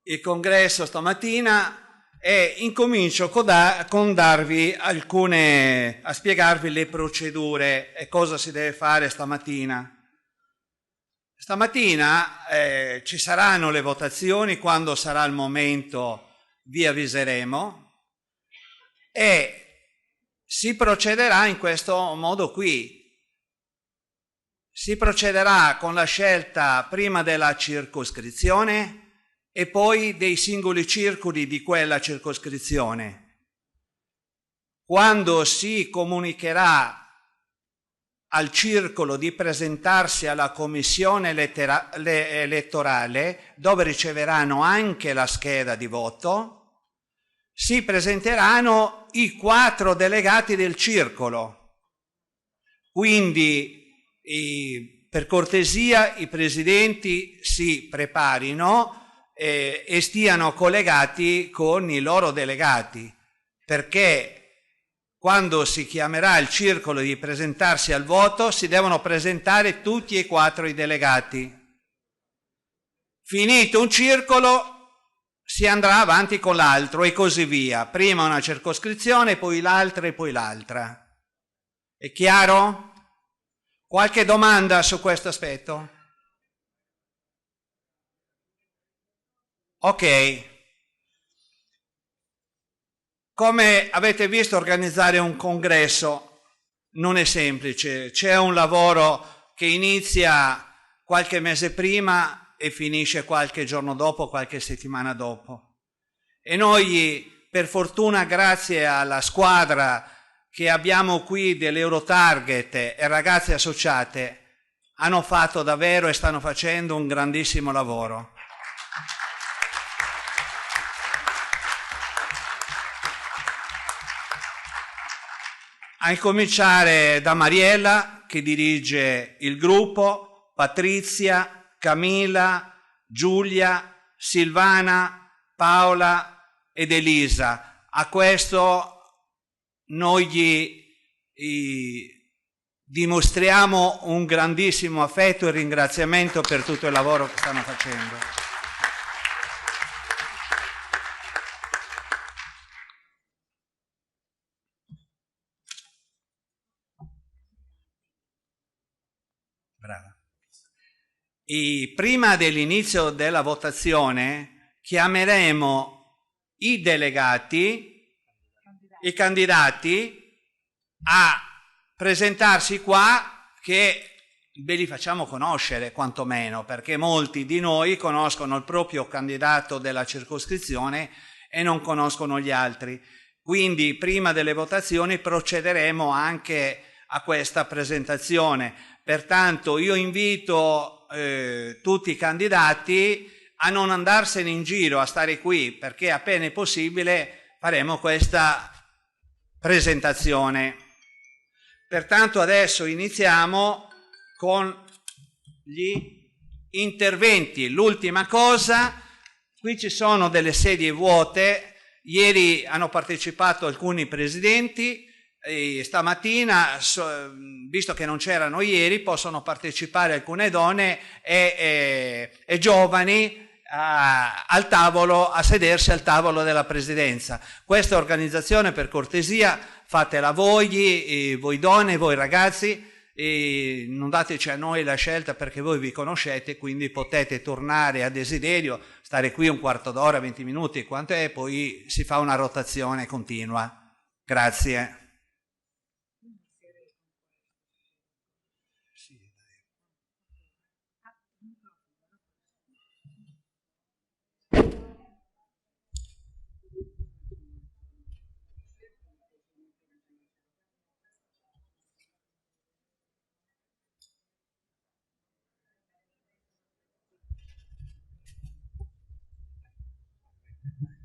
Il congresso stamattina e incomincio a spiegarvi le procedure e cosa si deve fare stamattina. Stamattina ci saranno le votazioni, quando sarà il momento vi avviseremo e si procederà in questo modo qui. Si procederà con la scelta prima della circoscrizione e poi dei singoli circoli di quella circoscrizione. Quando si comunicherà al circolo di presentarsi alla commissione elettorale, dove riceveranno anche la scheda di voto, si presenteranno i 4 delegati del circolo. Quindi per cortesia i presidenti si preparino e stiano collegati con i loro delegati, perché quando si chiamerà il circolo di presentarsi al voto si devono presentare tutti e 4 i delegati. Finito un circolo si andrà avanti con l'altro e così via. Prima una circoscrizione, poi l'altra e poi l'altra. È chiaro? Qualche domanda su questo aspetto? Ok. Come avete visto, organizzare un congresso non è semplice. C'è un lavoro che inizia qualche mese prima e finisce qualche giorno dopo, qualche settimana dopo. E noi, per fortuna, grazie alla squadra che abbiamo qui dell'Eurotarget e ragazze associate, hanno fatto davvero e stanno facendo un grandissimo lavoro. A incominciare da Mariella, che dirige il gruppo, Patrizia, Camilla, Giulia, Silvana, Paola ed Elisa. A questo noi gli dimostriamo un grandissimo affetto e ringraziamento per tutto il lavoro che stanno facendo. Brava. E prima dell'inizio della votazione chiameremo i delegati, i candidati a presentarsi qua, che ve li facciamo conoscere quantomeno, perché molti di noi conoscono il proprio candidato della circoscrizione e non conoscono gli altri. Quindi prima delle votazioni procederemo anche a questa presentazione. Pertanto io invito tutti i candidati a non andarsene in giro, a stare qui, perché appena è possibile faremo questa presentazione. Pertanto adesso iniziamo con gli interventi. L'ultima cosa, qui ci sono delle sedie vuote, ieri hanno partecipato alcuni presidenti, e stamattina, visto che non c'erano ieri, possono partecipare alcune donne e giovani al tavolo, a sedersi al tavolo della presidenza. Questa organizzazione, per cortesia, fatela voi, voi donne, voi ragazzi, e non dateci a noi la scelta, perché voi vi conoscete, quindi potete tornare a desiderio, stare qui un quarto d'ora, 20 minuti, quanto è, poi si fa una rotazione continua. Grazie.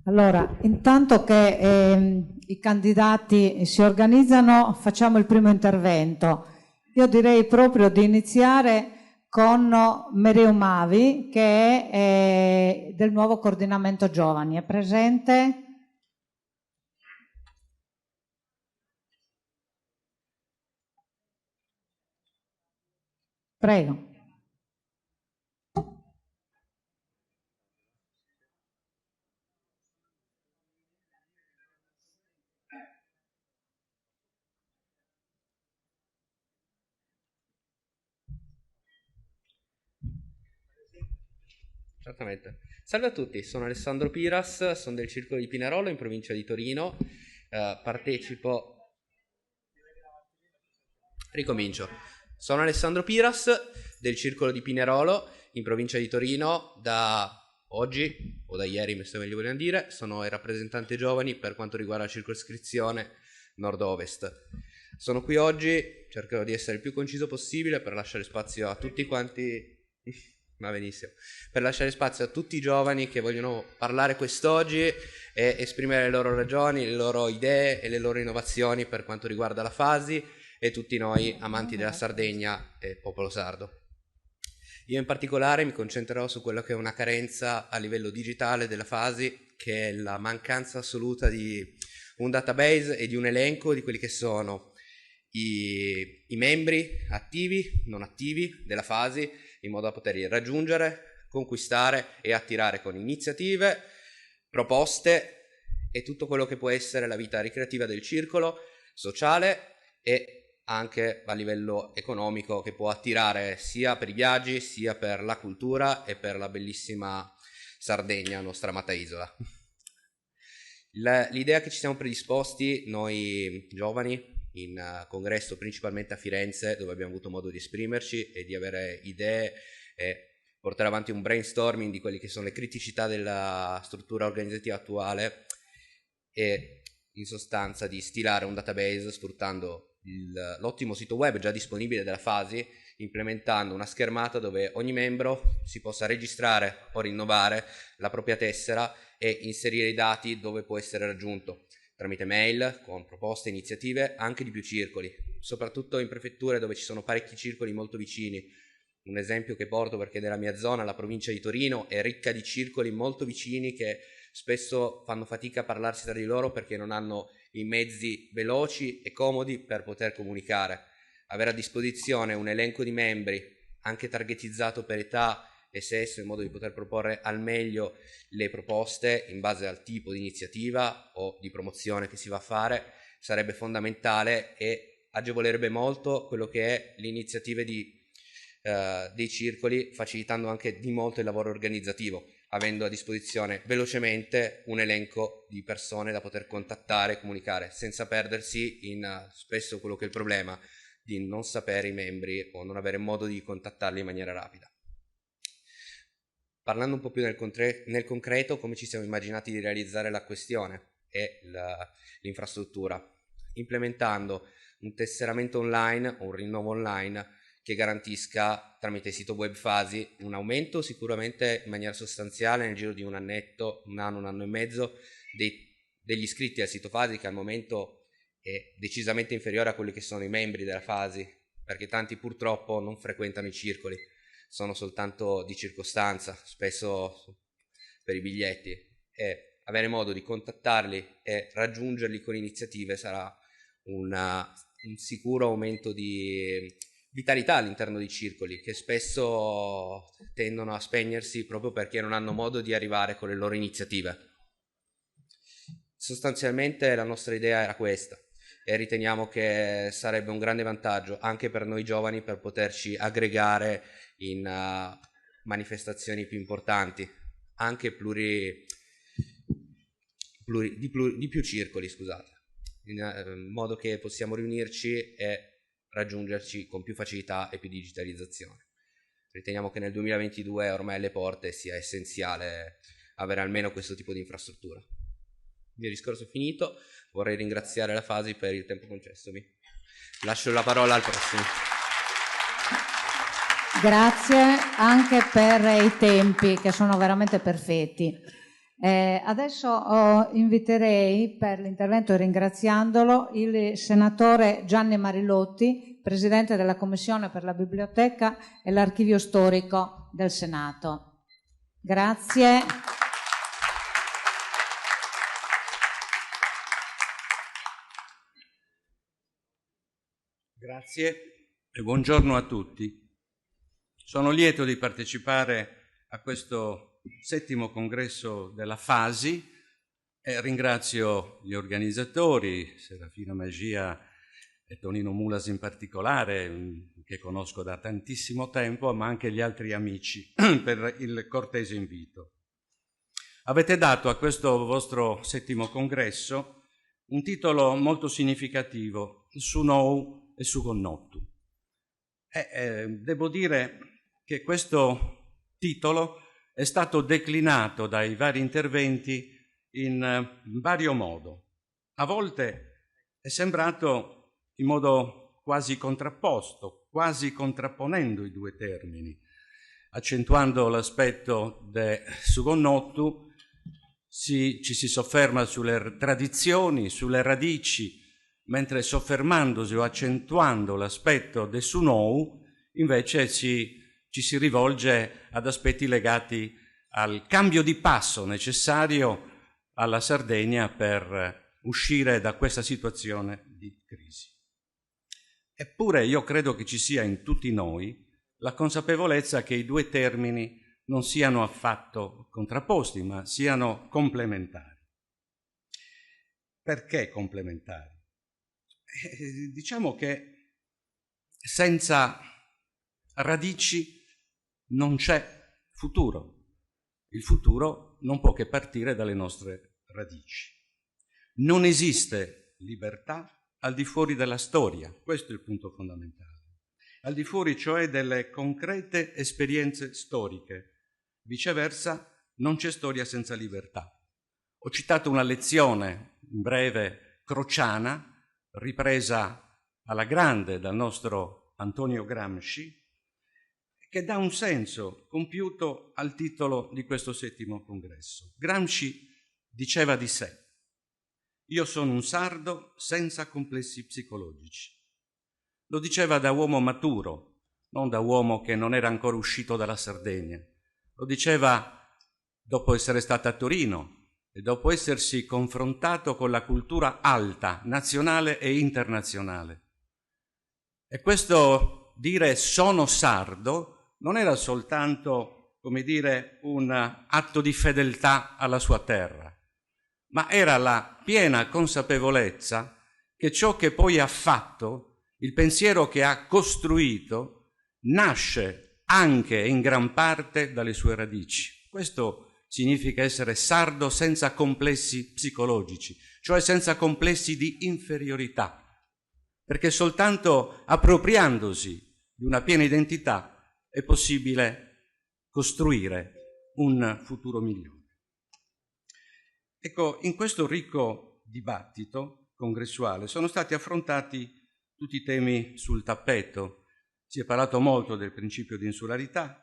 Allora, intanto che i candidati si organizzano, facciamo il primo intervento. Io direi proprio di iniziare con Mereu Mavi, che è del nuovo coordinamento giovani. È presente? Prego. Certamente. Salve a tutti, sono Alessandro Piras, sono del Circolo di Pinerolo in provincia di Torino, partecipo... Ricomincio. Sono Alessandro Piras del Circolo di Pinerolo in provincia di Torino. Da oggi, o da ieri, se meglio vogliamo dire, sono il rappresentante giovani per quanto riguarda la circoscrizione nord-ovest. Sono qui oggi, cercherò di essere il più conciso possibile per lasciare spazio a tutti quanti... Va benissimo. Per lasciare spazio a tutti i giovani che vogliono parlare quest'oggi e esprimere le loro ragioni, le loro idee e le loro innovazioni per quanto riguarda la FASI e tutti noi amanti della Sardegna e popolo sardo. Io in particolare mi concentrerò su quello che è una carenza a livello digitale della FASI, che è la mancanza assoluta di un database e di un elenco di quelli che sono i membri attivi, non attivi della FASI, in modo da poterli raggiungere, conquistare e attirare con iniziative, proposte e tutto quello che può essere la vita ricreativa del circolo, sociale e anche a livello economico, che può attirare sia per i viaggi sia per la cultura e per la bellissima Sardegna, nostra amata isola. L'idea che ci siamo predisposti noi giovani in congresso principalmente a Firenze, dove abbiamo avuto modo di esprimerci e di avere idee e portare avanti un brainstorming di quelle che sono le criticità della struttura organizzativa attuale e in sostanza di stilare un database sfruttando l'ottimo sito web già disponibile della FASI, implementando una schermata dove ogni membro si possa registrare o rinnovare la propria tessera e inserire i dati dove può essere raggiunto tramite mail, con proposte e iniziative anche di più circoli, soprattutto in prefetture dove ci sono parecchi circoli molto vicini. Un esempio che porto perché nella mia zona, la provincia di Torino, è ricca di circoli molto vicini che spesso fanno fatica a parlarsi tra di loro perché non hanno i mezzi veloci e comodi per poter comunicare. Avere a disposizione un elenco di membri, anche targetizzato per età e sesso, in modo di poter proporre al meglio le proposte in base al tipo di iniziativa o di promozione che si va a fare, sarebbe fondamentale e agevolerebbe molto quello che è le iniziative dei circoli, facilitando anche di molto il lavoro organizzativo, avendo a disposizione velocemente un elenco di persone da poter contattare e comunicare, senza perdersi in spesso quello che è il problema di non sapere i membri o non avere modo di contattarli in maniera rapida. Parlando un po' più nel concreto, come ci siamo immaginati di realizzare la questione e l'infrastruttura, implementando un tesseramento online o un rinnovo online che garantisca tramite il sito web FASI un aumento sicuramente in maniera sostanziale nel giro di un annetto, un anno e mezzo degli iscritti al sito FASI, che al momento è decisamente inferiore a quelli che sono i membri della FASI, perché tanti purtroppo non frequentano i circoli, sono soltanto di circostanza, spesso per i biglietti, e avere modo di contattarli e raggiungerli con iniziative sarà un sicuro aumento di vitalità all'interno dei circoli, che spesso tendono a spegnersi proprio perché non hanno modo di arrivare con le loro iniziative. Sostanzialmente la nostra idea era questa e riteniamo che sarebbe un grande vantaggio anche per noi giovani per poterci aggregare in manifestazioni più importanti, anche di più circoli, scusate, in modo che possiamo riunirci e raggiungerci con più facilità e più digitalizzazione. Riteniamo che nel 2022 ormai alle porte sia essenziale avere almeno questo tipo di infrastruttura. Il mio discorso è finito, vorrei ringraziare la FASI per il tempo concessomi. Lascio la parola al prossimo. Grazie anche per i tempi che sono veramente perfetti. Adesso inviterei per l'intervento, ringraziandolo, il senatore Gianni Marilotti, presidente della Commissione per la Biblioteca e l'Archivio Storico del Senato. Grazie. Grazie e buongiorno a tutti. Sono lieto di partecipare a questo 7° congresso della FASI e ringrazio gli organizzatori, Serafino Magia e Tonino Mulas in particolare, che conosco da tantissimo tempo, ma anche gli altri amici per il cortese invito. Avete dato a questo vostro 7° congresso un titolo molto significativo, Su Nou e Su Gonnottu. Devo dire che questo titolo è stato declinato dai vari interventi in vario modo. A volte è sembrato in modo quasi contrapposto, quasi contrapponendo i due termini, accentuando l'aspetto su Gonnottu. Ci si sofferma sulle tradizioni, sulle radici, mentre soffermandosi o accentuando l'aspetto del Su Nou, invece ci si rivolge ad aspetti legati al cambio di passo necessario alla Sardegna per uscire da questa situazione di crisi. Eppure io credo che ci sia in tutti noi la consapevolezza che i due termini non siano affatto contrapposti, ma siano complementari. Perché complementari? Diciamo che senza radici non c'è futuro. Il futuro non può che partire dalle nostre radici. Non esiste libertà al di fuori della storia, questo è il punto fondamentale. Al di fuori, cioè, delle concrete esperienze storiche. Viceversa, non c'è storia senza libertà. Ho citato una lezione, in breve, crociana, ripresa alla grande dal nostro Antonio Gramsci, che dà un senso compiuto al titolo di questo 7° congresso. Gramsci diceva di sé: io sono un sardo senza complessi psicologici. Lo diceva da uomo maturo, non da uomo che non era ancora uscito dalla Sardegna. Lo diceva dopo essere stato a Torino e dopo essersi confrontato con la cultura alta, nazionale e internazionale. E questo dire sono sardo non era soltanto, come dire, un atto di fedeltà alla sua terra, ma era la piena consapevolezza che ciò che poi ha fatto, il pensiero che ha costruito, nasce anche in gran parte dalle sue radici. Questo significa essere sardo senza complessi psicologici, cioè senza complessi di inferiorità, perché soltanto appropriandosi di una piena identità è possibile costruire un futuro migliore. Ecco, in questo ricco dibattito congressuale sono stati affrontati tutti i temi sul tappeto. Si è parlato molto del principio di insularità,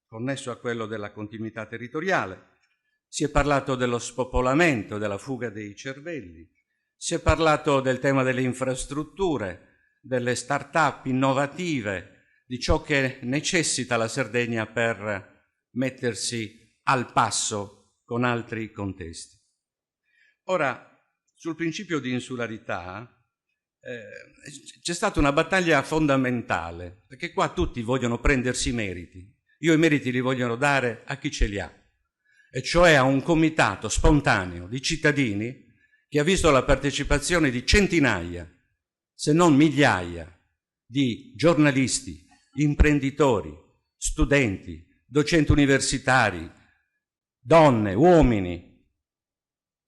connesso a quello della continuità territoriale. Si è parlato dello spopolamento, della fuga dei cervelli. Si è parlato del tema delle infrastrutture, delle start-up innovative, di ciò che necessita la Sardegna per mettersi al passo con altri contesti. Ora, sul principio di insularità c'è stata una battaglia fondamentale, perché qua tutti vogliono prendersi i meriti. Io i meriti li voglio dare a chi ce li ha, e cioè a un comitato spontaneo di cittadini che ha visto la partecipazione di centinaia, se non migliaia, di giornalisti, imprenditori, studenti, docenti universitari, donne, uomini,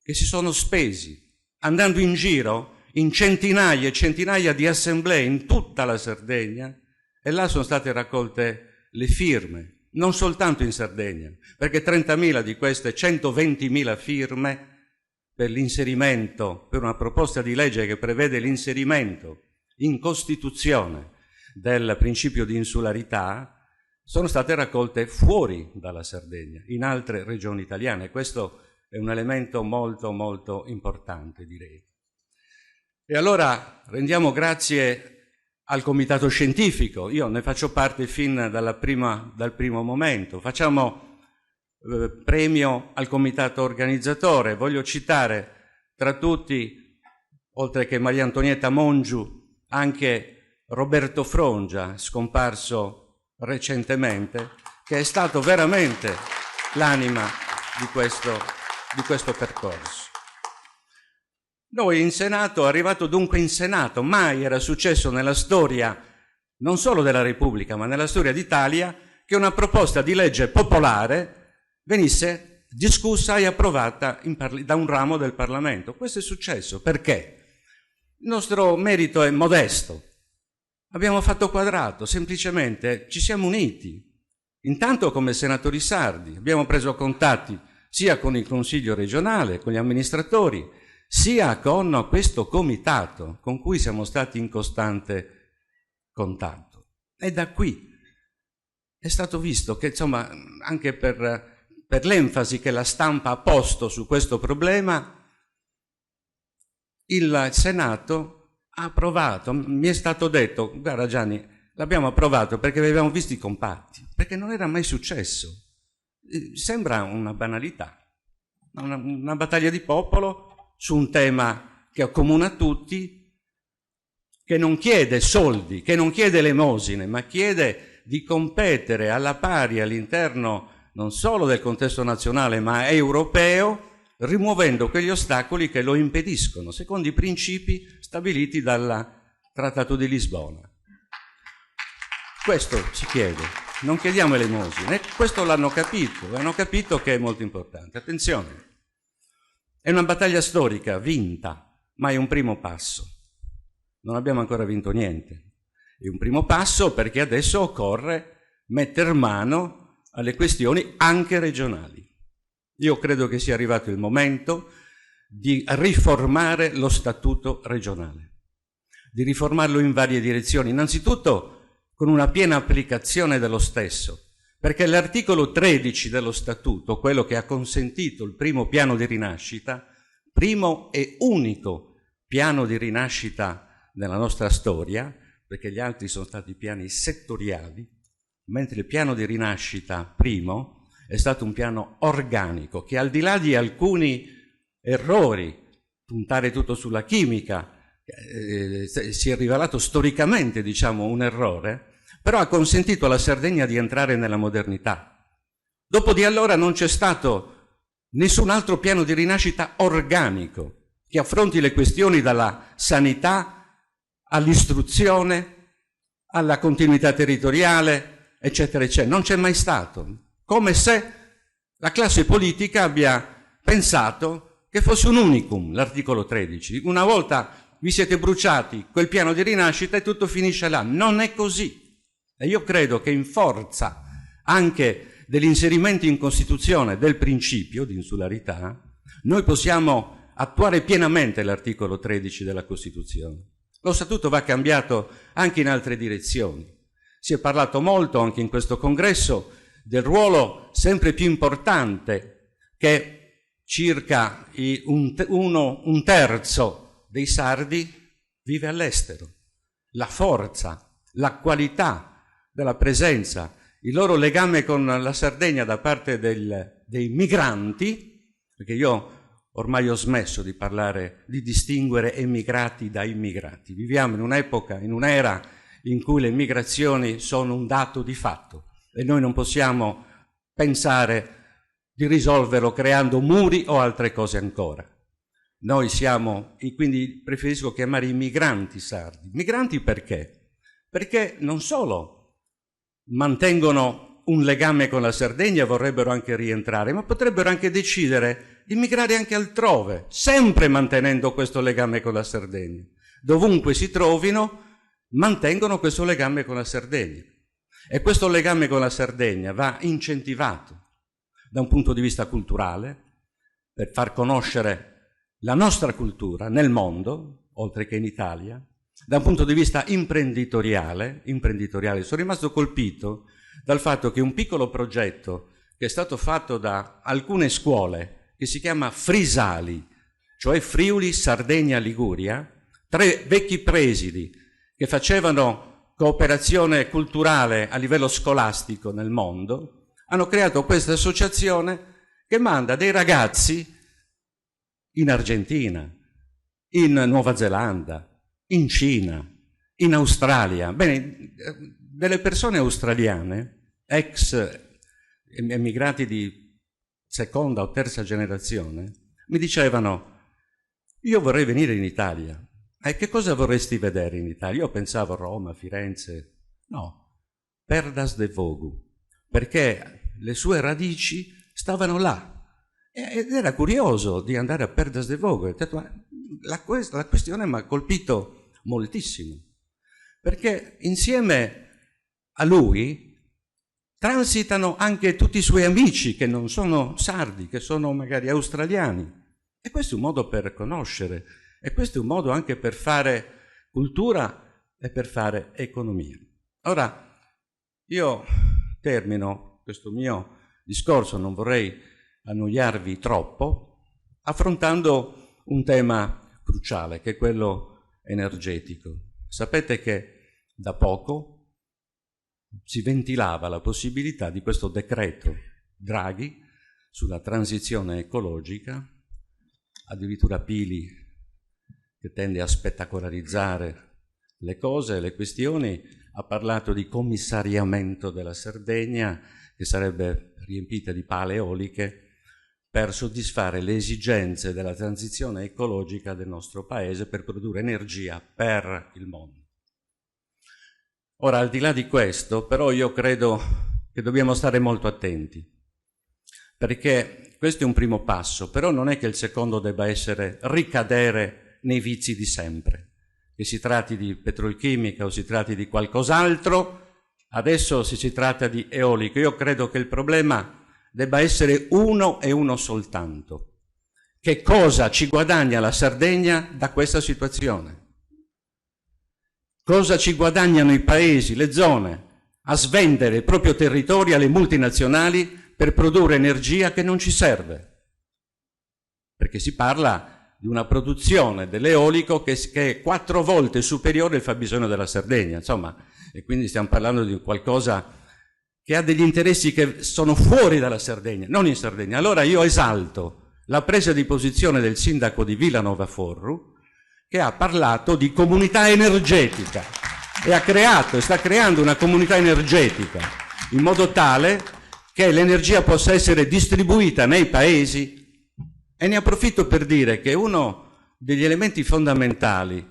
che si sono spesi andando in giro in centinaia e centinaia di assemblee in tutta la Sardegna, e là sono state raccolte le firme, non soltanto in Sardegna, perché 30.000 di queste 120.000 firme per l'inserimento, per una proposta di legge che prevede l'inserimento in Costituzione del principio di insularità, sono state raccolte fuori dalla Sardegna, in altre regioni italiane. Questo è un elemento molto molto importante, direi. E allora rendiamo grazie al comitato scientifico. Io ne faccio parte fin dal primo momento. Facciamo premio al comitato organizzatore. Voglio citare tra tutti, oltre che Maria Antonietta Mongiu, anche Roberto Frongia, scomparso recentemente, che è stato veramente l'anima di questo percorso. Noi in Senato, arrivato dunque in Senato, mai era successo nella storia non solo della Repubblica, ma nella storia d'Italia, che una proposta di legge popolare venisse discussa e approvata da un ramo del Parlamento. Questo è successo. Perché? Il nostro merito è modesto. Abbiamo fatto quadrato, semplicemente ci siamo uniti. Intanto come senatori sardi abbiamo preso contatti sia con il Consiglio regionale, con gli amministratori, sia con questo comitato con cui siamo stati in costante contatto. E da qui è stato visto che, insomma, anche per l'enfasi che la stampa ha posto su questo problema, il Senato ha approvato. Mi è stato detto: guarda Gianni, l'abbiamo approvato perché vi abbiamo visti compatti, perché non era mai successo. Sembra una banalità, una battaglia di popolo su un tema che accomuna tutti, che non chiede soldi, che non chiede elemosine, ma chiede di competere alla pari all'interno non solo del contesto nazionale ma europeo, rimuovendo quegli ostacoli che lo impediscono, secondo i principi stabiliti dal Trattato di Lisbona. Questo si chiede, non chiediamo elemosine, questo hanno capito che è molto importante. Attenzione, è una battaglia storica vinta, ma è un primo passo. Non abbiamo ancora vinto niente. È un primo passo perché adesso occorre metter mano alle questioni anche regionali. Io credo che sia arrivato il momento di riformare lo statuto regionale, di riformarlo in varie direzioni, innanzitutto con una piena applicazione dello stesso, perché l'articolo 13 dello statuto, quello che ha consentito il primo piano di rinascita, primo e unico piano di rinascita nella nostra storia, perché gli altri sono stati piani settoriali, mentre il piano di rinascita primo è stato un piano organico che, al di là di alcuni errori, puntare tutto sulla chimica, si è rivelato storicamente, diciamo, un errore, però ha consentito alla Sardegna di entrare nella modernità. Dopo di allora non c'è stato nessun altro piano di rinascita organico che affronti le questioni dalla sanità all'istruzione, alla continuità territoriale, eccetera, eccetera. Non c'è mai stato. Come se la classe politica abbia pensato che fosse un unicum l'articolo 13. Una volta vi siete bruciati quel piano di rinascita e tutto finisce là. Non è così. E io credo che in forza anche dell'inserimento in Costituzione del principio di insularità, noi possiamo attuare pienamente l'articolo 13 della Costituzione. Lo statuto va cambiato anche in altre direzioni. Si è parlato molto anche in questo congresso del ruolo sempre più importante che circa un terzo dei sardi vive all'estero. La forza, la qualità della presenza, il loro legame con la Sardegna da parte dei migranti, perché io ormai ho smesso di parlare, di distinguere emigrati da immigrati. Viviamo in un'epoca, in un'era in cui le migrazioni sono un dato di fatto. E noi non possiamo pensare di risolverlo creando muri o altre cose ancora. Noi siamo, e quindi preferisco chiamare i migranti sardi. Migranti perché? Perché non solo mantengono un legame con la Sardegna, vorrebbero anche rientrare, ma potrebbero anche decidere di migrare anche altrove, sempre mantenendo questo legame con la Sardegna. Dovunque si trovino, mantengono questo legame con la Sardegna. E questo legame con la Sardegna va incentivato da un punto di vista culturale, per far conoscere la nostra cultura nel mondo, oltre che in Italia, da un punto di vista imprenditoriale. Sono rimasto colpito dal fatto che un piccolo progetto che è stato fatto da alcune scuole, che si chiama Frisali, cioè Friuli, Sardegna, Liguria, 3 vecchi presidi che facevano cooperazione culturale a livello scolastico nel mondo, hanno creato questa associazione che manda dei ragazzi in Argentina, in Nuova Zelanda, in Cina, in Australia. Bene, delle persone australiane, ex emigrati di seconda o terza generazione, mi dicevano: io vorrei venire in Italia. E che cosa vorresti vedere in Italia? Io pensavo Roma, Firenze. No, Perdas de Fogu, perché le sue radici stavano là. Ed era curioso di andare a Perdas de Fogu. La questione mi ha colpito moltissimo, perché insieme a lui transitano anche tutti i suoi amici che non sono sardi, che sono magari australiani. E questo è un modo per conoscere, e questo è un modo anche per fare cultura e per fare economia. Ora, io termino questo mio discorso, non vorrei annoiarvi troppo, affrontando un tema cruciale, che è quello energetico. Sapete che da poco si ventilava la possibilità di questo decreto Draghi sulla transizione ecologica, addirittura Pili, che tende a spettacolarizzare le cose, le questioni, ha parlato di commissariamento della Sardegna, che sarebbe riempita di pale eoliche per soddisfare le esigenze della transizione ecologica del nostro paese, per produrre energia per il mondo. Ora, al di là di questo, però, io credo che dobbiamo stare molto attenti, perché questo è un primo passo, però non è che il secondo debba essere ricadere nei vizi di sempre, che si tratti di petrolchimica o si tratti di qualcos'altro. Adesso si tratta di eolico. Io credo che il problema debba essere uno e uno soltanto: che cosa ci guadagna la Sardegna da questa situazione? Cosa ci guadagnano i paesi, le zone, a svendere il proprio territorio alle multinazionali per produrre energia che non ci serve? Perché si parla di una produzione dell'eolico che è 4 volte superiore al fabbisogno della Sardegna, insomma, e quindi stiamo parlando di qualcosa che ha degli interessi che sono fuori dalla Sardegna, non in Sardegna. Allora io esalto la presa di posizione del sindaco di Vilanova Forru, che ha parlato di comunità energetica e sta creando una comunità energetica in modo tale che l'energia possa essere distribuita nei paesi. E ne approfitto per dire che uno degli elementi fondamentali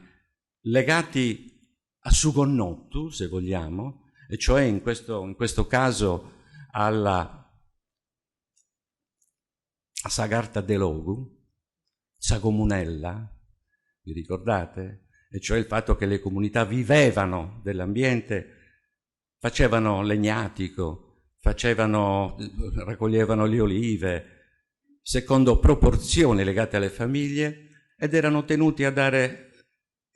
legati a Sugonnottu, se vogliamo, e cioè in questo caso a Sagarta Delogu, Sagomunella, vi ricordate? E cioè il fatto che le comunità vivevano dell'ambiente, facevano legnatico, raccoglievano le olive, secondo proporzioni legate alle famiglie, ed erano tenuti a dare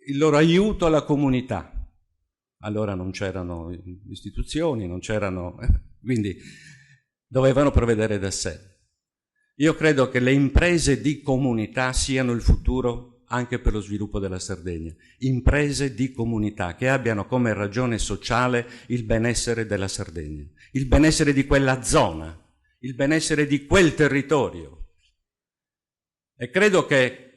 il loro aiuto alla comunità. Allora non c'erano istituzioni, quindi dovevano provvedere da sé. Io credo che le imprese di comunità siano il futuro anche per lo sviluppo della Sardegna. Imprese di comunità che abbiano come ragione sociale il benessere della Sardegna, il benessere di quella zona, il benessere di quel territorio. E credo che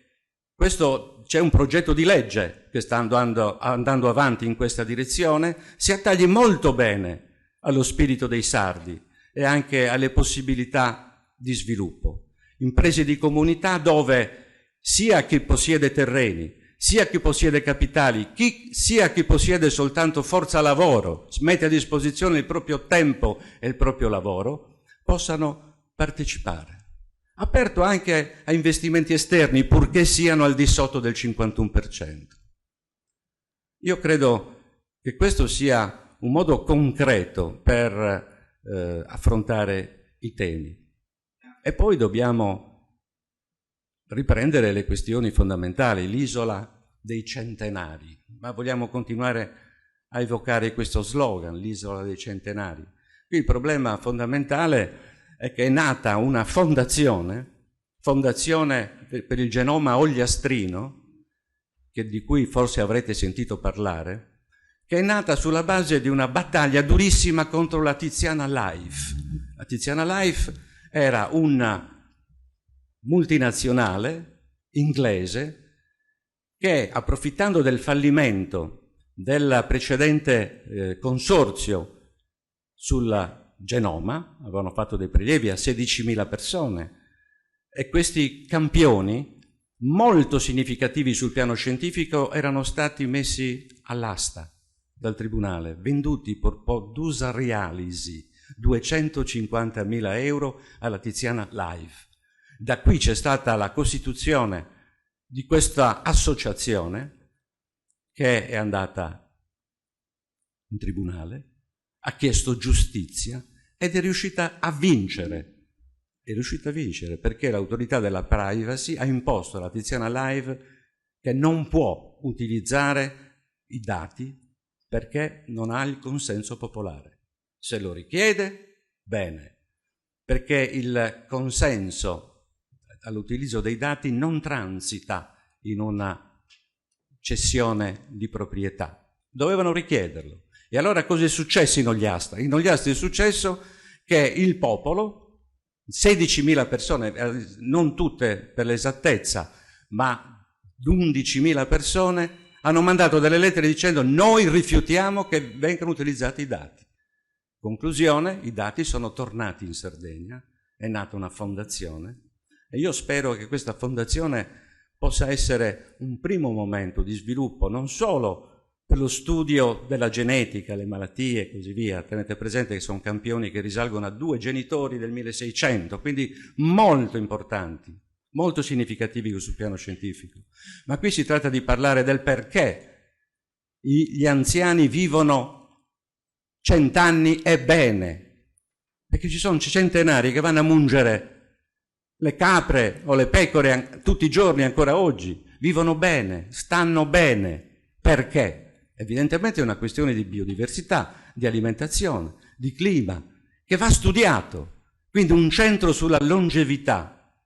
c'è un progetto di legge che sta andando avanti in questa direzione, si attagli molto bene allo spirito dei sardi e anche alle possibilità di sviluppo. Imprese di comunità dove sia chi possiede terreni, sia chi possiede capitali, sia chi possiede soltanto forza lavoro, mette a disposizione il proprio tempo e il proprio lavoro, possano partecipare. Aperto anche a investimenti esterni, purché siano al di sotto del 51%. Io credo che questo sia un modo concreto per affrontare i temi. E poi dobbiamo riprendere le questioni fondamentali, l'isola dei centenari. Ma vogliamo continuare a evocare questo slogan, l'isola dei centenari. Qui il problema fondamentale è che è nata una fondazione per il genoma ogliastrino, di cui forse avrete sentito parlare, che è nata sulla base di una battaglia durissima contro la Tiziana Life. La Tiziana Life era una multinazionale inglese che, approfittando del fallimento del precedente consorzio sul genoma, avevano fatto dei prelievi a 16.000 persone, e questi campioni molto significativi sul piano scientifico erano stati messi all'asta dal tribunale, venduti per Podusa Realisi, 250.000 euro alla Tiziana Live. Da qui c'è stata la costituzione di questa associazione che è andata in tribunale, ha chiesto giustizia ed è riuscita a vincere. È riuscita a vincere perché l'autorità della privacy ha imposto alla Tiziana Live che non può utilizzare i dati perché non ha il consenso popolare. Se lo richiede, bene, perché il consenso all'utilizzo dei dati non transita in una cessione di proprietà. Dovevano richiederlo. E allora cosa è successo in Ogliastra? In Ogliastra è successo che il popolo, 16.000 persone, non tutte per l'esattezza, ma 11.000 persone, hanno mandato delle lettere dicendo noi rifiutiamo che vengano utilizzati i dati. Conclusione, i dati sono tornati in Sardegna, è nata una fondazione e io spero che questa fondazione possa essere un primo momento di sviluppo non solo per lo studio della genetica, le malattie e così via. Tenete presente che sono campioni che risalgono a 2 genitori del 1600, quindi molto importanti, molto significativi sul piano scientifico. Ma qui si tratta di parlare del perché gli anziani vivono 100 anni e bene, perché ci sono centenari che vanno a mungere le capre o le pecore tutti i giorni ancora oggi, vivono bene, stanno bene. Perché? Evidentemente è una questione di biodiversità, di alimentazione, di clima, che va studiato. Quindi un centro sulla longevità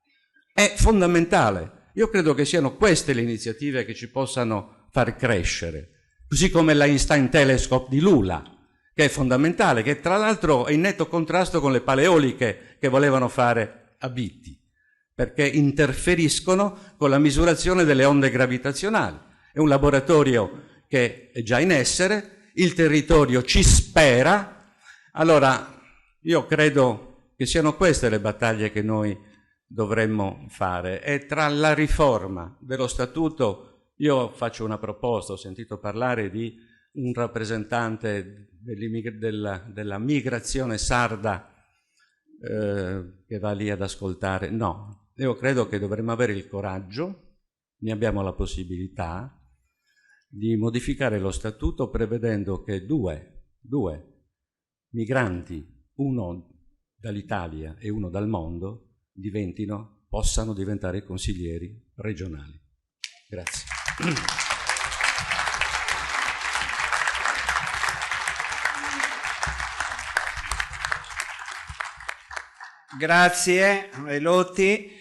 è fondamentale. Io credo che siano queste le iniziative che ci possano far crescere, così come l'Einstein Telescope di Lula, che è fondamentale, che tra l'altro è in netto contrasto con le paleoliche che volevano fare a Bitti, perché interferiscono con la misurazione delle onde gravitazionali. È un laboratorio che è già in essere, il territorio ci spera. Allora, io credo che siano queste le battaglie che noi dovremmo fare. E tra la riforma dello statuto, io faccio una proposta, ho sentito parlare di un rappresentante della migrazione sarda che va lì ad ascoltare. No, io credo che dovremmo avere il coraggio, ne abbiamo la possibilità, di modificare lo statuto prevedendo che due migranti, uno dall'Italia e uno dal mondo, possano diventare consiglieri regionali. Grazie. Grazie Elotti.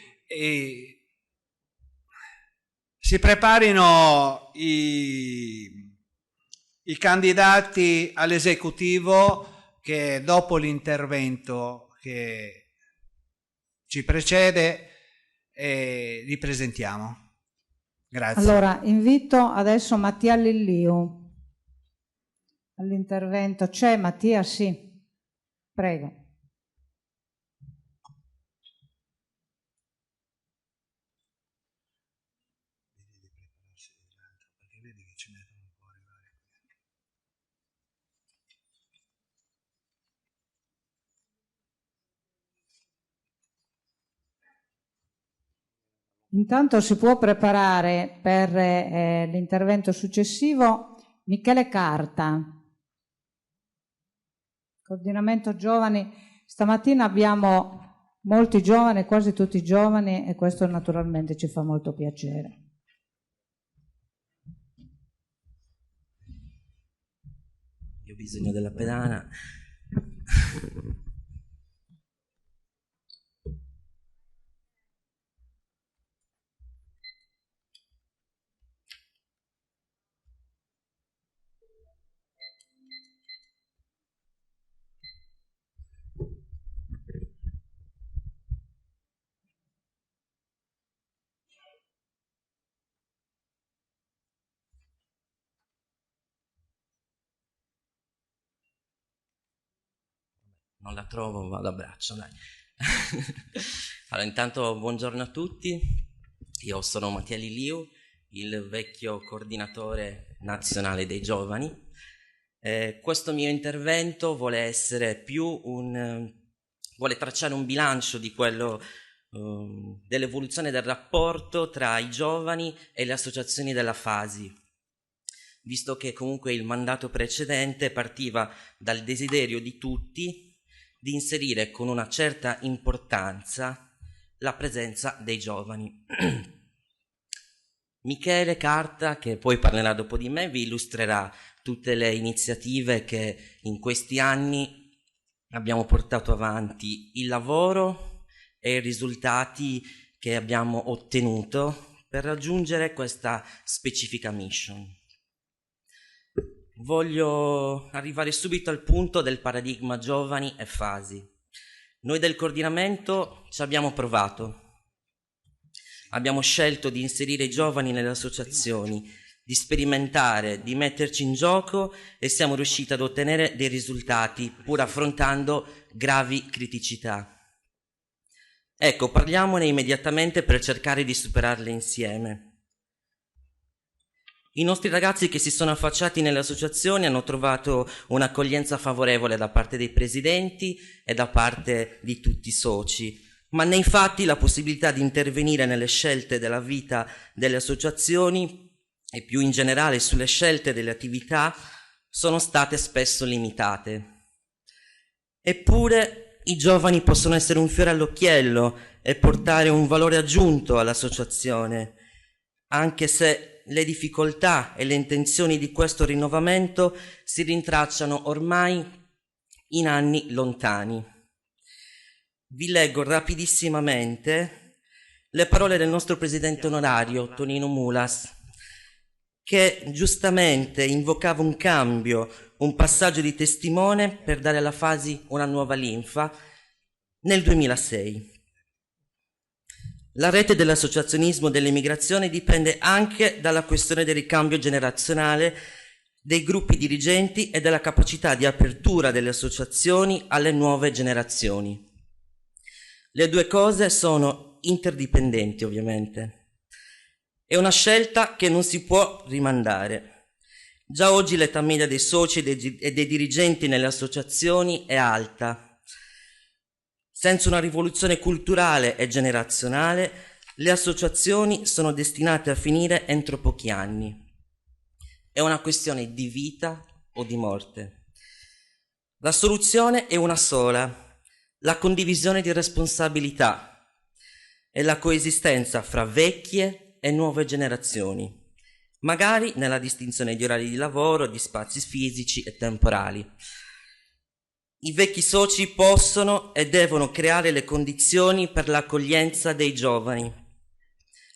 Si preparino i candidati all'esecutivo che dopo l'intervento che ci precede li presentiamo. Grazie. Allora, invito adesso Mattia Lilliu all'intervento. C'è Mattia? Sì. Prego. Intanto si può preparare per l'intervento successivo Michele Carta, coordinamento giovani. Stamattina abbiamo molti giovani, quasi tutti giovani, e questo naturalmente ci fa molto piacere. Io ho bisogno della pedana. Non la trovo, vado a braccio, dai. Allora, intanto buongiorno a tutti. Io sono Mattia Liliu, il vecchio coordinatore nazionale dei giovani. Questo mio intervento vuole essere vuole tracciare un bilancio di quello dell'evoluzione del rapporto tra i giovani e le associazioni della Fasi, visto che comunque il mandato precedente partiva dal desiderio di tutti di inserire con una certa importanza la presenza dei giovani. Michele Carta, che poi parlerà dopo di me, vi illustrerà tutte le iniziative che in questi anni abbiamo portato avanti, il lavoro e i risultati che abbiamo ottenuto per raggiungere questa specifica mission. Voglio arrivare subito al punto del paradigma giovani e Fasi. Noi del coordinamento ci abbiamo provato. Abbiamo scelto di inserire i giovani nelle associazioni, di sperimentare, di metterci in gioco e siamo riusciti ad ottenere dei risultati pur affrontando gravi criticità. Ecco, parliamone immediatamente per cercare di superarle insieme. I nostri ragazzi che si sono affacciati nelle associazioni hanno trovato un'accoglienza favorevole da parte dei presidenti e da parte di tutti i soci, ma nei fatti la possibilità di intervenire nelle scelte della vita delle associazioni e più in generale sulle scelte delle attività sono state spesso limitate. Eppure i giovani possono essere un fiore all'occhiello e portare un valore aggiunto all'associazione, anche se le difficoltà e le intenzioni di questo rinnovamento si rintracciano ormai in anni lontani. Vi leggo rapidissimamente le parole del nostro presidente onorario, Tonino Mulas, che giustamente invocava un cambio, un passaggio di testimone per dare alla Fasi una nuova linfa nel 2006. La rete dell'associazionismo dell'immigrazione dipende anche dalla questione del ricambio generazionale dei gruppi dirigenti e della capacità di apertura delle associazioni alle nuove generazioni. Le due cose sono interdipendenti, ovviamente. È una scelta che non si può rimandare. Già oggi l'età media dei soci e dei dirigenti nelle associazioni è alta. Senza una rivoluzione culturale e generazionale, le associazioni sono destinate a finire entro pochi anni. È una questione di vita o di morte. La soluzione è una sola: la condivisione di responsabilità e la coesistenza fra vecchie e nuove generazioni, magari nella distinzione di orari di lavoro, di spazi fisici e temporali. I vecchi soci possono e devono creare le condizioni per l'accoglienza dei giovani,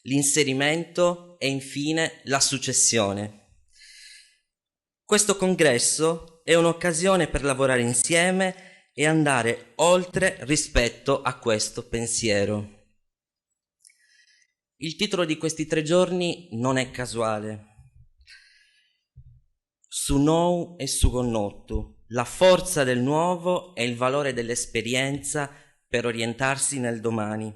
l'inserimento e infine la successione. Questo congresso è un'occasione per lavorare insieme e andare oltre rispetto a questo pensiero. Il titolo di questi 3 giorni non è casuale. Su nou e su connottu. La forza del nuovo e il valore dell'esperienza per orientarsi nel domani.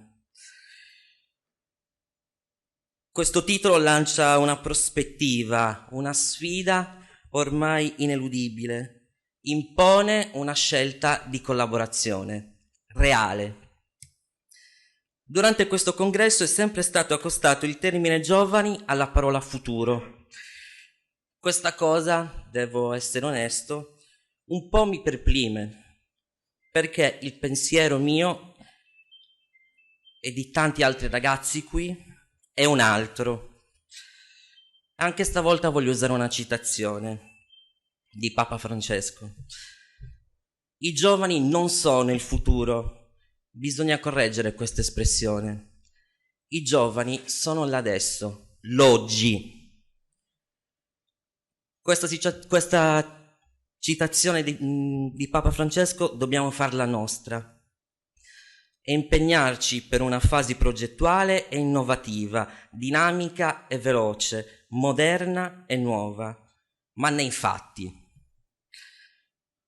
Questo titolo lancia una prospettiva, una sfida ormai ineludibile. Impone una scelta di collaborazione reale. Durante questo congresso è sempre stato accostato il termine giovani alla parola futuro. Questa cosa, devo essere onesto, un po' mi perplime, perché il pensiero mio e di tanti altri ragazzi qui è un altro. Anche stavolta voglio usare una citazione di Papa Francesco. I giovani non sono il futuro, bisogna correggere questa espressione. I giovani sono l'adesso, l'oggi. Questa citazione di Papa Francesco dobbiamo farla nostra e impegnarci per una fase progettuale e innovativa, dinamica e veloce, moderna e nuova, ma nei fatti.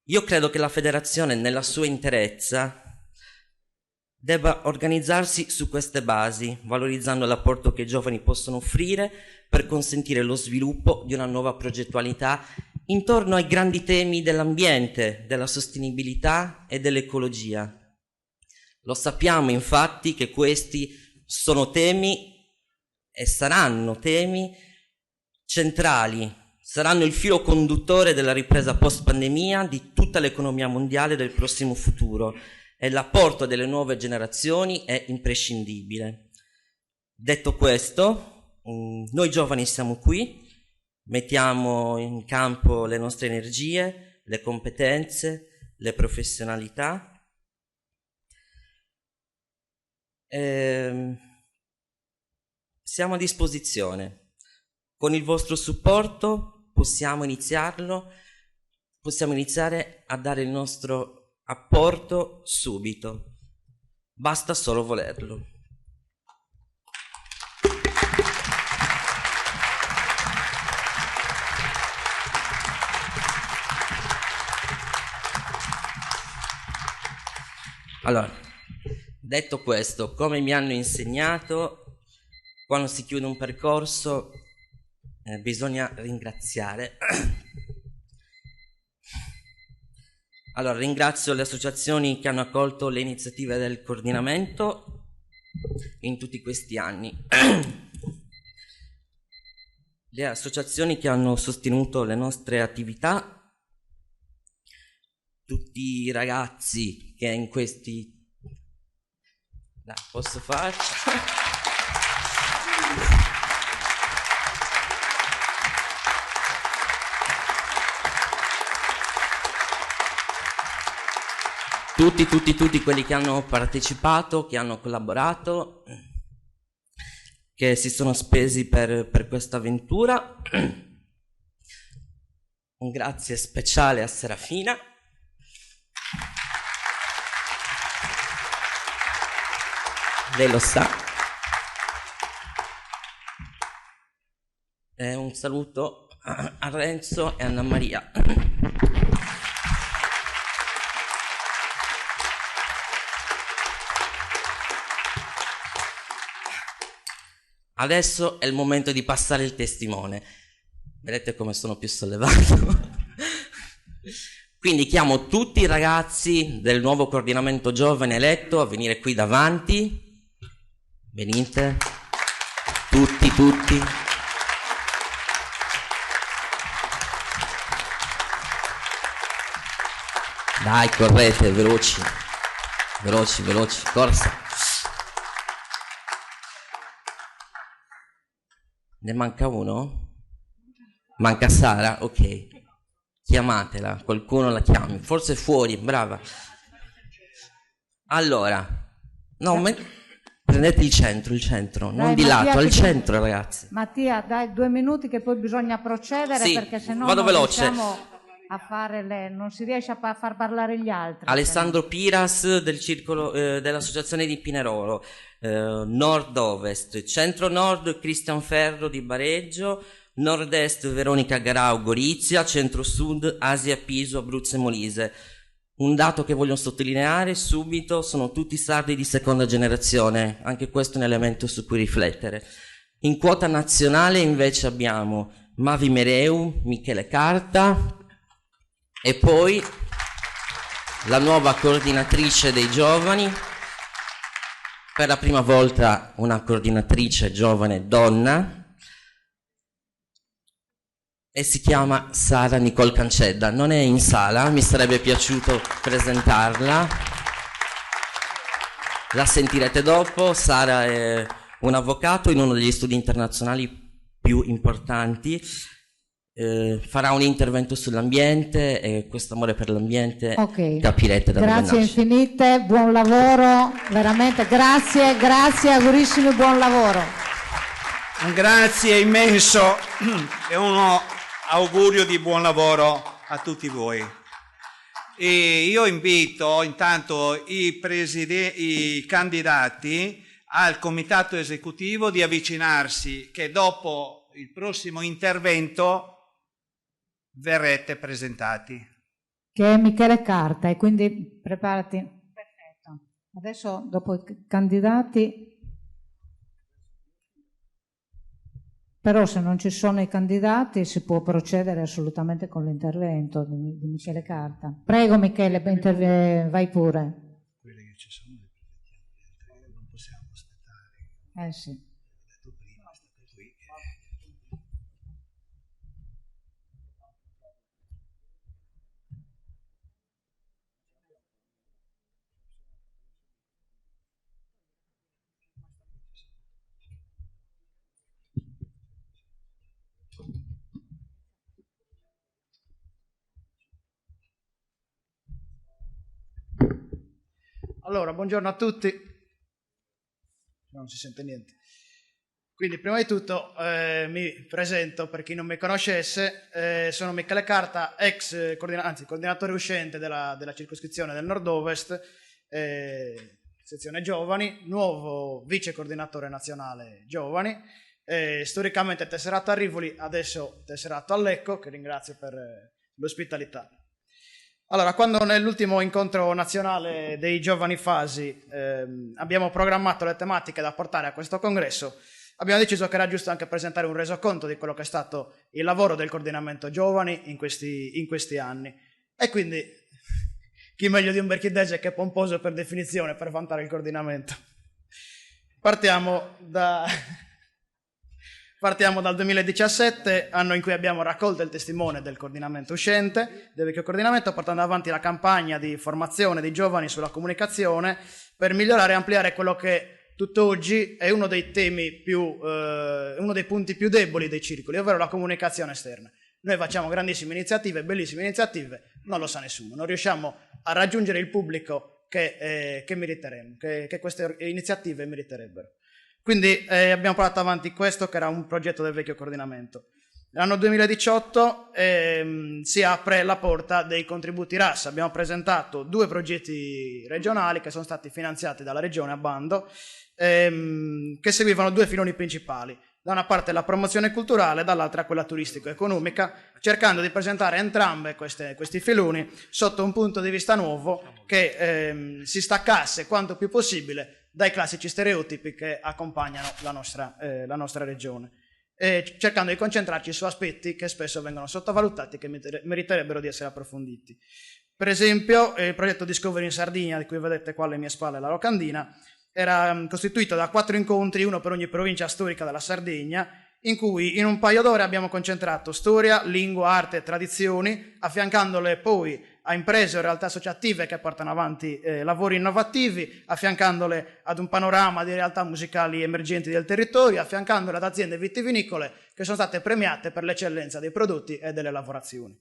Io credo che la federazione nella sua interezza debba organizzarsi su queste basi, valorizzando l'apporto che i giovani possono offrire per consentire lo sviluppo di una nuova progettualità intorno ai grandi temi dell'ambiente, della sostenibilità e dell'ecologia. Lo sappiamo infatti che questi sono temi e saranno temi centrali, saranno il filo conduttore della ripresa post-pandemia di tutta l'economia mondiale del prossimo futuro e l'apporto delle nuove generazioni è imprescindibile. Detto questo, noi giovani siamo qui, mettiamo in campo le nostre energie, le competenze, le professionalità. Siamo a disposizione. Con il vostro supporto possiamo iniziare a dare il nostro apporto subito. Basta solo volerlo. Allora, detto questo, come mi hanno insegnato, quando si chiude un percorso bisogna ringraziare. Allora, ringrazio le associazioni che hanno accolto le iniziative del coordinamento in tutti questi anni. Le associazioni che hanno sostenuto le nostre attività, tutti i ragazzi che in questi... posso farci? Tutti quelli che hanno partecipato, che hanno collaborato, che si sono spesi per questa avventura. Un grazie speciale a Serafina. Lei lo sa. E un saluto a Renzo e Anna Maria. Adesso è il momento di passare il testimone. Vedete come sono più sollevato? Quindi chiamo tutti i ragazzi del nuovo coordinamento giovane eletto a venire qui davanti. Venite. Tutti. Dai, correte, veloci, corsa. Ne manca uno? Manca Sara? Ok. Chiamatela, qualcuno la chiami. Forse è fuori, brava. Allora, no, prendete il centro, non di lato, al centro, ragazzi. Mattia, dai 2 minuti che poi bisogna procedere, sì, perché sennò vado non veloce. riusciamo a fare non si riesce a far parlare gli altri. Alessandro Piras del circolo dell'associazione di Pinerolo, nord-ovest, centro-nord Cristian Ferro di Bareggio, nord-est Veronica Garau Gorizia, centro-sud Asia Piso Abruzzo e Molise. Un dato che voglio sottolineare subito: sono tutti sardi di seconda generazione, anche questo è un elemento su cui riflettere. In quota nazionale invece abbiamo Mavi Mereu, Michele Carta e poi la nuova coordinatrice dei giovani, per la prima volta una coordinatrice giovane donna, e si chiama Sara Nicole Cancedda. Non è in sala, mi sarebbe piaciuto presentarla, la sentirete dopo. Sara è un avvocato in uno degli studi internazionali più importanti, farà un intervento sull'ambiente e questo amore per l'ambiente capirete da dove nasce. Grazie infinite, buon lavoro, veramente grazie, augurissimi, buon lavoro. Un grazie immenso e uno augurio di buon lavoro a tutti voi. E io invito intanto i candidati al comitato esecutivo di avvicinarsi, che dopo il prossimo intervento verrete presentati. Che è Michele Carta, e quindi preparati. Perfetto. Adesso, dopo i candidati, però se non ci sono i candidati si può procedere assolutamente con l'intervento di Michele Carta. Prego Michele, vai pure. Quelle che ci sono le presentiamo, non possiamo aspettare. Sì. Ho detto prima, state qui. Allora, buongiorno a tutti. Non si sente niente. Quindi, prima di tutto, mi presento per chi non mi conoscesse. Sono Michele Carta, ex coordinatore uscente della circoscrizione del Nord-Ovest, sezione giovani, nuovo vice coordinatore nazionale giovani, storicamente tesserato a Rivoli, adesso tesserato a Lecco, che ringrazio per l'ospitalità. Allora, quando nell'ultimo incontro nazionale dei giovani Fasi abbiamo programmato le tematiche da portare a questo congresso, abbiamo deciso che era giusto anche presentare un resoconto di quello che è stato il lavoro del coordinamento giovani in questi anni. E quindi chi meglio di un berchidese che è pomposo per definizione per vantare il coordinamento. Partiamo dal 2017, anno in cui abbiamo raccolto il testimone del coordinamento uscente, del vecchio coordinamento, portando avanti la campagna di formazione dei giovani sulla comunicazione per migliorare e ampliare quello che tutt'oggi è uno dei temi uno dei punti più deboli dei circoli, ovvero la comunicazione esterna. Noi facciamo grandissime iniziative, bellissime iniziative, non lo sa nessuno, non riusciamo a raggiungere il pubblico che meriteremmo, che queste iniziative meriterebbero. Quindi abbiamo portato avanti questo che era un progetto del vecchio coordinamento. L'anno 2018 si apre la porta dei contributi RAS. Abbiamo presentato 2 progetti regionali che sono stati finanziati dalla regione a bando, che seguivano 2 filoni principali. Da una parte la promozione culturale, dall'altra quella turistico-economica, cercando di presentare entrambe questi filoni sotto un punto di vista nuovo che si staccasse quanto più possibile dai classici stereotipi che accompagnano la nostra regione, cercando di concentrarci su aspetti che spesso vengono sottovalutati e che meriterebbero di essere approfonditi. Per esempio, il progetto Discovery in Sardegna, di cui vedete qua alle mie spalle la locandina, era costituito da 4 incontri, uno per ogni provincia storica della Sardegna, in cui in un paio d'ore abbiamo concentrato storia, lingua, arte e tradizioni, affiancandole poi a imprese o realtà associative che portano avanti lavori innovativi, affiancandole ad un panorama di realtà musicali emergenti del territorio, affiancandole ad aziende vitivinicole che sono state premiate per l'eccellenza dei prodotti e delle lavorazioni.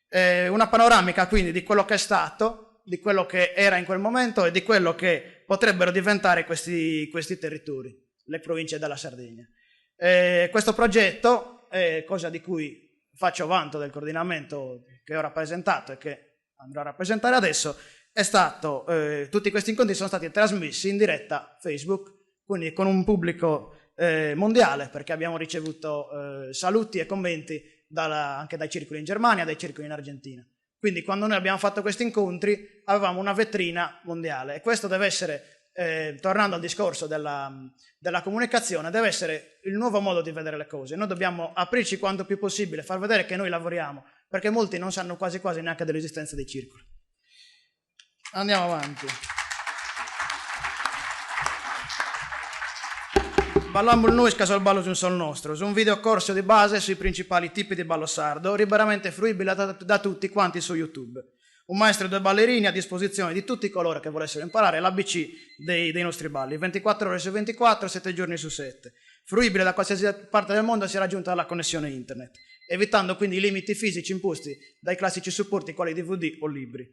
Una panoramica quindi di quello che è stato, di quello che era in quel momento e di quello che potrebbero diventare questi territori, le province della Sardegna. Questo progetto, cosa di cui faccio vanto del coordinamento che ho rappresentato e che andrò a rappresentare adesso, è stato, tutti questi incontri sono stati trasmessi in diretta Facebook, quindi con un pubblico mondiale, perché abbiamo ricevuto saluti e commenti anche dai circoli in Germania, dai circoli in Argentina. Quindi quando noi abbiamo fatto questi incontri avevamo una vetrina mondiale e questo deve essere, tornando al discorso della comunicazione, deve essere il nuovo modo di vedere le cose. Noi dobbiamo aprirci quanto più possibile, far vedere che noi lavoriamo, perché molti non sanno quasi neanche dell'esistenza dei circoli. Andiamo avanti. Ballammo il noi scaso al ballo di un sol nostro, su un videocorso di base sui principali tipi di ballo sardo, liberamente fruibile da tutti quanti su YouTube. Un maestro e 2 ballerini a disposizione di tutti coloro che volessero imparare l'ABC dei nostri balli, 24 ore su 24, 7 giorni su 7. Fruibile da qualsiasi parte del mondo sia raggiunta la connessione internet, evitando quindi i limiti fisici imposti dai classici supporti quali DVD o libri.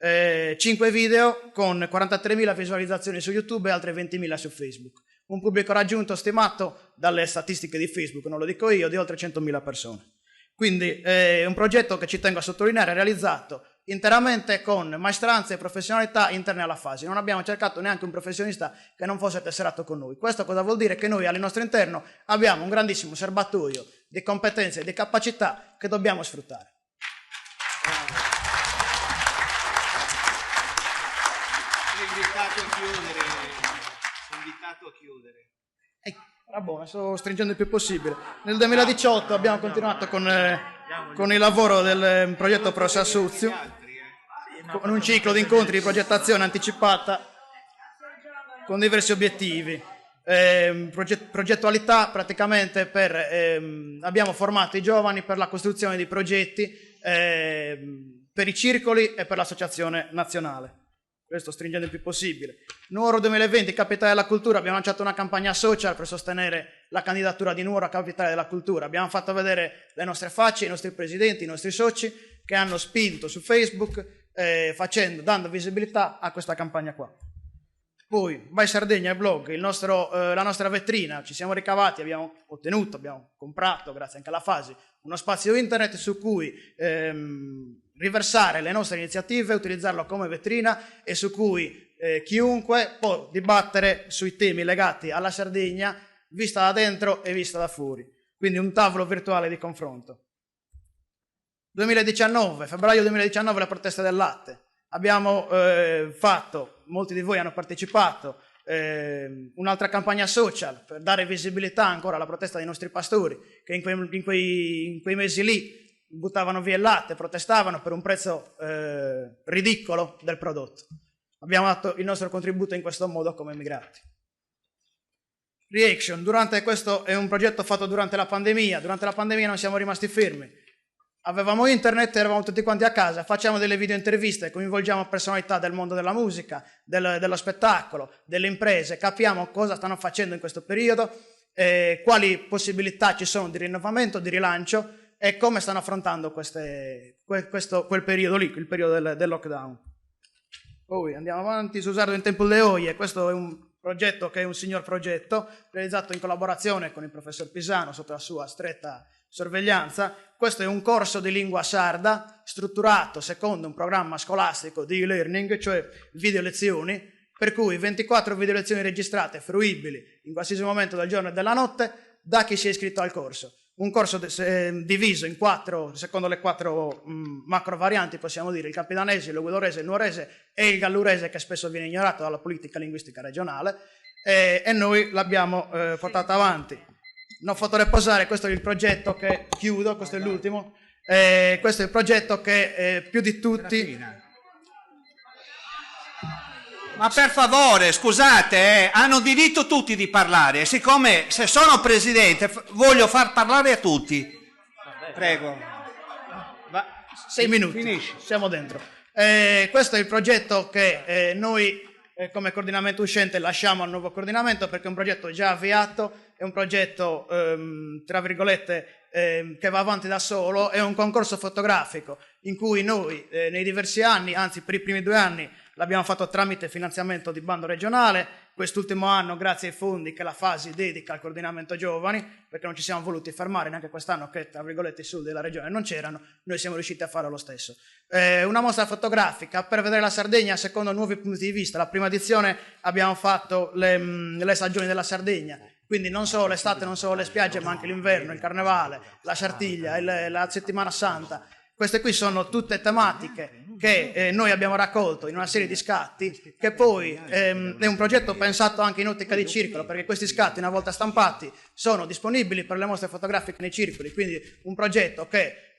5 video con 43.000 visualizzazioni su YouTube e altre 20.000 su Facebook. Un pubblico raggiunto stimato dalle statistiche di Facebook, non lo dico io, di oltre 100.000 persone. Quindi è un progetto che ci tengo a sottolineare, realizzato interamente con maestranza e professionalità interne alla Fasi. Non abbiamo cercato neanche un professionista che non fosse tesserato con noi. Questo cosa vuol dire? Che noi al nostro interno abbiamo un grandissimo serbatoio di competenze e di capacità che dobbiamo sfruttare. sei invitato a chiudere. Sei invitato a chiudere. Va buono, sto stringendo il più possibile. Nel 2018 abbiamo continuato con il lavoro del progetto Prosa Suzio, con un ciclo di incontri di progettazione anticipata con diversi obiettivi. Progettualità praticamente abbiamo formato i giovani per la costruzione di progetti per i circoli e per l'associazione nazionale. Questo stringendo il più possibile. Nuoro 2020, Capitale della Cultura, abbiamo lanciato una campagna social per sostenere la candidatura di Nuoro a Capitale della Cultura. Abbiamo fatto vedere le nostre facce, i nostri presidenti, i nostri soci che hanno spinto su Facebook dando visibilità a questa campagna qua. Poi, Vai Sardegna, il blog, la nostra vetrina, ci siamo ricavati, abbiamo comprato, grazie anche alla Fasi, uno spazio internet su cui riversare le nostre iniziative, utilizzarlo come vetrina e su cui chiunque può dibattere sui temi legati alla Sardegna, vista da dentro e vista da fuori. Quindi un tavolo virtuale di confronto. 2019, febbraio 2019, la protesta del latte. Abbiamo molti di voi hanno partecipato, un'altra campagna social per dare visibilità ancora alla protesta dei nostri pastori, che in quei mesi lì buttavano via il latte, protestavano per un prezzo ridicolo del prodotto. Abbiamo dato il nostro contributo in questo modo come immigrati. Reaction, questo è un progetto fatto durante la pandemia. Durante la pandemia non siamo rimasti fermi. Avevamo internet, eravamo tutti quanti a casa, facciamo delle video interviste, coinvolgiamo personalità del mondo della musica, dello spettacolo, delle imprese, capiamo cosa stanno facendo in questo periodo, quali possibilità ci sono di rinnovamento, di rilancio e come stanno affrontando quel periodo lì, il periodo del lockdown. Poi andiamo avanti, Susardo in Temple de Oie, questo è un progetto che è un signor progetto, realizzato in collaborazione con il professor Pisano sotto la sua stretta sorveglianza. Questo è un corso di lingua sarda strutturato secondo un programma scolastico di e-learning, cioè video lezioni, per cui 24 video lezioni registrate, fruibili in qualsiasi momento del giorno e della notte da chi si è iscritto al corso. Un corso diviso in 4, secondo le 4 macro varianti, possiamo dire, il campidanese, il guidorese, il nuorese e il gallurese, che spesso viene ignorato dalla politica linguistica regionale, e noi l'abbiamo portato avanti. Non fotoreposare, questo è il progetto che chiudo, questo è l'ultimo, questo è il progetto che più di tutti... Ma per favore, scusate, hanno diritto tutti di parlare, siccome se sono presidente voglio far parlare a tutti. Prego. 6 minuti, Finisci. Siamo dentro. Questo è il progetto che noi come coordinamento uscente lasciamo al nuovo coordinamento, perché è un progetto già avviato, è un progetto tra virgolette che va avanti da solo, è un concorso fotografico in cui noi nei diversi anni, anzi per i primi 2 anni, l'abbiamo fatto tramite finanziamento di bando regionale, quest'ultimo anno grazie ai fondi che la Fasi dedica al coordinamento giovani, perché non ci siamo voluti fermare neanche quest'anno che tra virgolette i soldi della regione non c'erano, noi siamo riusciti a farlo lo stesso. Una mostra fotografica per vedere la Sardegna secondo nuovi punti di vista. La prima edizione abbiamo fatto le stagioni della Sardegna, quindi non solo l'estate, non solo le spiagge, ma anche l'inverno, il carnevale, la Sartiglia, la settimana santa. Queste qui sono tutte tematiche che noi abbiamo raccolto in una serie di scatti, che poi è un progetto pensato anche in ottica di circolo, perché questi scatti, una volta stampati, sono disponibili per le mostre fotografiche nei circoli, quindi un progetto che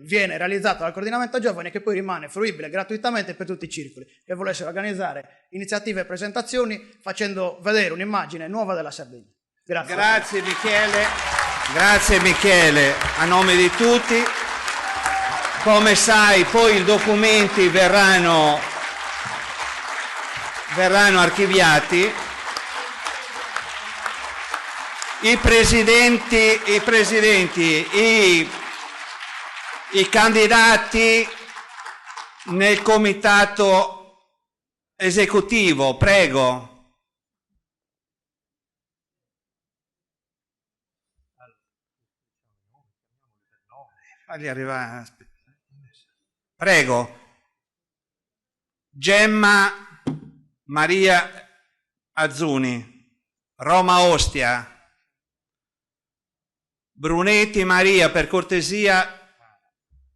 viene realizzato dal coordinamento giovani e che poi rimane fruibile gratuitamente per tutti i circoli che volessero organizzare iniziative e presentazioni facendo vedere un'immagine nuova della Sardegna. Grazie. Grazie Michele, grazie Michele, a nome di tutti. Come sai, poi i documenti verranno archiviati. I candidati nel comitato esecutivo, prego. Fagli arrivare. Prego. Gemma Maria Azzuni, Roma Ostia. Brunetti Maria, per cortesia.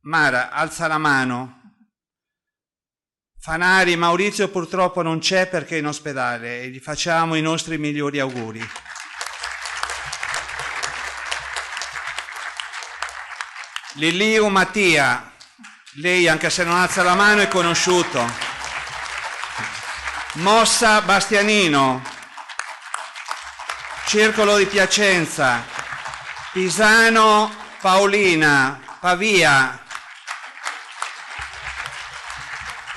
Mara, alza la mano. Fanari, Maurizio purtroppo non c'è perché è in ospedale e gli facciamo i nostri migliori auguri. Liliu Mattia, lei anche se non alza la mano è conosciuto. Mossa Bastianino, Circolo di Piacenza, Pisano Paolina, Pavia,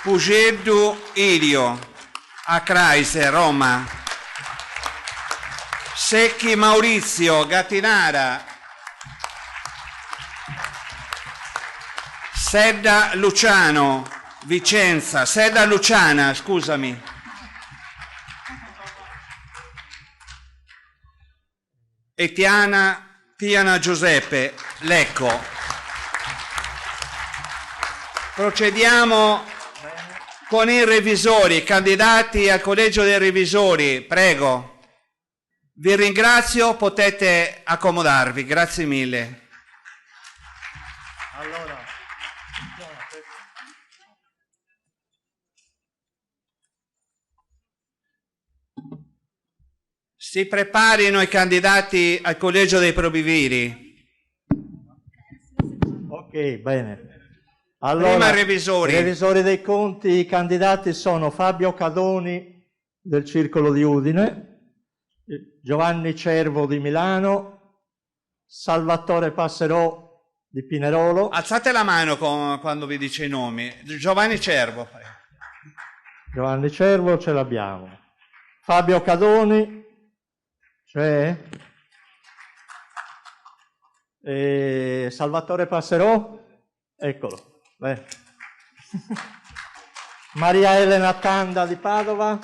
Pugeddu Ilio, a Kreise, Roma, Secchi Maurizio, Gattinara, Sedda Luciano, Vicenza, Sedda Luciana, scusami. E Tiana Giuseppe, Lecco. Procediamo con i revisori, candidati al collegio dei revisori, prego. Vi ringrazio, potete accomodarvi, grazie mille. Allora, si preparino i candidati al collegio dei probiviri. ok, bene. Allora, Prima revisori. i revisori dei conti, i candidati sono Fabio Cadoni del Circolo di Udine, Giovanni Cervo di Milano, Salvatore Passerò di Pinerolo. Alzate la mano quando vi dice i nomi. Giovanni Cervo. Giovanni Cervo ce l'abbiamo. Fabio Cadoni c'è? E Salvatore Passerò? Eccolo. Beh. Maria Elena Tanda di Padova.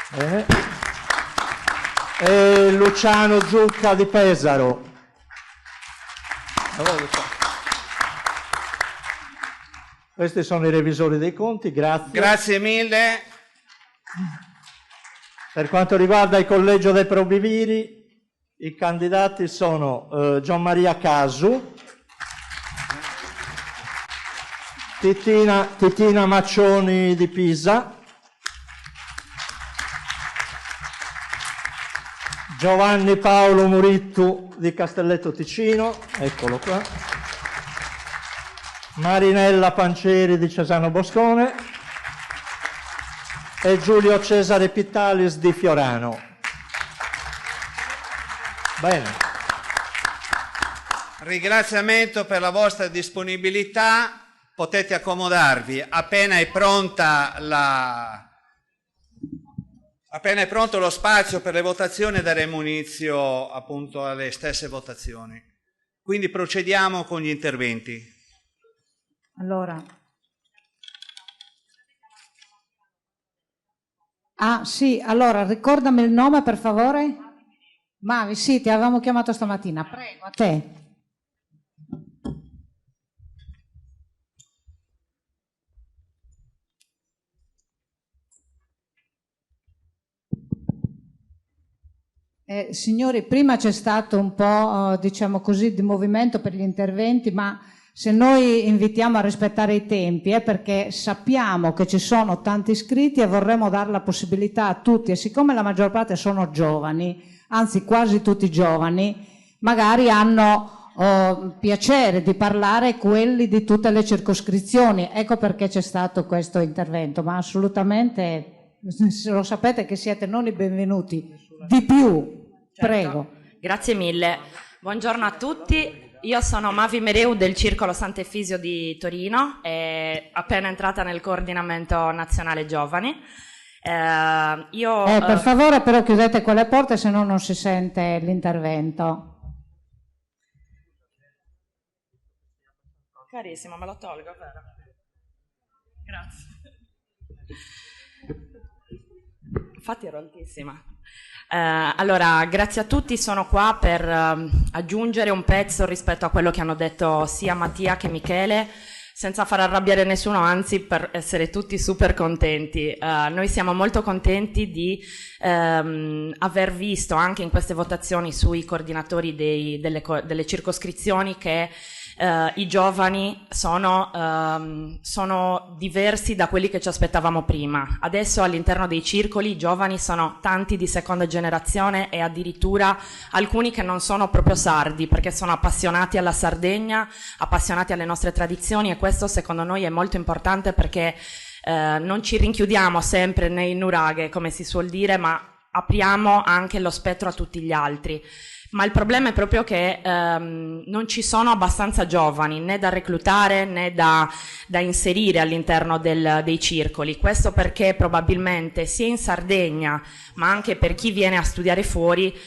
Bene. E Luciano Zucca di Pesaro. Questi sono i revisori dei conti, grazie. Grazie mille. Per quanto riguarda il collegio dei probiviri, i candidati sono Gian Maria Casu, Titina Maccioni di Pisa, Giovanni Paolo Murittu di Castelletto Ticino, eccolo qua, Marinella Pancieri di Cesano Boscone e Giulio Cesare Pittalis di Fiorano. Bene. Ringraziamento per la vostra disponibilità. Potete accomodarvi. Appena è pronto lo spazio per le votazioni, daremo inizio appunto alle stesse votazioni. Quindi procediamo con gli interventi. Allora. Ah sì, allora ricordami il nome per favore. Mavi, sì, ti avevamo chiamato stamattina. Prego, a te. Signori, prima c'è stato un po', diciamo così, di movimento per gli interventi, ma se noi invitiamo a rispettare i tempi è perché sappiamo che ci sono tanti iscritti e vorremmo dare la possibilità a tutti, e siccome la maggior parte sono giovani, anzi quasi tutti giovani, magari hanno piacere di parlare quelli di tutte le circoscrizioni. Ecco perché c'è stato questo intervento, ma assolutamente lo sapete che siete non i benvenuti. Di più, certo. Prego. Grazie mille. Buongiorno a tutti. Io sono Mavi Mereu del Circolo Sant'Efisio di Torino, appena entrata nel coordinamento nazionale giovani. Per favore però chiudete quelle porte, se no non si sente l'intervento. Carissimo, me lo tolgo, vero? Grazie. Infatti ero altissima. Allora, grazie a tutti, sono qua per aggiungere un pezzo rispetto a quello che hanno detto sia Mattia che Michele, senza far arrabbiare nessuno, anzi per essere tutti super contenti. Noi siamo molto contenti di aver visto anche in queste votazioni sui coordinatori delle circoscrizioni che i giovani sono diversi da quelli che ci aspettavamo prima. Adesso all'interno dei circoli i giovani sono tanti di seconda generazione e addirittura alcuni che non sono proprio sardi, perché sono appassionati alla Sardegna, appassionati alle nostre tradizioni, e questo secondo noi è molto importante perché non ci rinchiudiamo sempre nei nuraghe, come si suol dire, ma apriamo anche lo spettro a tutti gli altri. Ma il problema è proprio che non ci sono abbastanza giovani né da reclutare né da inserire all'interno dei circoli. Questo perché probabilmente sia in Sardegna, ma anche per chi viene a studiare fuori,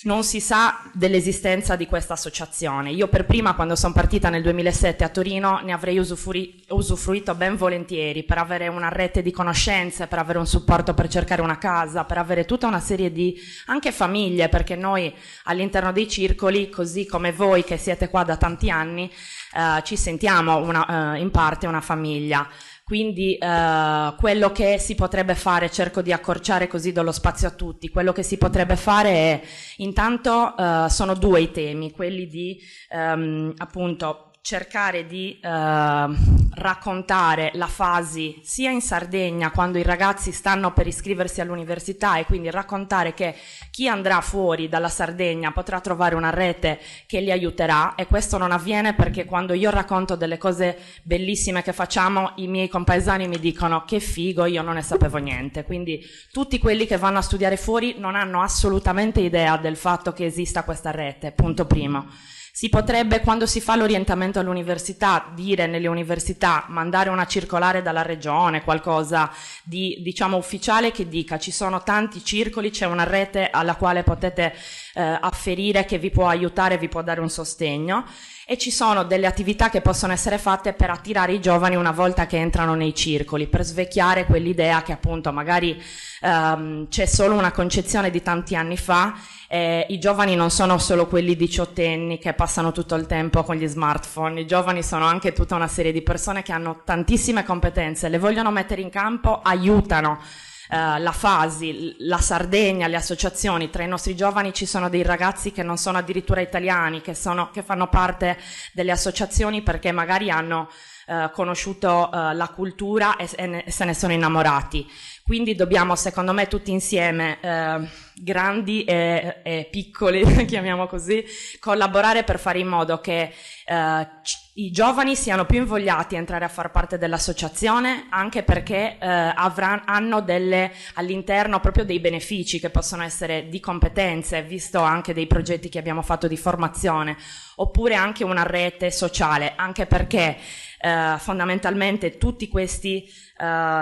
non si sa dell'esistenza di questa associazione. Io per prima, quando sono partita nel 2007 a Torino, ne avrei usufruito ben volentieri per avere una rete di conoscenze, per avere un supporto per cercare una casa, per avere tutta una serie di anche famiglie, perché noi all'interno dei circoli, così come voi che siete qua da tanti anni, ci sentiamo in parte una famiglia. Quindi quello che si potrebbe fare, cerco di accorciare così do lo spazio a tutti, quello che si potrebbe fare è, intanto sono due i temi, quelli di appunto cercare di raccontare la fase sia in Sardegna quando i ragazzi stanno per iscriversi all'università, e quindi raccontare che chi andrà fuori dalla Sardegna potrà trovare una rete che li aiuterà, e questo non avviene perché quando io racconto delle cose bellissime che facciamo i miei compaesani mi dicono che figo, io non ne sapevo niente. Quindi tutti quelli che vanno a studiare fuori non hanno assolutamente idea del fatto che esista questa rete, punto primo. Si potrebbe, quando si fa l'orientamento all'università, dire nelle università, mandare una circolare dalla regione, qualcosa di, diciamo, ufficiale che dica ci sono tanti circoli, c'è una rete alla quale potete afferire che vi può aiutare, vi può dare un sostegno, e ci sono delle attività che possono essere fatte per attirare i giovani una volta che entrano nei circoli, per svecchiare quell'idea che appunto magari c'è solo una concezione di tanti anni fa. I giovani non sono solo quelli diciottenni che passano tutto il tempo con gli smartphone, i giovani sono anche tutta una serie di persone che hanno tantissime competenze, le vogliono mettere in campo, aiutano. La Fasi, la Sardegna, le associazioni, tra i nostri giovani ci sono dei ragazzi che non sono addirittura italiani, che fanno parte delle associazioni perché magari hanno conosciuto la cultura e se ne sono innamorati. Quindi dobbiamo, secondo me, tutti insieme, grandi e piccoli, chiamiamo così, collaborare per fare in modo che i giovani siano più invogliati a entrare a far parte dell'associazione, anche perché hanno all'interno proprio dei benefici che possono essere di competenze, visto anche dei progetti che abbiamo fatto di formazione, oppure anche una rete sociale, anche perché fondamentalmente tutti questi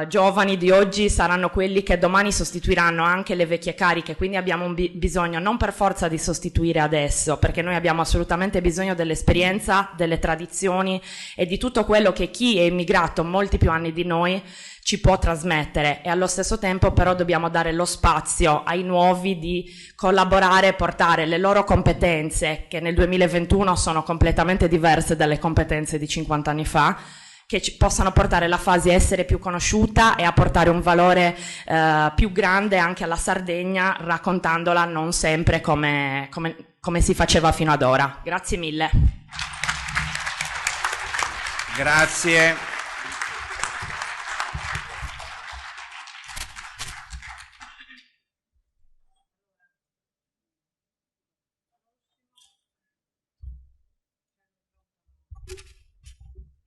giovani di oggi saranno quelli che domani sostituiranno anche le vecchie cariche, quindi abbiamo bisogno non per forza di sostituire adesso, perché noi abbiamo assolutamente bisogno dell'esperienza, delle tradizioni e di tutto quello che chi è immigrato molti più anni di noi ci può trasmettere, e allo stesso tempo però dobbiamo dare lo spazio ai nuovi di collaborare e portare le loro competenze, che nel 2021 sono completamente diverse dalle competenze di 50 anni fa, che possano portare la Fasi a essere più conosciuta e a portare un valore più grande anche alla Sardegna, raccontandola non sempre come si faceva fino ad ora. Grazie mille. Grazie.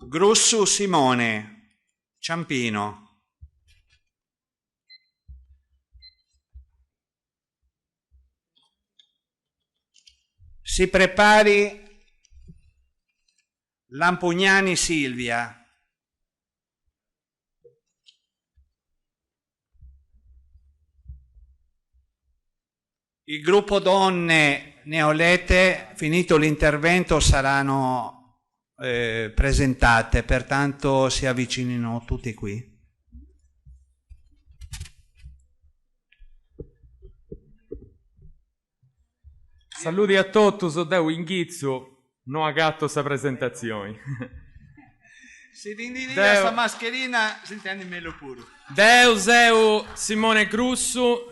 Grussu Simone, Ciampino. Si prepari Lampugnani Silvia. Il gruppo donne neolete, finito l'intervento, saranno presentate, pertanto si avvicinino tutti qui. Saluti a tutti, sono da Inghizzo, non a gatto sa presentazioni. Se vindi questa mascherina, si intende meglio pure. Deuseu Simone Grussu,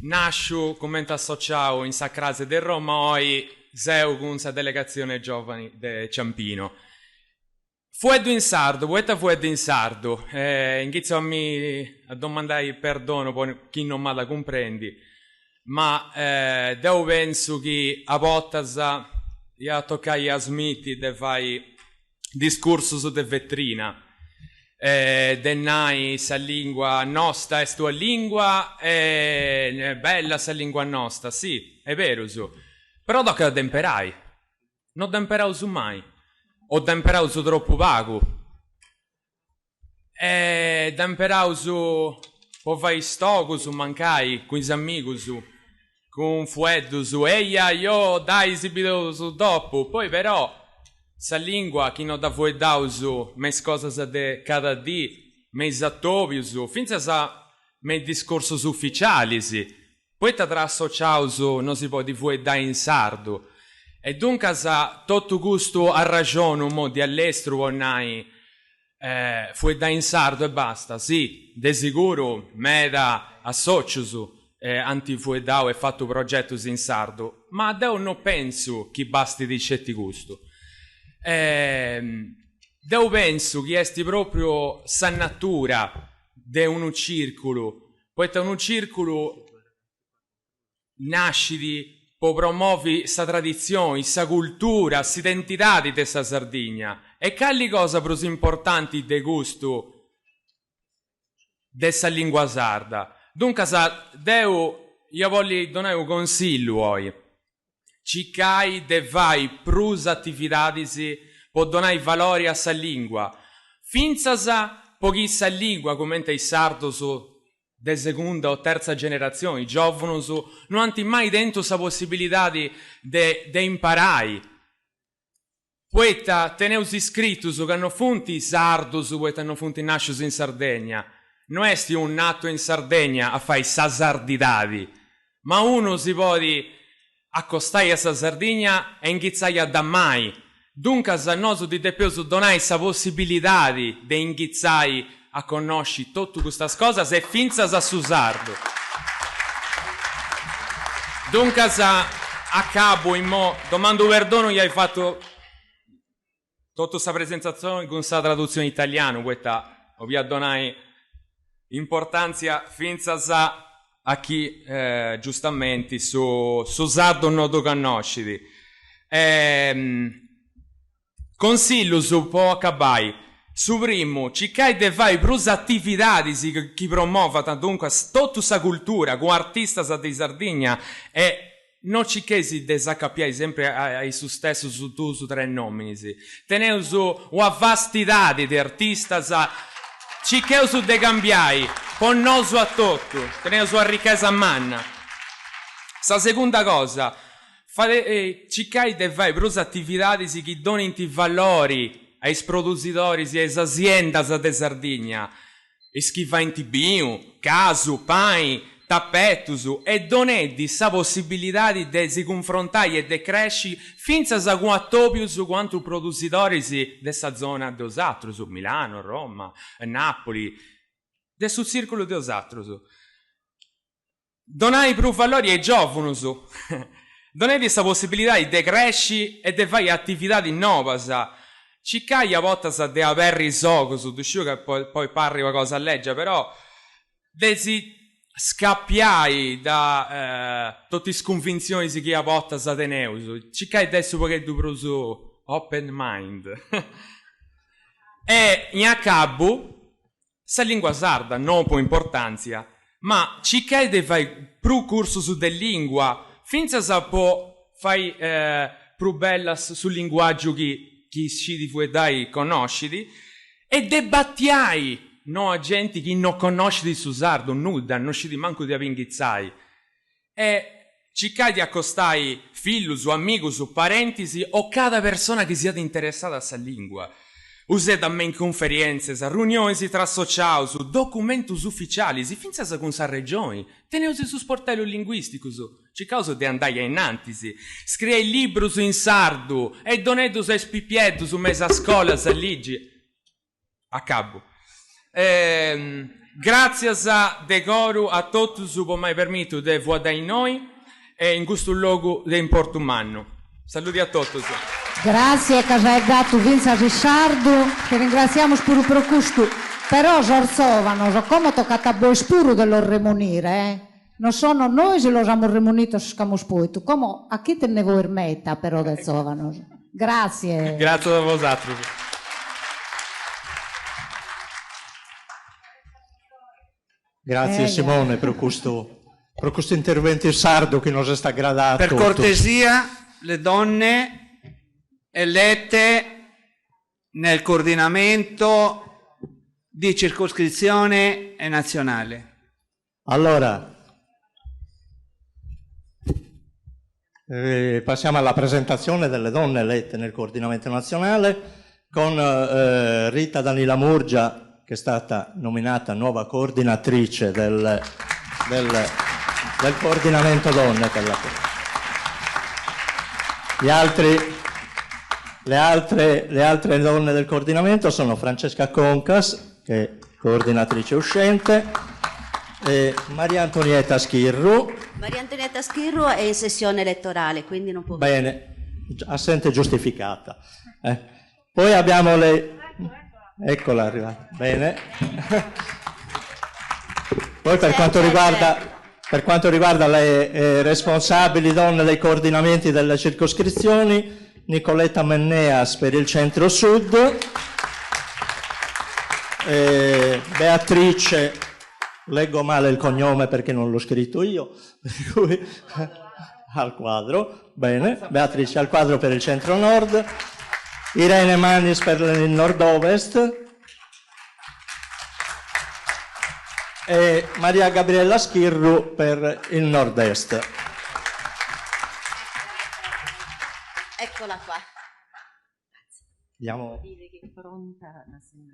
nascio come associato in Sacrase del Romoi, seu con sa delegazione giovani de Ciampino. Fueddu in sardo, poeta fueddu in sardo. Inizio a domandare perdono per chi non me la comprendi, ma io penso che a volte io toccai a Smith de fai discorso su de vetrina. Dennai sa lingua nostra è tua lingua, è bella sa lingua nostra, sì, è vero su. Però tocca temperai, non temperau su mai, o temperau su troppo vago, temperau su, o fai stoco su mancai, con i amici su, con fueddu su, eia io dai si vedo su dopo, poi però sa lingua chi non da voi dausu, mes cose de cada di, mes attoviusu, finza sa mes discorsos ufficiali si. Poi tra associausu non si può di voi da in sardo. E dunque sa tutto gusto a ragione un mo di all'estero onai fu da in sardo e basta. Sì, de sicuro me da associusu anti fu dau e fatto progettos in sardo, ma deo non penso che basti di certi gusto. Io penso che esti proprio sa natura de un circolo, poiché un circolo nasciti per promuovere sa tradizione, sa cultura, sa identità di questa Sardegna e calli cosa più importanti de gusto dessa lingua sarda. Dunque io voglio donare un consiglio oggi. Cicai de vai prus attividadisi po donai valori a sa lingua. Finza sa pochissa lingua commenta i sardo su de seconda o terza generazione, i giovani su non hanno mai dentro sa possibilità de imparai. Poeta teneus iscritto su che hanno funti sardo su poeta hanno funti nasciusi in Sardegna. Non esti un nato in Sardegna a fai sa sardidadi, ma uno si può accostai a sa Sardegna e inghizzai a da mai. Dunque a noso di depioso donai sa possibilità di inghizzai a conosci tutte queste cose e finza a su sardo. Dunque a capo in mo domando perdono gli hai fatto tutta questa presentazione con sa traduzione italiana, questa ovvia donai importanza finza a chi giustamente su sardo non lo conosci. Consiglio su po' accabai. Su primo, cercai de fai plus attività che promuova dunque tutta sa cultura con artisti di Sardegna e non cerchesi de s'accappiai sempre ai su stesso su tu su tre nomini. Teneu su una vastità di artisti cercheu su de cambiai con noso a tutto, teneu su a ricchezza a manna. Sa seconda cosa, cercai de fai plus attività che donino valori ai produttori e alle aziende di Sardegna, e chi fa in tibino, casu, pai, tappetusu, e donedi sa possibilità di si confrontare e di crescere finza sa quattopius quanto produttori di questa zona di Osatro, su Milano, Roma, Napoli, del sul circolo di Osatro. Donai più valori ai giovani, donedi sa possibilità di crescere e di fare attività di nuova, Ciccai a volte sa de aver risoco su duscio che poi parli qualcosa a leggere, però desi scappiai da tutte le sconvinzioni che a volte sa teneu. Ciccai adesso perché tu proso open mind. E in acabo sa lingua sarda non po' importanza, ma ciccai de fai più corso su de lingua, finza sa po' fai più bella sul linguaggio che chi si di voi dai conosciti e debattiai no a gente che non conosci di su sardo nuda, non ci di manco di avinghizzai e cercai di accostai figlio su amico su parentesi o cada persona che sia interessata a sa lingua. Usai da me in conferenze, a riunioni tra sociali, su documenti ufficiali, si finza con sa regione, teneusi su sportello linguistico, ci causa di andare innanti, scriei libro su in sardo, e donedo su espipiedo su mesa scuola, sa ligi, a cabo. Grazie a decoro a tutti su po' mai permetto di vuotare noi, e in questo luogo di importo umano. Saluti a tutti. Grazie che hai dato Vinza Rissardo, ti ringraziamo spuro per questo. Però Zorzovano, come toccato a voi spuro dello remunire, non sono noi se lo siamo remunito se scamo spuito, come a chi te ne vuoi metta però del Zovano. Grazie. Grazie a voi. Grazie Simone per questo intervento sardo che nos sta gradato. Per cortesia, le donne elette nel coordinamento di circoscrizione e nazionale. Allora, passiamo alla presentazione delle donne elette nel coordinamento nazionale con Rita Danila Murgia, che è stata nominata nuova coordinatrice del coordinamento donne. Le altre donne del coordinamento sono Francesca Concas, che è coordinatrice uscente, e Maria Antonietta Schirru. Maria Antonietta Schirru è in sessione elettorale, quindi non può... Bene, assente giustificata. Poi abbiamo le... Eccola arrivata. Bene. Poi per quanto riguarda le responsabili donne dei coordinamenti delle circoscrizioni, Nicoletta Menneas per il centro-sud, Beatrice, leggo male il cognome perché non l'ho scritto io, per cui al quadro, bene, Beatrice al quadro per il centro-nord, Irene Manis per il nord-ovest e Maria Gabriella Schirru per il nord-est. Eccola qua. Andiamo.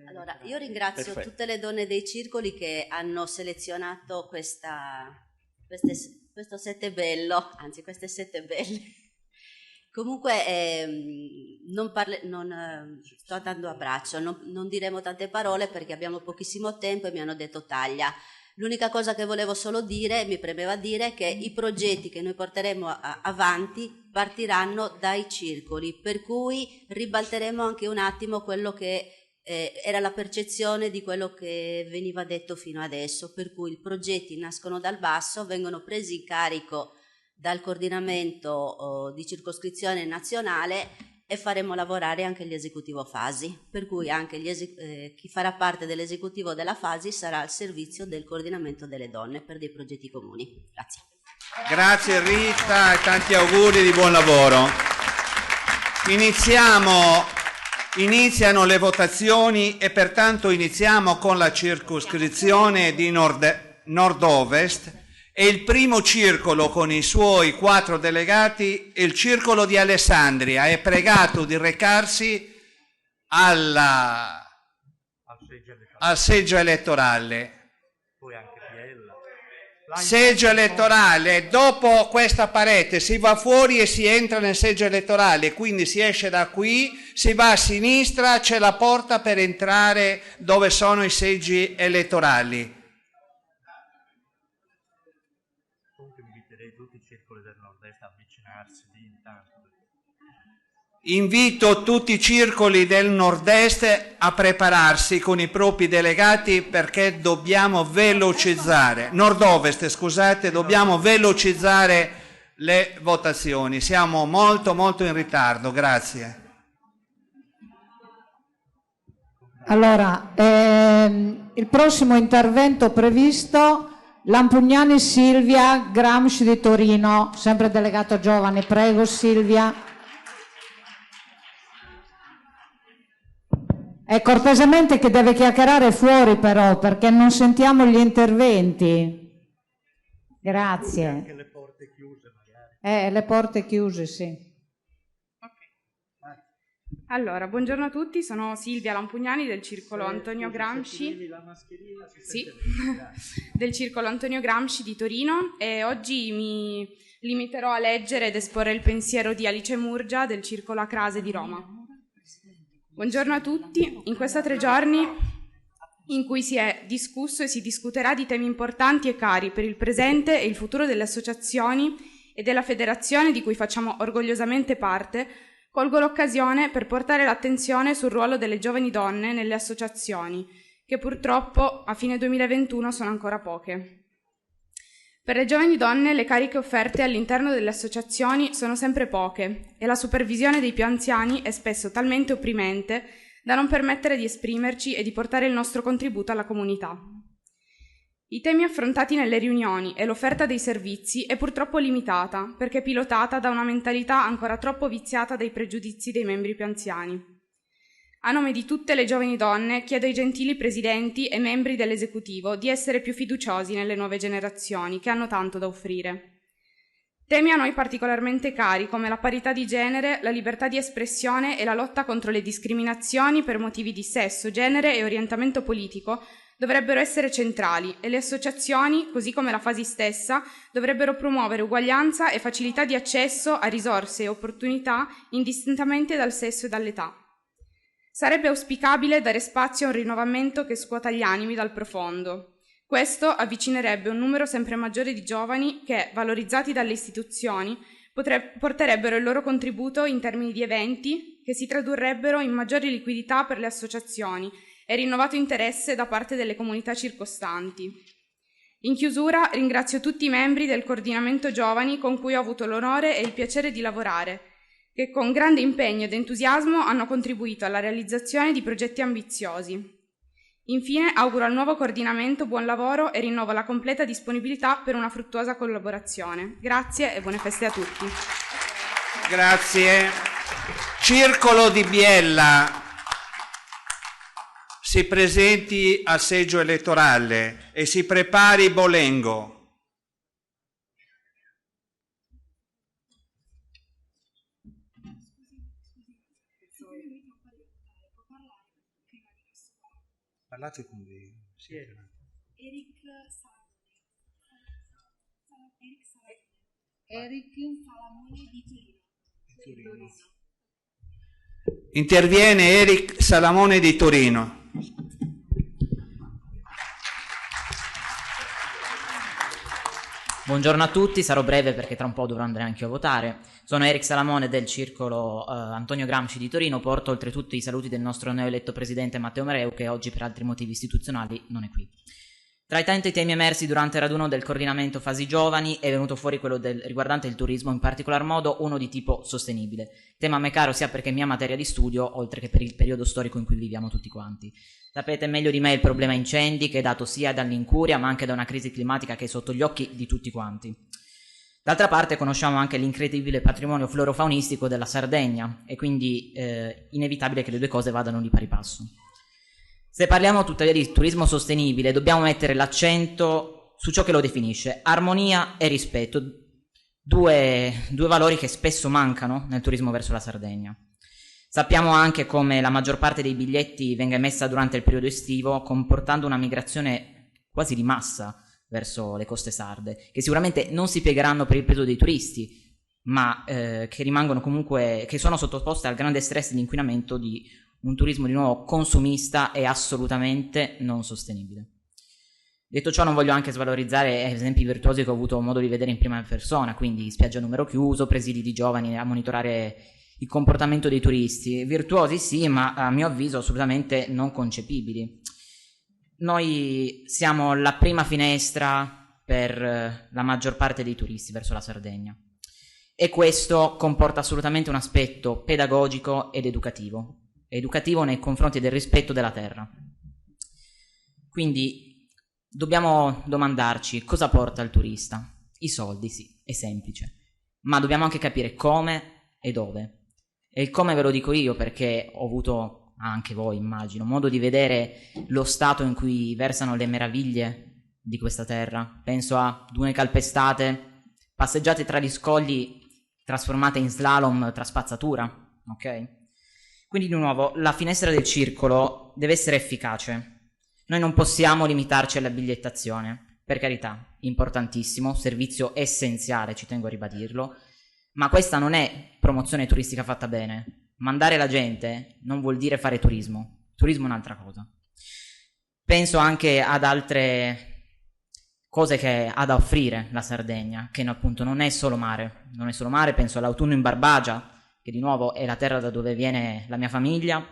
Allora, io ringrazio tutte le donne dei circoli che hanno selezionato questo sette bello, anzi queste sette belle. Comunque sto andando a braccio, non diremo tante parole perché abbiamo pochissimo tempo e mi hanno detto taglia. L'unica cosa che volevo solo dire, mi premeva dire, che i progetti che noi porteremo avanti partiranno dai circoli, per cui ribalteremo anche un attimo quello che era la percezione di quello che veniva detto fino adesso, per cui i progetti nascono dal basso, vengono presi in carico dal coordinamento di circoscrizione nazionale e faremo lavorare anche gli esecutivo fasi, per cui anche chi farà parte dell'esecutivo della fasi sarà al servizio del coordinamento delle donne per dei progetti comuni. Grazie. Grazie Rita e tanti auguri di buon lavoro. Iniziano le votazioni e pertanto iniziamo con la circoscrizione di nord-ovest e il primo circolo con i suoi 4 delegati è il circolo di Alessandria. È pregato di recarsi al seggio elettorale. Seggio elettorale, dopo questa parete si va fuori e si entra nel seggio elettorale, quindi si esce da qui, si va a sinistra, c'è la porta per entrare dove sono i seggi elettorali. Invito tutti i circoli del nord-est a prepararsi con i propri delegati perché dobbiamo velocizzare, nord-ovest scusate, dobbiamo velocizzare le votazioni. Siamo molto in ritardo, grazie. Allora, il prossimo intervento previsto, Lampugnani Silvia, Gramsci di Torino, sempre delegato giovane, prego Silvia. E cortesemente che deve chiacchierare fuori però, perché non sentiamo gli interventi. Grazie. Anche le porte chiuse magari. Le porte chiuse, sì. Okay. Allora, buongiorno a tutti, sono Silvia Lampugnani del Circolo Antonio Gramsci. Sì, del Circolo Antonio Gramsci di Torino e oggi mi limiterò a leggere ed esporre il pensiero di Alice Murgia del Circolo Acrase di Roma. Buongiorno a tutti, in questi 3 giorni in cui si è discusso e si discuterà di temi importanti e cari per il presente e il futuro delle associazioni e della federazione di cui facciamo orgogliosamente parte, colgo l'occasione per portare l'attenzione sul ruolo delle giovani donne nelle associazioni, che purtroppo a fine 2021 sono ancora poche. Per le giovani donne le cariche offerte all'interno delle associazioni sono sempre poche e la supervisione dei più anziani è spesso talmente opprimente da non permettere di esprimerci e di portare il nostro contributo alla comunità. I temi affrontati nelle riunioni e l'offerta dei servizi è purtroppo limitata perché pilotata da una mentalità ancora troppo viziata dai pregiudizi dei membri più anziani. A nome di tutte le giovani donne chiedo ai gentili presidenti e membri dell'esecutivo di essere più fiduciosi nelle nuove generazioni che hanno tanto da offrire. Temi a noi particolarmente cari come la parità di genere, la libertà di espressione e la lotta contro le discriminazioni per motivi di sesso, genere e orientamento politico dovrebbero essere centrali e le associazioni, così come la Fasi stessa, dovrebbero promuovere uguaglianza e facilità di accesso a risorse e opportunità indistintamente dal sesso e dall'età. Sarebbe auspicabile dare spazio a un rinnovamento che scuota gli animi dal profondo. Questo avvicinerebbe un numero sempre maggiore di giovani che, valorizzati dalle istituzioni, porterebbero il loro contributo in termini di eventi che si tradurrebbero in maggiori liquidità per le associazioni e rinnovato interesse da parte delle comunità circostanti. In chiusura ringrazio tutti i membri del coordinamento giovani con cui ho avuto l'onore e il piacere di lavorare, che con grande impegno ed entusiasmo hanno contribuito alla realizzazione di progetti ambiziosi. Infine auguro al nuovo coordinamento buon lavoro e rinnovo la completa disponibilità per una fruttuosa collaborazione. Grazie e buone feste a tutti. Grazie. Circolo di Biella. Si presenti al seggio elettorale e si prepari Bolengo. Parlate con lui. Sì. Eric Salamone di Torino. Interviene Eric Salamone di Torino. Buongiorno a tutti, sarò breve perché tra un po' dovrò andare anche io a votare. Sono Eric Salamone del circolo Antonio Gramsci di Torino, porto oltretutto i saluti del nostro neoeletto presidente Matteo Mareu che oggi per altri motivi istituzionali non è qui. Tra i tanti temi emersi durante il raduno del coordinamento Fasi Giovani è venuto fuori quello riguardante il turismo, in particolar modo uno di tipo sostenibile. Tema a me caro sia perché è mia materia di studio, oltre che per il periodo storico in cui viviamo tutti quanti. Sapete meglio di me il problema incendi, che è dato sia dall'incuria ma anche da una crisi climatica che è sotto gli occhi di tutti quanti. D'altra parte conosciamo anche l'incredibile patrimonio florofaunistico della Sardegna e quindi inevitabile che le due cose vadano di pari passo. Se parliamo tuttavia di turismo sostenibile, dobbiamo mettere l'accento su ciò che lo definisce, armonia e rispetto, due valori che spesso mancano nel turismo verso la Sardegna. Sappiamo anche come la maggior parte dei biglietti venga emessa durante il periodo estivo, comportando una migrazione quasi di massa verso le coste sarde, che sicuramente non si piegheranno per il peso dei turisti, ma che rimangono comunque, che sono sottoposte al grande stress di inquinamento di un turismo di nuovo consumista e assolutamente non sostenibile. Detto ciò non voglio anche svalorizzare esempi virtuosi che ho avuto modo di vedere in prima persona, quindi spiaggia a numero chiuso, presidi di giovani a monitorare il comportamento dei turisti, virtuosi sì, ma a mio avviso assolutamente non concepibili. Noi siamo la prima finestra per la maggior parte dei turisti verso la Sardegna e questo comporta assolutamente un aspetto pedagogico ed educativo nei confronti del rispetto della terra. Quindi dobbiamo domandarci cosa porta il turista. I soldi, sì, è semplice, ma dobbiamo anche capire come e dove. E il come ve lo dico io perché ho avuto, anche voi immagino, modo di vedere lo stato in cui versano le meraviglie di questa terra. Penso a dune calpestate, passeggiate tra gli scogli trasformate in slalom tra spazzatura, ok? Quindi di nuovo la finestra del circolo deve essere efficace. Noi non possiamo limitarci alla bigliettazione, per carità, importantissimo, servizio essenziale, ci tengo a ribadirlo, ma questa non è promozione turistica fatta bene. Mandare la gente non vuol dire fare turismo è un'altra cosa. Penso anche ad altre cose che ha da offrire la Sardegna, che appunto non è solo mare, penso all'autunno in Barbagia, che di nuovo è la terra da dove viene la mia famiglia,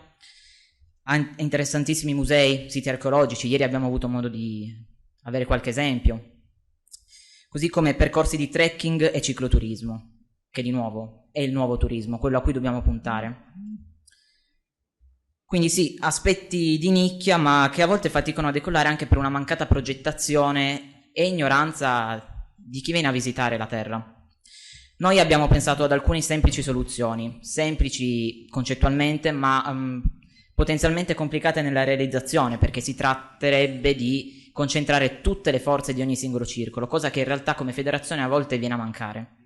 ha interessantissimi musei, siti archeologici, ieri abbiamo avuto modo di avere qualche esempio, così come percorsi di trekking e cicloturismo, che di nuovo è il nuovo turismo, quello a cui dobbiamo puntare. Quindi sì, aspetti di nicchia, ma che a volte faticano a decollare anche per una mancata progettazione e ignoranza di chi viene a visitare la terra. Noi abbiamo pensato ad alcune semplici soluzioni, semplici concettualmente, ma potenzialmente complicate nella realizzazione, perché si tratterebbe di concentrare tutte le forze di ogni singolo circolo, cosa che in realtà come federazione a volte viene a mancare.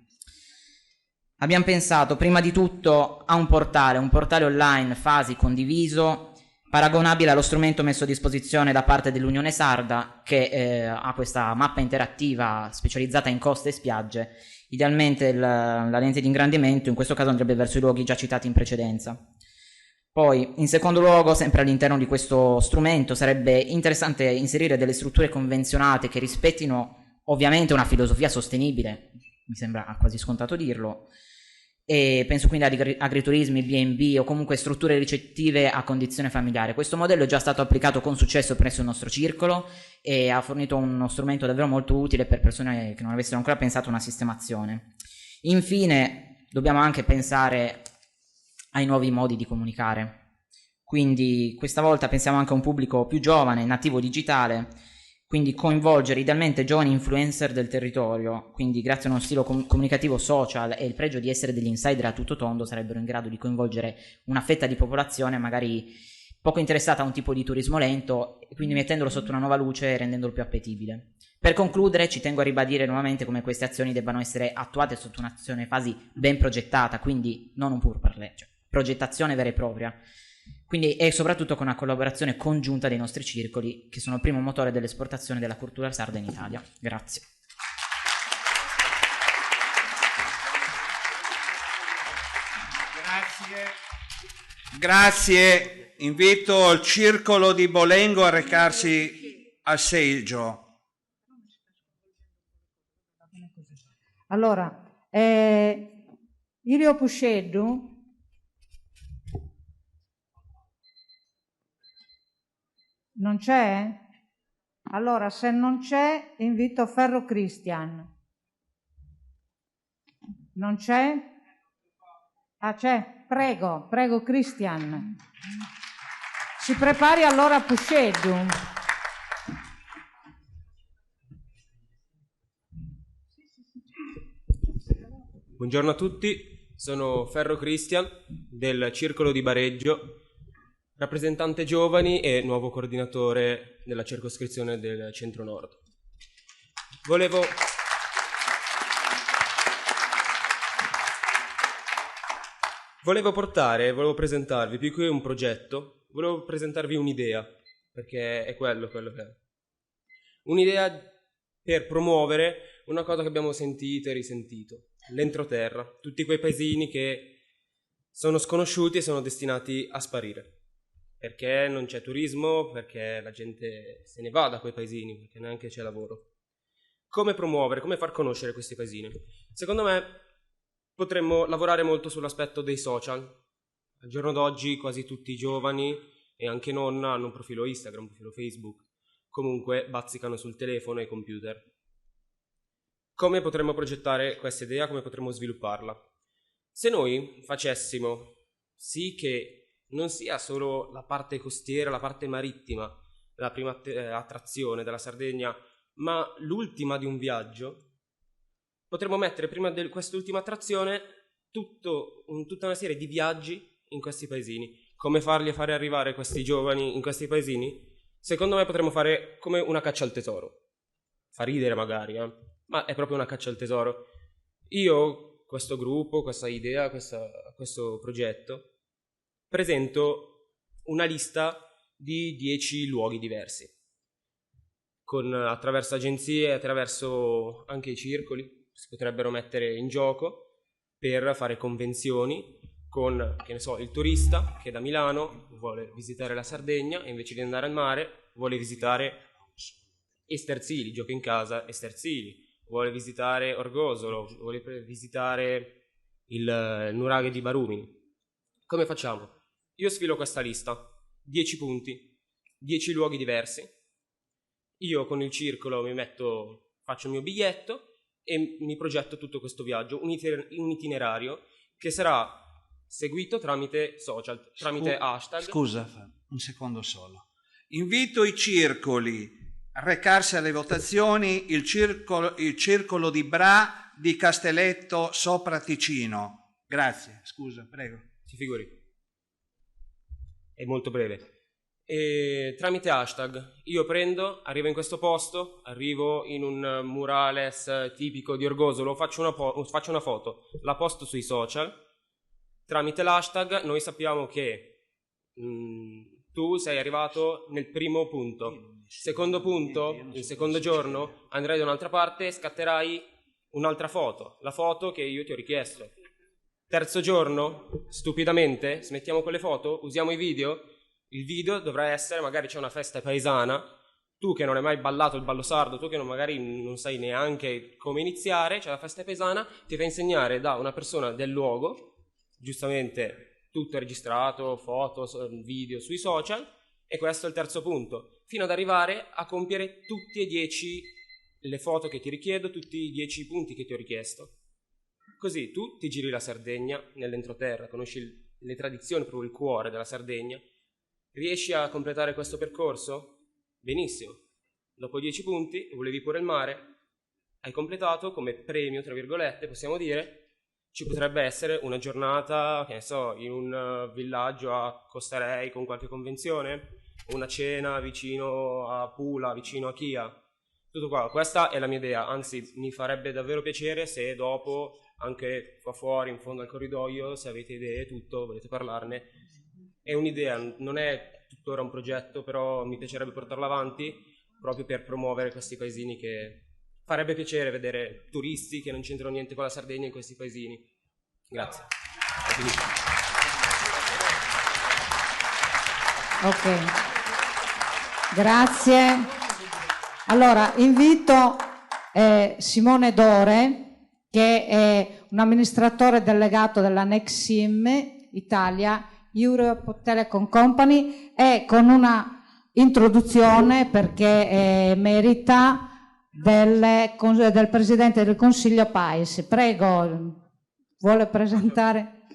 Abbiamo pensato prima di tutto a un portale online Fasi condiviso, paragonabile allo strumento messo a disposizione da parte dell'Unione Sarda, che ha questa mappa interattiva specializzata in coste e spiagge. Idealmente la lente di ingrandimento in questo caso andrebbe verso i luoghi già citati in precedenza. Poi, in secondo luogo, sempre all'interno di questo strumento sarebbe interessante inserire delle strutture convenzionate che rispettino ovviamente una filosofia sostenibile, mi sembra quasi scontato dirlo, e penso quindi ad agriturismi, B&B o comunque strutture ricettive a condizione familiare. Questo modello è già stato applicato con successo presso il nostro circolo e ha fornito uno strumento davvero molto utile per persone che non avessero ancora pensato a una sistemazione. Infine, dobbiamo anche pensare ai nuovi modi di comunicare. Quindi questa volta pensiamo anche a un pubblico più giovane, nativo digitale, quindi coinvolgere idealmente giovani influencer del territorio, quindi grazie a uno stile comunicativo social e il pregio di essere degli insider a tutto tondo sarebbero in grado di coinvolgere una fetta di popolazione magari poco interessata a un tipo di turismo lento, quindi mettendolo sotto una nuova luce e rendendolo più appetibile. Per concludere ci tengo a ribadire nuovamente come queste azioni debbano essere attuate sotto un'azione Fasi ben progettata, quindi non un pur parler, cioè progettazione vera e propria. Quindi e soprattutto con una collaborazione congiunta dei nostri circoli, che sono il primo motore dell'esportazione della cultura sarda in Italia. Grazie. Grazie. Invito il circolo di Bolengo a recarsi a seggio. Allora, Ilio Pusceddu non c'è? Allora, se non c'è, invito Ferro Cristian. Non c'è? Ah, c'è? Prego Cristian. Si prepari allora Pusceddu. Buongiorno a tutti, sono Ferro Cristian del Circolo di Bareggio, rappresentante giovani e nuovo coordinatore della circoscrizione del Centro-Nord. Volevo presentarvi più che un progetto, volevo presentarvi un'idea, perché è quello che è. Un'idea per promuovere una cosa che abbiamo sentito e risentito, l'entroterra, tutti quei paesini che sono sconosciuti e sono destinati a sparire. Perché non c'è turismo, perché la gente se ne va da quei paesini, perché neanche c'è lavoro. Come promuovere, come far conoscere questi paesini? Secondo me potremmo lavorare molto sull'aspetto dei social. Al giorno d'oggi quasi tutti i giovani e anche non hanno un profilo Instagram, un profilo Facebook. Comunque bazzicano sul telefono e computer. Come potremmo progettare questa idea? Come potremmo svilupparla? Se noi facessimo sì che non sia solo la parte costiera, la parte marittima, la prima attrazione della Sardegna, ma l'ultima di un viaggio, potremmo mettere prima di quest'ultima attrazione tutta una serie di viaggi in questi paesini. Come farli fare arrivare questi giovani in questi paesini? Secondo me potremmo fare come una caccia al tesoro. Fa ridere magari, ma è proprio una caccia al tesoro. Io, questo gruppo, questa idea, questo progetto, presento una lista di 10 luoghi diversi, attraverso agenzie, attraverso anche i circoli, si potrebbero mettere in gioco per fare convenzioni con, che ne so, il turista che da Milano vuole visitare la Sardegna e invece di andare al mare vuole visitare Esterzili, giochi in casa Esterzili, vuole visitare Orgosolo, vuole visitare il nuraghe di Barumini. Come facciamo? Io sfilo questa lista, 10 punti, 10 luoghi diversi. Io con il circolo faccio il mio biglietto e mi progetto tutto questo viaggio, un itinerario che sarà seguito tramite social, tramite hashtag. Scusa, un secondo solo. Invito i circoli a recarsi alle votazioni, il circolo di Bra di Castelletto sopra Ticino. Grazie, scusa, prego. Si figuri. È molto breve. E tramite hashtag io arrivo in questo posto, arrivo in un murales tipico di Orgosolo, faccio una foto, la posto sui social. Tramite l'hashtag noi sappiamo che tu sei arrivato nel primo punto. Secondo punto, il secondo giorno andrai da un'altra parte e scatterai un'altra foto, la foto che io ti ho richiesto. Terzo giorno, stupidamente, smettiamo con le foto, usiamo i video. Il video dovrà essere, magari c'è una festa paesana, tu che non hai mai ballato il ballo sardo, tu che magari non sai neanche come iniziare, c'è la festa paesana, ti fa insegnare da una persona del luogo, giustamente tutto è registrato, foto, video sui social, e questo è il terzo punto, fino ad arrivare a compiere tutti e 10 le foto che ti richiedo, tutti i 10 punti che ti ho richiesto. Così tu ti giri la Sardegna nell'entroterra, conosci le tradizioni, proprio il cuore della Sardegna. Riesci a completare questo percorso? Benissimo. Dopo 10 punti, volevi pure il mare, hai completato come premio, tra virgolette, possiamo dire, ci potrebbe essere una giornata, che ne so, in un villaggio a Costa Rei con qualche convenzione, una cena vicino a Pula, vicino a Chia. Tutto qua, questa è la mia idea, anzi mi farebbe davvero piacere se dopo, anche qua fuori, in fondo al corridoio, se avete idee, tutto, volete parlarne. È un'idea, non è tuttora un progetto, però mi piacerebbe portarlo avanti proprio per promuovere questi paesini, che farebbe piacere vedere turisti che non c'entrano niente con la Sardegna in questi paesini. Grazie. Ho finito. Ok, grazie. Allora, invito Simone Dore, che è un amministratore delegato della Nexim Italia, Europe Telecom Company, e con una introduzione, perché merita, del Presidente del Consiglio Paesi. Prego, vuole presentare?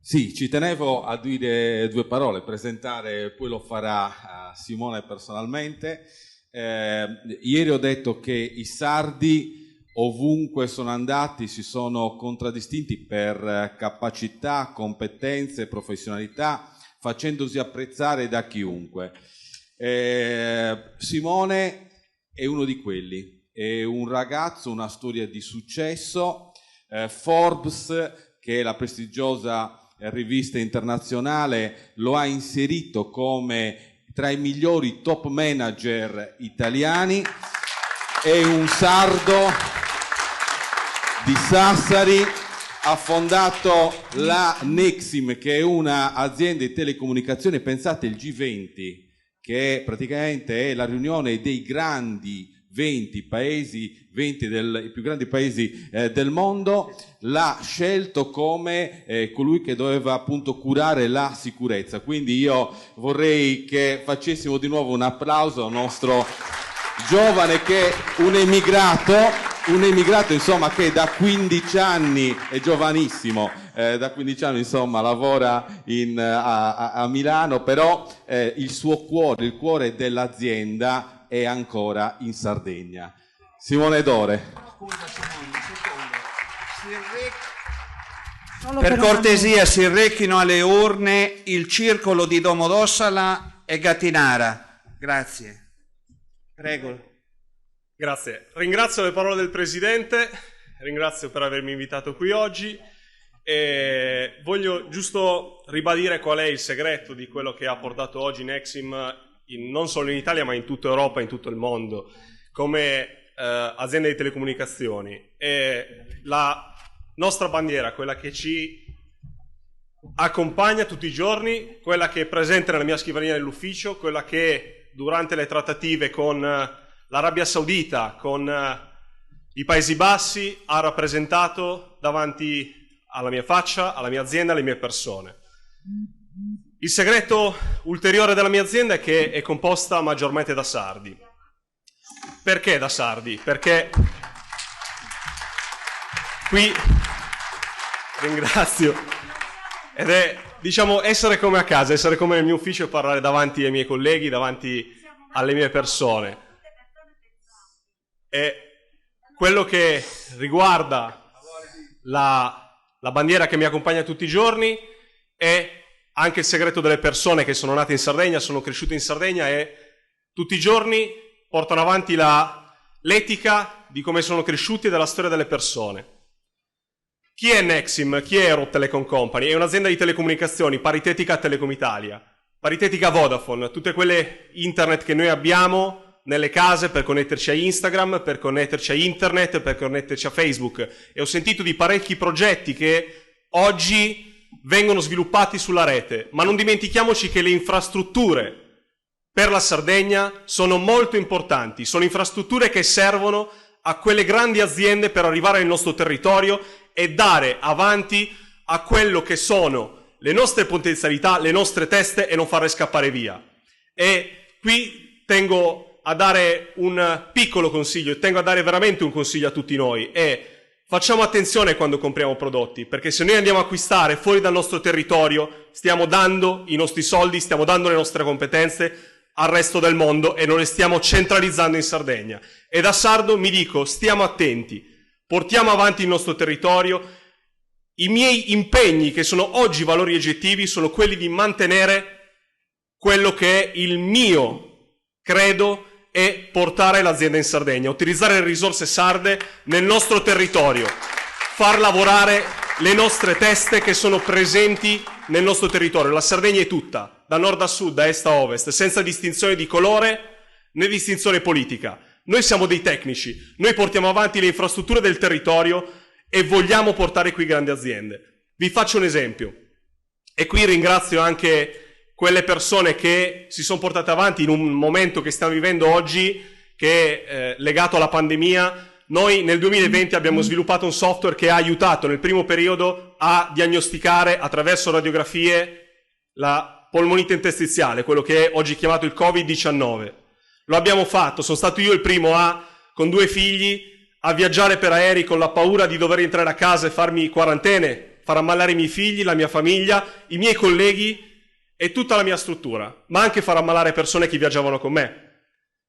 Sì, ci tenevo a dire due parole, presentare, poi lo farà Simone personalmente. Ieri ho detto che i sardi ovunque sono andati si sono contraddistinti per capacità, competenze, professionalità, facendosi apprezzare da chiunque. Simone è uno di quelli, è un ragazzo, una storia di successo. Forbes, che è la prestigiosa rivista internazionale, lo ha inserito come tra i migliori top manager italiani. È un sardo di Sassari, ha fondato la Nexim, che è una azienda di telecomunicazione. Pensate, il G20, che praticamente è la riunione dei grandi 20 paesi, 20 dei più grandi paesi del mondo, l'ha scelto come colui che doveva appunto curare la sicurezza. Quindi io vorrei che facessimo di nuovo un applauso al nostro giovane, che è un emigrato insomma, che da 15 anni, è giovanissimo, da 15 anni insomma lavora a Milano, però il suo cuore, il cuore dell'azienda è ancora in Sardegna. Simone Dore. Per cortesia si rechino alle urne il circolo di Domodossola e Gattinara. Grazie. Prego. Grazie. Ringrazio le parole del Presidente, ringrazio per avermi invitato qui oggi e voglio giusto ribadire qual è il segreto di quello che ha portato oggi Nexim non solo in Italia ma in tutta Europa e in tutto il mondo come azienda di telecomunicazioni. E la nostra bandiera, quella che ci accompagna tutti i giorni, quella che è presente nella mia scrivania dell'ufficio, quella che durante le trattative con l'Arabia Saudita, con i Paesi Bassi, ha rappresentato davanti alla mia faccia, alla mia azienda, alle mie persone. Il segreto ulteriore della mia azienda è che è composta maggiormente da sardi. Perché da sardi? Perché qui ringrazio, ed è, diciamo, essere come a casa, essere come nel mio ufficio e parlare davanti ai miei colleghi, davanti alle mie persone. E quello che riguarda la bandiera che mi accompagna tutti i giorni è anche il segreto delle persone che sono nate in Sardegna, sono cresciute in Sardegna e tutti i giorni portano avanti l'etica di come sono cresciuti e della storia delle persone. Chi è Nexim? Chi è Europe Telecom Company? È un'azienda di telecomunicazioni paritetica a Telecom Italia, paritetica a Vodafone, tutte quelle internet che noi abbiamo nelle case per connetterci a Instagram, per connetterci a internet, per connetterci a Facebook. E ho sentito di parecchi progetti che oggi vengono sviluppati sulla rete, ma non dimentichiamoci che le infrastrutture per la Sardegna sono molto importanti, sono infrastrutture che servono a quelle grandi aziende per arrivare nel nostro territorio e dare avanti a quello che sono le nostre potenzialità, le nostre teste e non farle scappare via. E qui tengo a dare un piccolo consiglio, tengo a dare veramente un consiglio a tutti noi e facciamo attenzione quando compriamo prodotti, perché se noi andiamo a acquistare fuori dal nostro territorio stiamo dando i nostri soldi, stiamo dando le nostre competenze al resto del mondo e non le stiamo centralizzando in Sardegna. E da sardo mi dico, stiamo attenti, portiamo avanti il nostro territorio. I miei impegni, che sono oggi valori oggettivi, sono quelli di mantenere quello che è il mio credo e portare l'azienda in Sardegna, utilizzare le risorse sarde nel nostro territorio, far lavorare le nostre teste che sono presenti nel nostro territorio. La Sardegna è tutta, da nord a sud, da est a ovest, senza distinzione di colore né distinzione politica. Noi siamo dei tecnici, noi portiamo avanti le infrastrutture del territorio e vogliamo portare qui grandi aziende. Vi faccio un esempio, e qui ringrazio anche quelle persone che si sono portate avanti in un momento che stiamo vivendo oggi, che è legato alla pandemia. Noi nel 2020 abbiamo sviluppato un software che ha aiutato nel primo periodo a diagnosticare attraverso radiografie la polmonite interstiziale, quello che è oggi chiamato il Covid-19. Lo abbiamo fatto, sono stato io il primo con 2 figli, a viaggiare per aerei con la paura di dover entrare a casa e farmi quarantene, far ammalare i miei figli, la mia famiglia, i miei colleghi e tutta la mia struttura, ma anche far ammalare persone che viaggiavano con me.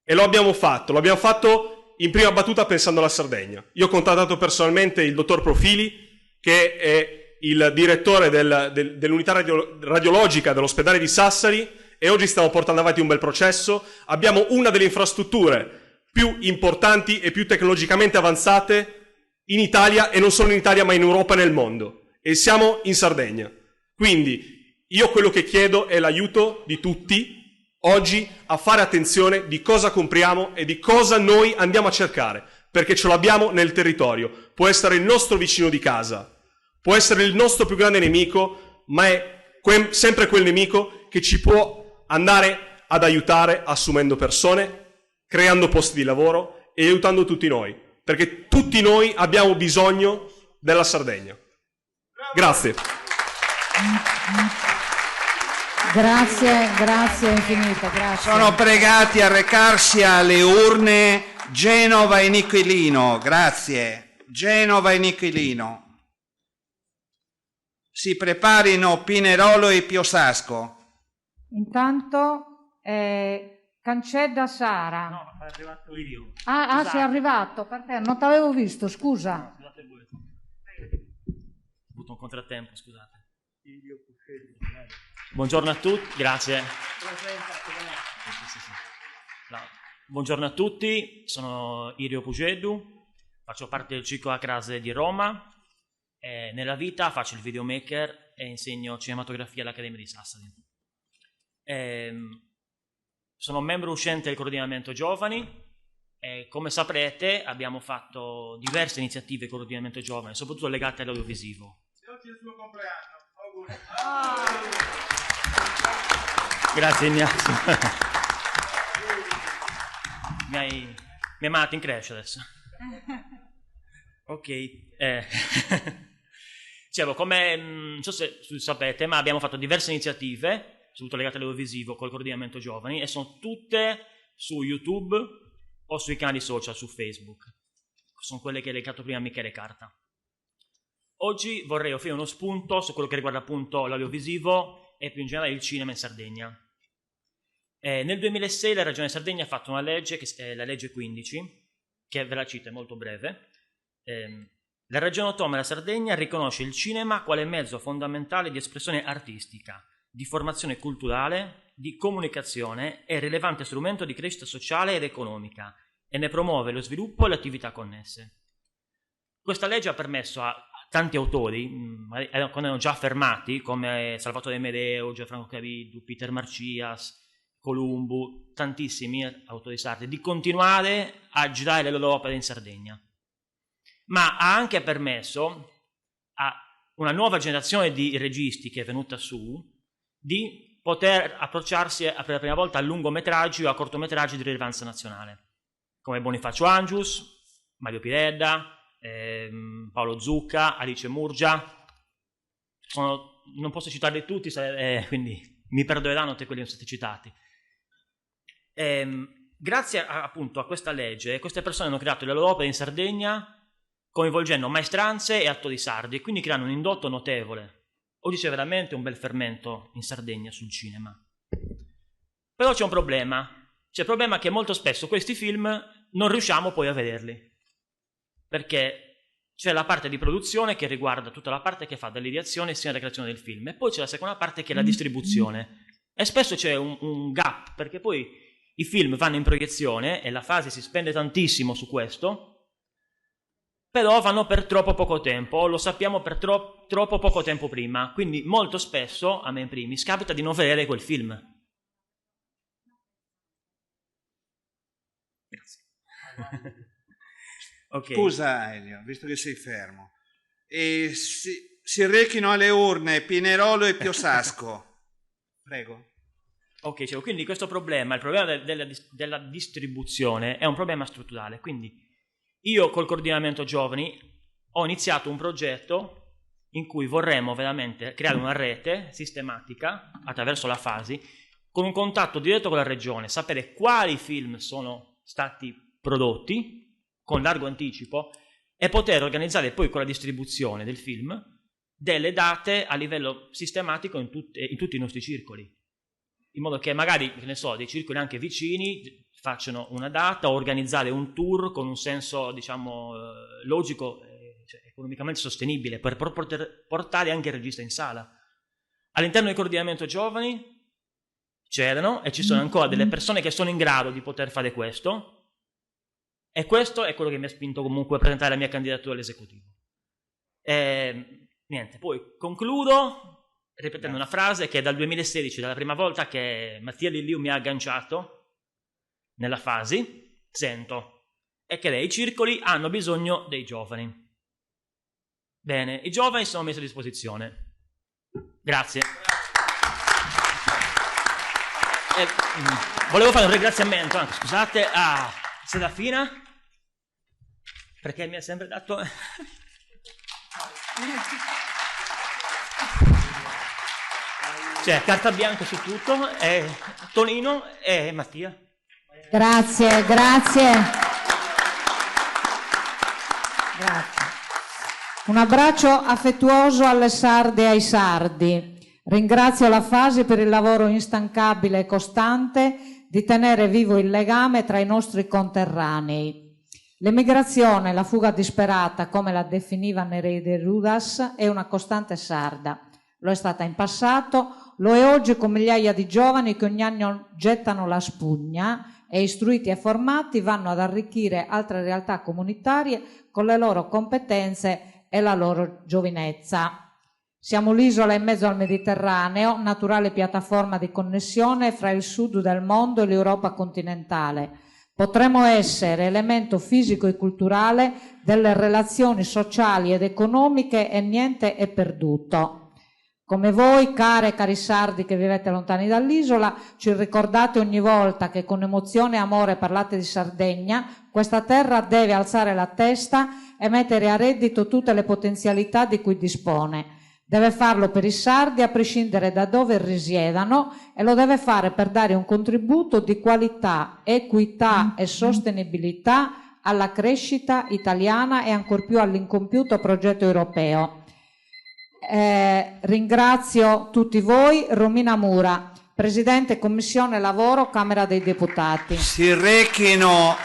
E lo abbiamo fatto in prima battuta pensando alla Sardegna. Io ho contattato personalmente il dottor Profili, che è il direttore dell'unità radiologica dell'ospedale di Sassari, e oggi stiamo portando avanti un bel processo. Abbiamo una delle infrastrutture più importanti e più tecnologicamente avanzate in Italia, e non solo in Italia ma in Europa e nel mondo, e siamo in Sardegna. Quindi io quello che chiedo è l'aiuto di tutti oggi a fare attenzione di cosa compriamo e di cosa noi andiamo a cercare, perché ce l'abbiamo nel territorio. Può essere il nostro vicino di casa, può essere il nostro più grande nemico, ma è sempre quel nemico che ci può andare ad aiutare assumendo persone, creando posti di lavoro e aiutando tutti noi, perché tutti noi abbiamo bisogno della Sardegna. Grazie. Grazie infinito, grazie. Sono pregati a recarsi alle urne Genova e Nichilino, grazie. Genova e Nichilino. Si preparino Pinerolo e Piosasco. Intanto Cancedda Sara. No, è arrivato io. Sei arrivato, perché non ti avevo visto, scusa. Ho avuto un contrattempo, scusate. Buongiorno a tutti, grazie. No. Buongiorno a tutti, sono Irio Pugedu, faccio parte del Circolo Acrase di Roma e nella vita faccio il videomaker e insegno cinematografia all'Accademia di Sassari. Sono membro uscente del coordinamento giovani e come saprete abbiamo fatto diverse iniziative coordinamento giovani, soprattutto legate all'audiovisivo. E oggi è il suo compleanno. Auguri. Grazie Ignazio. mi hai mandato in crescita adesso. Ok. Dicevo, come non so se sapete, ma abbiamo fatto diverse iniziative, soprattutto legate all'audiovisivo, col coordinamento giovani, e sono tutte su YouTube o sui canali social, su Facebook. Sono quelle che hai legato prima a Michele Carta. Oggi vorrei offrire uno spunto su quello che riguarda appunto l'audiovisivo e più in generale il cinema in Sardegna. Nel 2006 la Regione Sardegna ha fatto una legge, che è la legge 15, che ve la cito, è molto breve. La Regione Autonoma della Sardegna riconosce il cinema quale mezzo fondamentale di espressione artistica, di formazione culturale, di comunicazione e rilevante strumento di crescita sociale ed economica e ne promuove lo sviluppo e le attività connesse. Questa legge ha permesso a tanti autori, quando erano già affermati, come Salvatore Medeo, Gianfranco Caviddu, Peter Marcias, Columbu, tantissimi autori sardi, di continuare a girare le loro opere in Sardegna. Ma ha anche permesso a una nuova generazione di registi che è venuta su di poter approcciarsi per la prima volta a lungometraggi o a cortometraggi di rilevanza nazionale, come Bonifacio Angius, Mario Piredda, Paolo Zucca, Alice Murgia. Non posso citarli tutti, quindi mi perdoneranno tutti quelli che sono stati citati. Grazie appunto a questa legge, queste persone hanno creato le loro opere in Sardegna coinvolgendo maestranze e attori sardi, e quindi creano un indotto notevole. Oggi c'è veramente un bel fermento in Sardegna sul cinema. Però c'è un problema. C'è il problema che molto spesso questi film non riusciamo poi a vederli, perché c'è la parte di produzione che riguarda tutta la parte che fa dall'ideazione sia alla creazione del film, e poi c'è la seconda parte che è la distribuzione. E spesso c'è un gap, perché poi i film vanno in proiezione e la fase si spende tantissimo su questo, però vanno per troppo poco tempo, lo sappiamo per troppo poco tempo prima, quindi molto spesso, a me in primis, capita di non vedere quel film. Grazie. Okay. Scusa Elio, visto che sei fermo. Si rechino alle urne Pinerolo e Piosasco. Prego. Ok, quindi questo problema, il problema della distribuzione, è un problema strutturale, quindi io col coordinamento giovani ho iniziato un progetto in cui vorremmo veramente creare una rete sistematica attraverso la fasi, con un contatto diretto con la regione, sapere quali film sono stati prodotti con largo anticipo e poter organizzare poi con la distribuzione del film delle date a livello sistematico in tutti i nostri circoli, in modo che magari, che ne so, dei circoli anche vicini facciano una data, o organizzare un tour con un senso, diciamo, logico, cioè, economicamente sostenibile, per poter portare anche il regista in sala. All'interno del coordinamento giovani c'erano e ci sono ancora delle persone che sono in grado di poter fare questo, e questo è quello che mi ha spinto comunque a presentare la mia candidatura all'esecutivo. Niente, poi concludo ripetendo una frase che è dal 2016, dalla prima volta che Mattia Lilliu mi ha agganciato nella fasi, sento, è che i circoli hanno bisogno dei giovani. Bene, i giovani sono messi a disposizione. Grazie. Volevo fare un ringraziamento anche, scusate, a Serafina, perché mi ha sempre dato... Cioè, carta bianca su tutto, e Tonino e Mattia. Grazie, grazie. Un abbraccio affettuoso alle sarde e ai sardi. Ringrazio la Fasi per il lavoro instancabile e costante di tenere vivo il legame tra i nostri conterranei. L'emigrazione, la fuga disperata, come la definiva Nereide Rudas, è una costante sarda. Lo è stata in passato, lo è oggi con migliaia di giovani che ogni anno gettano la spugna e istruiti e formati vanno ad arricchire altre realtà comunitarie con le loro competenze e la loro giovinezza. Siamo l'isola in mezzo al Mediterraneo, naturale piattaforma di connessione fra il sud del mondo e l'Europa continentale. Potremmo essere elemento fisico e culturale delle relazioni sociali ed economiche e niente è perduto. Come voi, care e cari sardi che vivete lontani dall'isola, ci ricordate ogni volta che con emozione e amore parlate di Sardegna, questa terra deve alzare la testa e mettere a reddito tutte le potenzialità di cui dispone. Deve farlo per i sardi a prescindere da dove risiedano e lo deve fare per dare un contributo di qualità, equità e sostenibilità alla crescita italiana e ancor più all'incompiuto progetto europeo. Ringrazio tutti voi. Romina Mura, Presidente Commissione Lavoro, Camera dei Deputati. Si rechino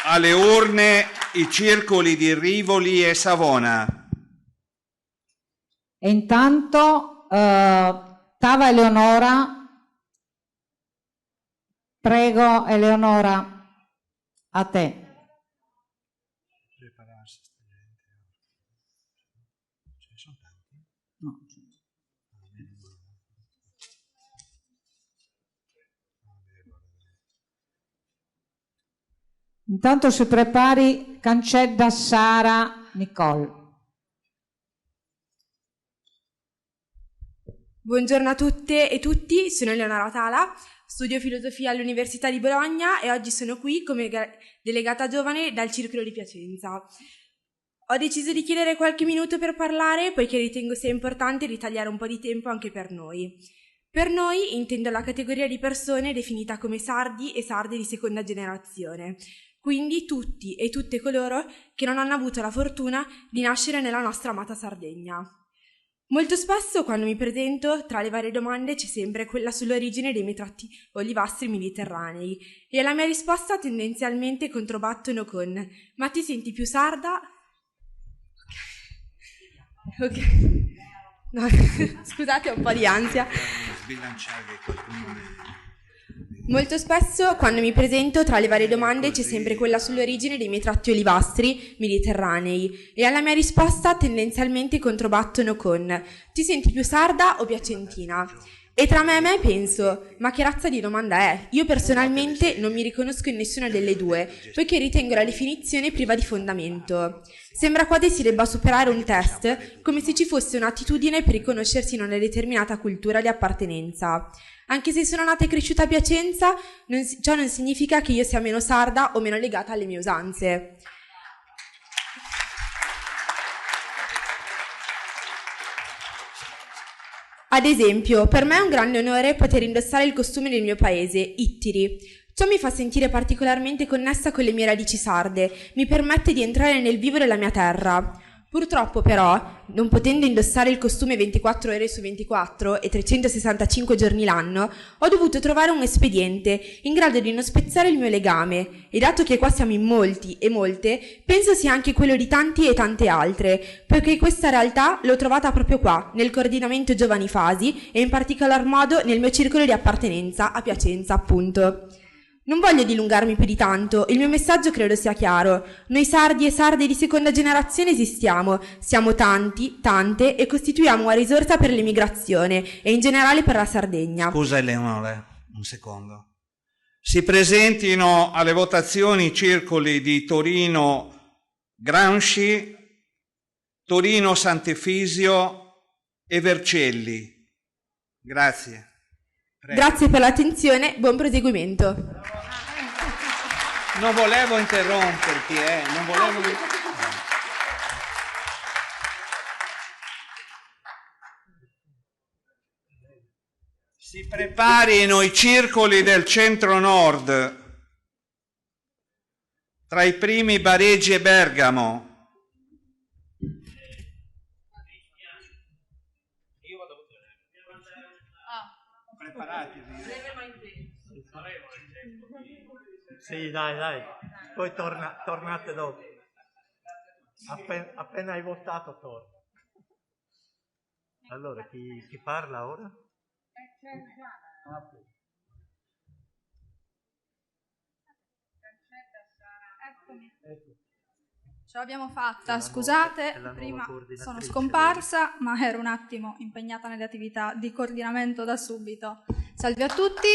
alle urne i circoli di Rivoli e Savona. E intanto Tava Eleonora, prego Eleonora, a te. Intanto si prepari Cancedda Sara Nicole. Buongiorno a tutte e tutti, sono Eleonora Tala, studio filosofia all'Università di Bologna e oggi sono qui come delegata giovane dal Circolo di Piacenza. Ho deciso di chiedere qualche minuto per parlare poiché ritengo sia importante ritagliare un po' di tempo anche per noi. Per noi intendo la categoria di persone definita come sardi e sarde di seconda generazione, quindi tutti e tutte coloro che non hanno avuto la fortuna di nascere nella nostra amata Sardegna. Molto spesso quando mi presento, tra le varie domande c'è sempre quella sull'origine dei miei tratti olivastri mediterranei e alla mia risposta tendenzialmente controbattono con «Ma ti senti più sarda?» Ok. No, scusate, ho un po' di ansia. Molto spesso quando mi presento tra le varie domande c'è sempre quella sull'origine dei miei tratti olivastri mediterranei e alla mia risposta tendenzialmente controbattono con «Ti senti più sarda o piacentina?» E tra me e me penso «Ma che razza di domanda è?» Io personalmente non mi riconosco in nessuna delle due poiché ritengo la definizione priva di fondamento. Sembra quasi si debba superare un test come se ci fosse un'attitudine per riconoscersi in una determinata cultura di appartenenza. Anche se sono nata e cresciuta a Piacenza, ciò non significa che io sia meno sarda o meno legata alle mie usanze. Ad esempio, per me è un grande onore poter indossare il costume del mio paese, Ittiri. Ciò mi fa sentire particolarmente connessa con le mie radici sarde, mi permette di entrare nel vivo della mia terra. Purtroppo però, non potendo indossare il costume 24 ore su 24 e 365 giorni l'anno, ho dovuto trovare un espediente in grado di non spezzare il mio legame e dato che qua siamo in molti e molte, penso sia anche quello di tanti e tante altre, poiché questa realtà l'ho trovata proprio qua, nel coordinamento Giovani Fasi e in particolar modo nel mio circolo di appartenenza a Piacenza, appunto. Non voglio dilungarmi più di tanto, il mio messaggio credo sia chiaro. Noi sardi e sarde di seconda generazione esistiamo, siamo tanti, tante e costituiamo una risorsa per l'emigrazione e in generale per la Sardegna. Scusa Eleonora, un secondo. Si presentino alle votazioni i circoli di Torino Gramsci, Torino Sant'Efisio e Vercelli. Grazie. Prego. Grazie per l'attenzione, buon proseguimento. Non volevo interromperti, non volevo... Si preparino i circoli del centro-nord, tra i primi Bareggi e Bergamo. Preparati. Sì, dai, poi tornate dopo. Appena hai votato torna. Allora, chi parla ora? Ce l'abbiamo fatta, scusate, prima sono scomparsa, ma ero un attimo impegnata nelle attività di coordinamento da subito. Salve a tutti,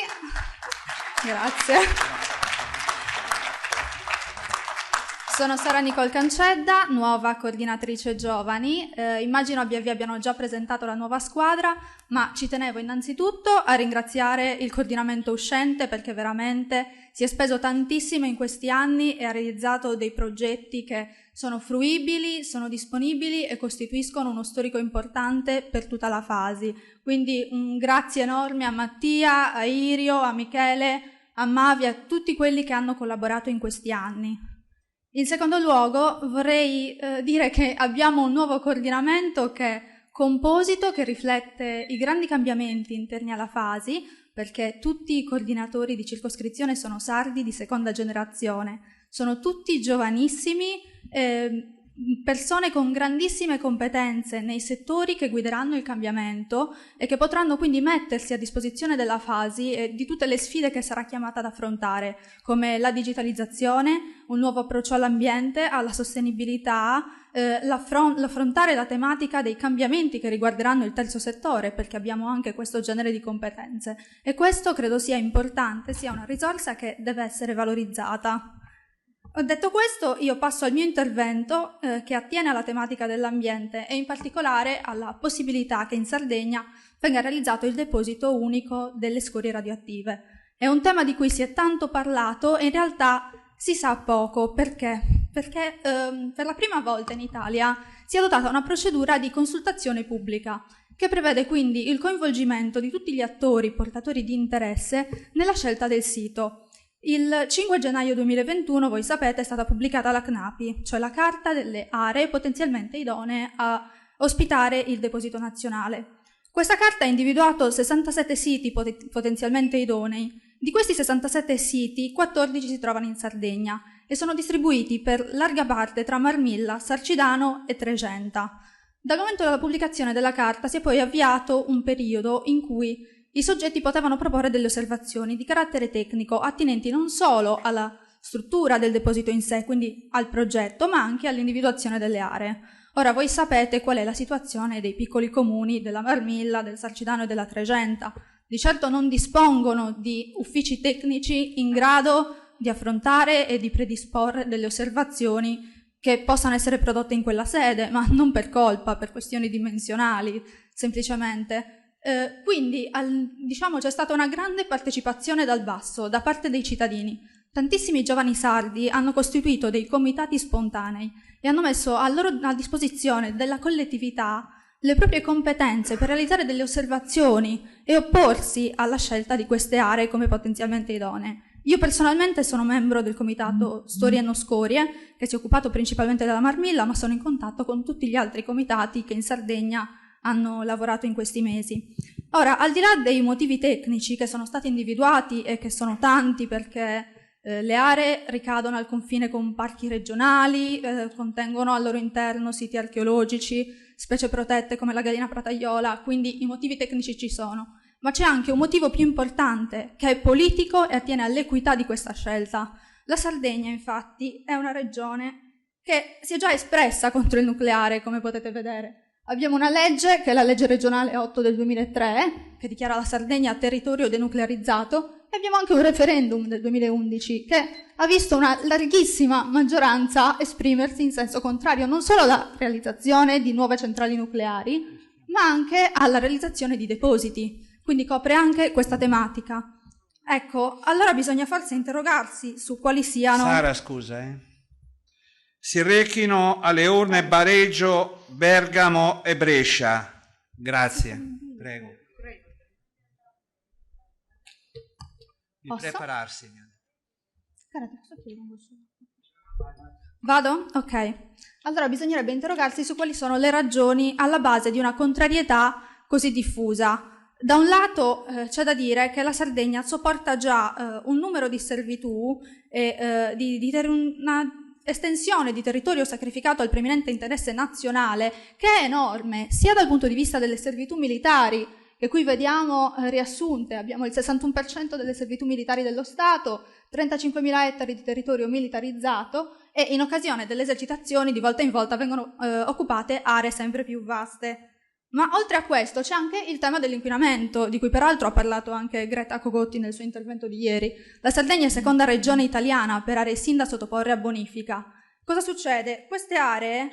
grazie. Sono Sara Nicole Cancedda, nuova coordinatrice giovani. Immagino vi abbiano già presentato la nuova squadra, ma ci tenevo innanzitutto a ringraziare il coordinamento uscente perché veramente si è speso tantissimo in questi anni e ha realizzato dei progetti che sono fruibili, sono disponibili e costituiscono uno storico importante per tutta la fase. Quindi un grazie enorme a Mattia, a Irio, a Michele, a Mavi, a tutti quelli che hanno collaborato in questi anni. In secondo luogo vorrei dire che abbiamo un nuovo coordinamento che è composito, che riflette i grandi cambiamenti interni alla fase, perché tutti i coordinatori di circoscrizione sono sardi di seconda generazione, sono tutti giovanissimi, persone con grandissime competenze nei settori che guideranno il cambiamento e che potranno quindi mettersi a disposizione della fase e di tutte le sfide che sarà chiamata ad affrontare, come la digitalizzazione, un nuovo approccio all'ambiente, alla sostenibilità, l'affrontare la tematica dei cambiamenti che riguarderanno il terzo settore, perché abbiamo anche questo genere di competenze. E questo credo sia importante, sia una risorsa che deve essere valorizzata. Ho detto questo, io passo al mio intervento che attiene alla tematica dell'ambiente e in particolare alla possibilità che in Sardegna venga realizzato il deposito unico delle scorie radioattive. È un tema di cui si è tanto parlato e in realtà si sa poco. Perché? Perché per la prima volta in Italia si è adottata una procedura di consultazione pubblica che prevede quindi il coinvolgimento di tutti gli attori portatori di interesse nella scelta del sito. Il 5 gennaio 2021, voi sapete, è stata pubblicata la CNAPI, cioè la Carta delle aree potenzialmente idonee a ospitare il deposito nazionale. Questa carta ha individuato 67 siti potenzialmente idonei. Di questi 67 siti, 14 si trovano in Sardegna e sono distribuiti per larga parte tra Marmilla, Sarcidano e Tregenta. Dal momento della pubblicazione della carta si è poi avviato un periodo in cui i soggetti potevano proporre delle osservazioni di carattere tecnico attinenti non solo alla struttura del deposito in sé, quindi al progetto, ma anche all'individuazione delle aree. Ora voi sapete qual è la situazione dei piccoli comuni della Marmilla, del Sarcidano e della Tregenta. Di certo non dispongono di uffici tecnici in grado di affrontare e di predisporre delle osservazioni che possano essere prodotte in quella sede, ma non per colpa, per questioni dimensionali, semplicemente. Quindi diciamo c'è stata una grande partecipazione dal basso da parte dei cittadini. Tantissimi giovani sardi hanno costituito dei comitati spontanei e hanno messo a disposizione della collettività le proprie competenze per realizzare delle osservazioni e opporsi alla scelta di queste aree come potenzialmente idonee. Io personalmente sono membro del comitato Storie e No Scorie, che si è occupato principalmente della Marmilla, ma sono in contatto con tutti gli altri comitati che in Sardegna hanno lavorato in questi mesi. Ora, al di là dei motivi tecnici che sono stati individuati e che sono tanti perché le aree ricadono al confine con parchi regionali, contengono al loro interno siti archeologici, specie protette come la gallina prataiola, quindi i motivi tecnici ci sono. Ma c'è anche un motivo più importante, che è politico e attiene all'equità di questa scelta. La Sardegna, infatti, è una regione che si è già espressa contro il nucleare, come potete vedere. Abbiamo una legge, che è la legge regionale 8 del 2003, che dichiara la Sardegna territorio denuclearizzato, e abbiamo anche un referendum del 2011 che ha visto una larghissima maggioranza esprimersi in senso contrario non solo alla realizzazione di nuove centrali nucleari, ma anche alla realizzazione di depositi, quindi copre anche questa tematica. Ecco, allora bisogna forse interrogarsi su quali siano... Sara, scusa, Si rechino alle urne Bareggio, Bergamo e Brescia. Grazie. Prego. Di prepararsi. Vado? Ok. Allora bisognerebbe interrogarsi su quali sono le ragioni alla base di una contrarietà così diffusa. Da un lato c'è da dire che la Sardegna sopporta già un numero di servitù e una estensione di territorio sacrificato al preminente interesse nazionale che è enorme, sia dal punto di vista delle servitù militari, che qui vediamo riassunte. Abbiamo il 61% delle servitù militari dello Stato, 35.000 ettari di territorio militarizzato e in occasione delle esercitazioni di volta in volta vengono occupate aree sempre più vaste. Ma oltre a questo c'è anche il tema dell'inquinamento, di cui peraltro ha parlato anche Greta Cogotti nel suo intervento di ieri. La Sardegna è seconda regione italiana per aree SIN da sottoporre a bonifica. cosa succede? Queste aree,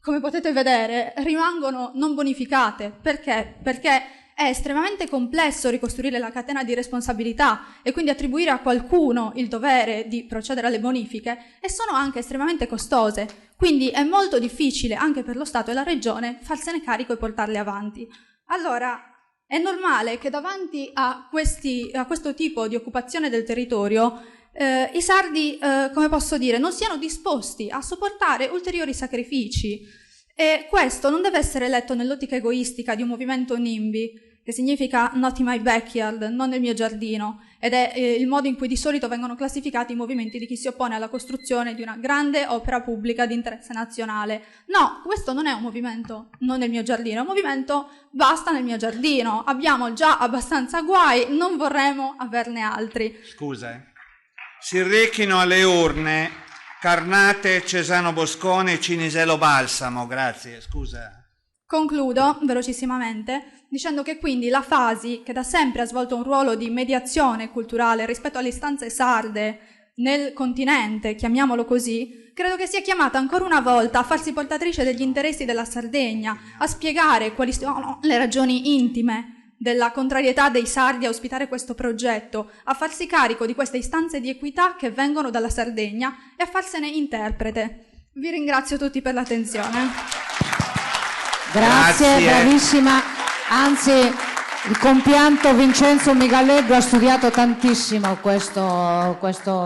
come potete vedere, rimangono non bonificate. Perché? Perché è estremamente complesso ricostruire la catena di responsabilità e quindi attribuire a qualcuno il dovere di procedere alle bonifiche, e sono anche estremamente costose. Quindi è molto difficile anche per lo Stato e la Regione farsene carico e portarle avanti. Allora, è normale che davanti a questo tipo di occupazione del territorio i sardi, come posso dire, non siano disposti a sopportare ulteriori sacrifici. E questo non deve essere letto nell'ottica egoistica di un movimento NIMBY, che significa not in my backyard, non nel mio giardino, ed è il modo in cui di solito vengono classificati i movimenti di chi si oppone alla costruzione di una grande opera pubblica di interesse nazionale. No, questo non è un movimento non nel mio giardino, è un movimento basta nel mio giardino, abbiamo già abbastanza guai, non vorremmo averne altri. Scusa, si rechino alle urne Carnate, Cesano Boscone, Cinisello Balsamo, grazie, scusa. Concludo velocissimamente dicendo che quindi la FASI, che da sempre ha svolto un ruolo di mediazione culturale rispetto alle istanze sarde nel continente, chiamiamolo così, credo che sia chiamata ancora una volta a farsi portatrice degli interessi della Sardegna, a spiegare quali sono le ragioni intime della contrarietà dei sardi a ospitare questo progetto, a farsi carico di queste istanze di equità che vengono dalla Sardegna e a farsene interprete. Vi ringrazio tutti per l'attenzione. Grazie, bravissima. Anzi, il compianto Vincenzo Migaleggo ha studiato tantissimo questo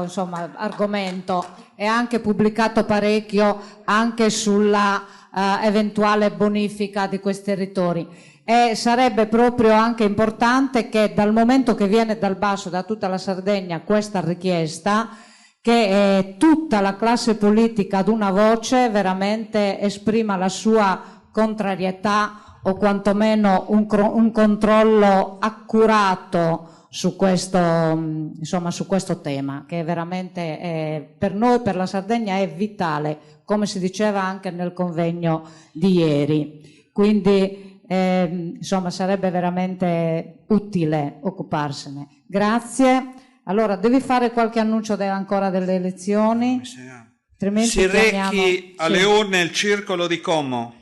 insomma, argomento e ha anche pubblicato parecchio anche sulla eventuale bonifica di questi territori. E sarebbe proprio anche importante che dal momento che viene dal basso, da tutta la Sardegna, questa richiesta, che tutta la classe politica ad una voce veramente esprima la sua contrarietà o quantomeno un controllo accurato su questo, insomma, su questo tema, che veramente per noi, per la Sardegna, è vitale, come si diceva anche nel convegno di ieri. Quindi insomma sarebbe veramente utile occuparsene. Grazie. Allora, devi fare qualche annuncio ancora delle elezioni? Altrimenti si chiamiamo... rechi alle urne il circolo di Como.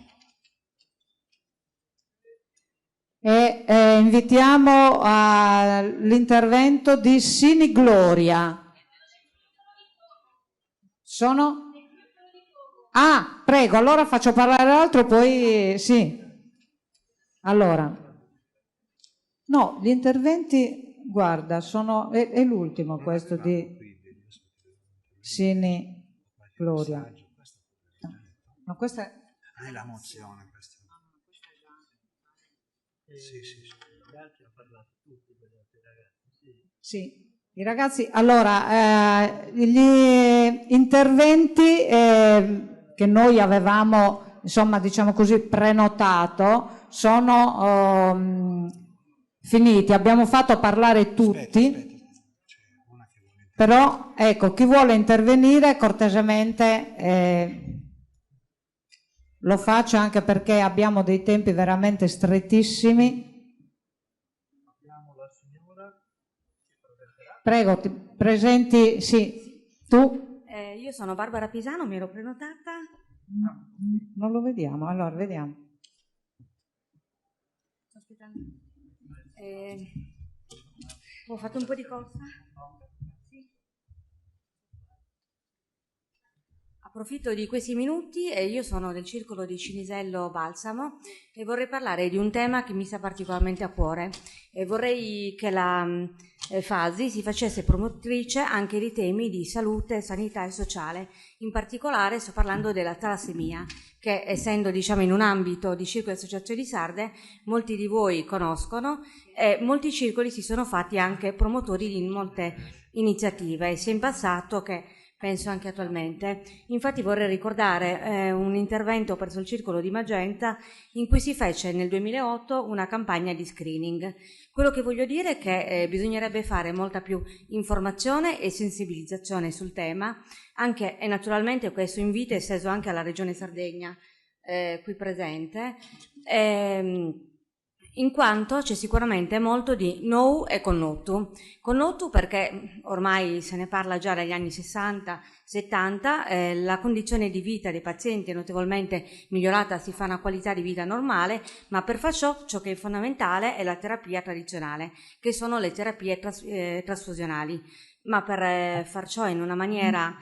E invitiamo all'intervento di Sini Gloria. Sono? Ah, prego, allora faccio parlare l'altro, poi sì. Allora, no, gli interventi, guarda, è l'ultimo questo di Sini Gloria. No, questa è la mozione. Questa. Sì, i ragazzi. Allora, gli interventi che noi avevamo, insomma, diciamo così, prenotato sono finiti. Abbiamo fatto parlare tutti, però ecco, chi vuole intervenire cortesemente lo faccia, anche perché abbiamo dei tempi veramente strettissimi. Prego, ti presenti, sì, tu? Io sono Barbara Pisano, mi ero prenotata. No, non lo vediamo, allora vediamo. Sto aspettando. Ho fatto un po' di corsa. Sì. Approfitto di questi minuti e io sono del circolo di Cinisello Balsamo e vorrei parlare di un tema che mi sta particolarmente a cuore e vorrei che la FASI si facesse promotrice anche di temi di salute, sanità e sociale. In particolare sto parlando della talassemia, che essendo diciamo in un ambito di circoli e associazioni sarde, molti di voi conoscono e molti circoli si sono fatti anche promotori di molte iniziative, sia in passato che penso anche attualmente. Infatti vorrei ricordare un intervento presso il circolo di Magenta in cui si fece nel 2008 una campagna di screening. Quello che voglio dire è che bisognerebbe fare molta più informazione e sensibilizzazione sul tema, anche e naturalmente questo invito è esteso anche alla Regione Sardegna qui presente. in quanto c'è sicuramente molto di know e connotu. Connotu perché ormai se ne parla già dagli anni 60-70, la condizione di vita dei pazienti è notevolmente migliorata, si fa una qualità di vita normale, ma per far ciò che è fondamentale è la terapia tradizionale, che sono le terapie trasfusionali. Ma per far ciò in una maniera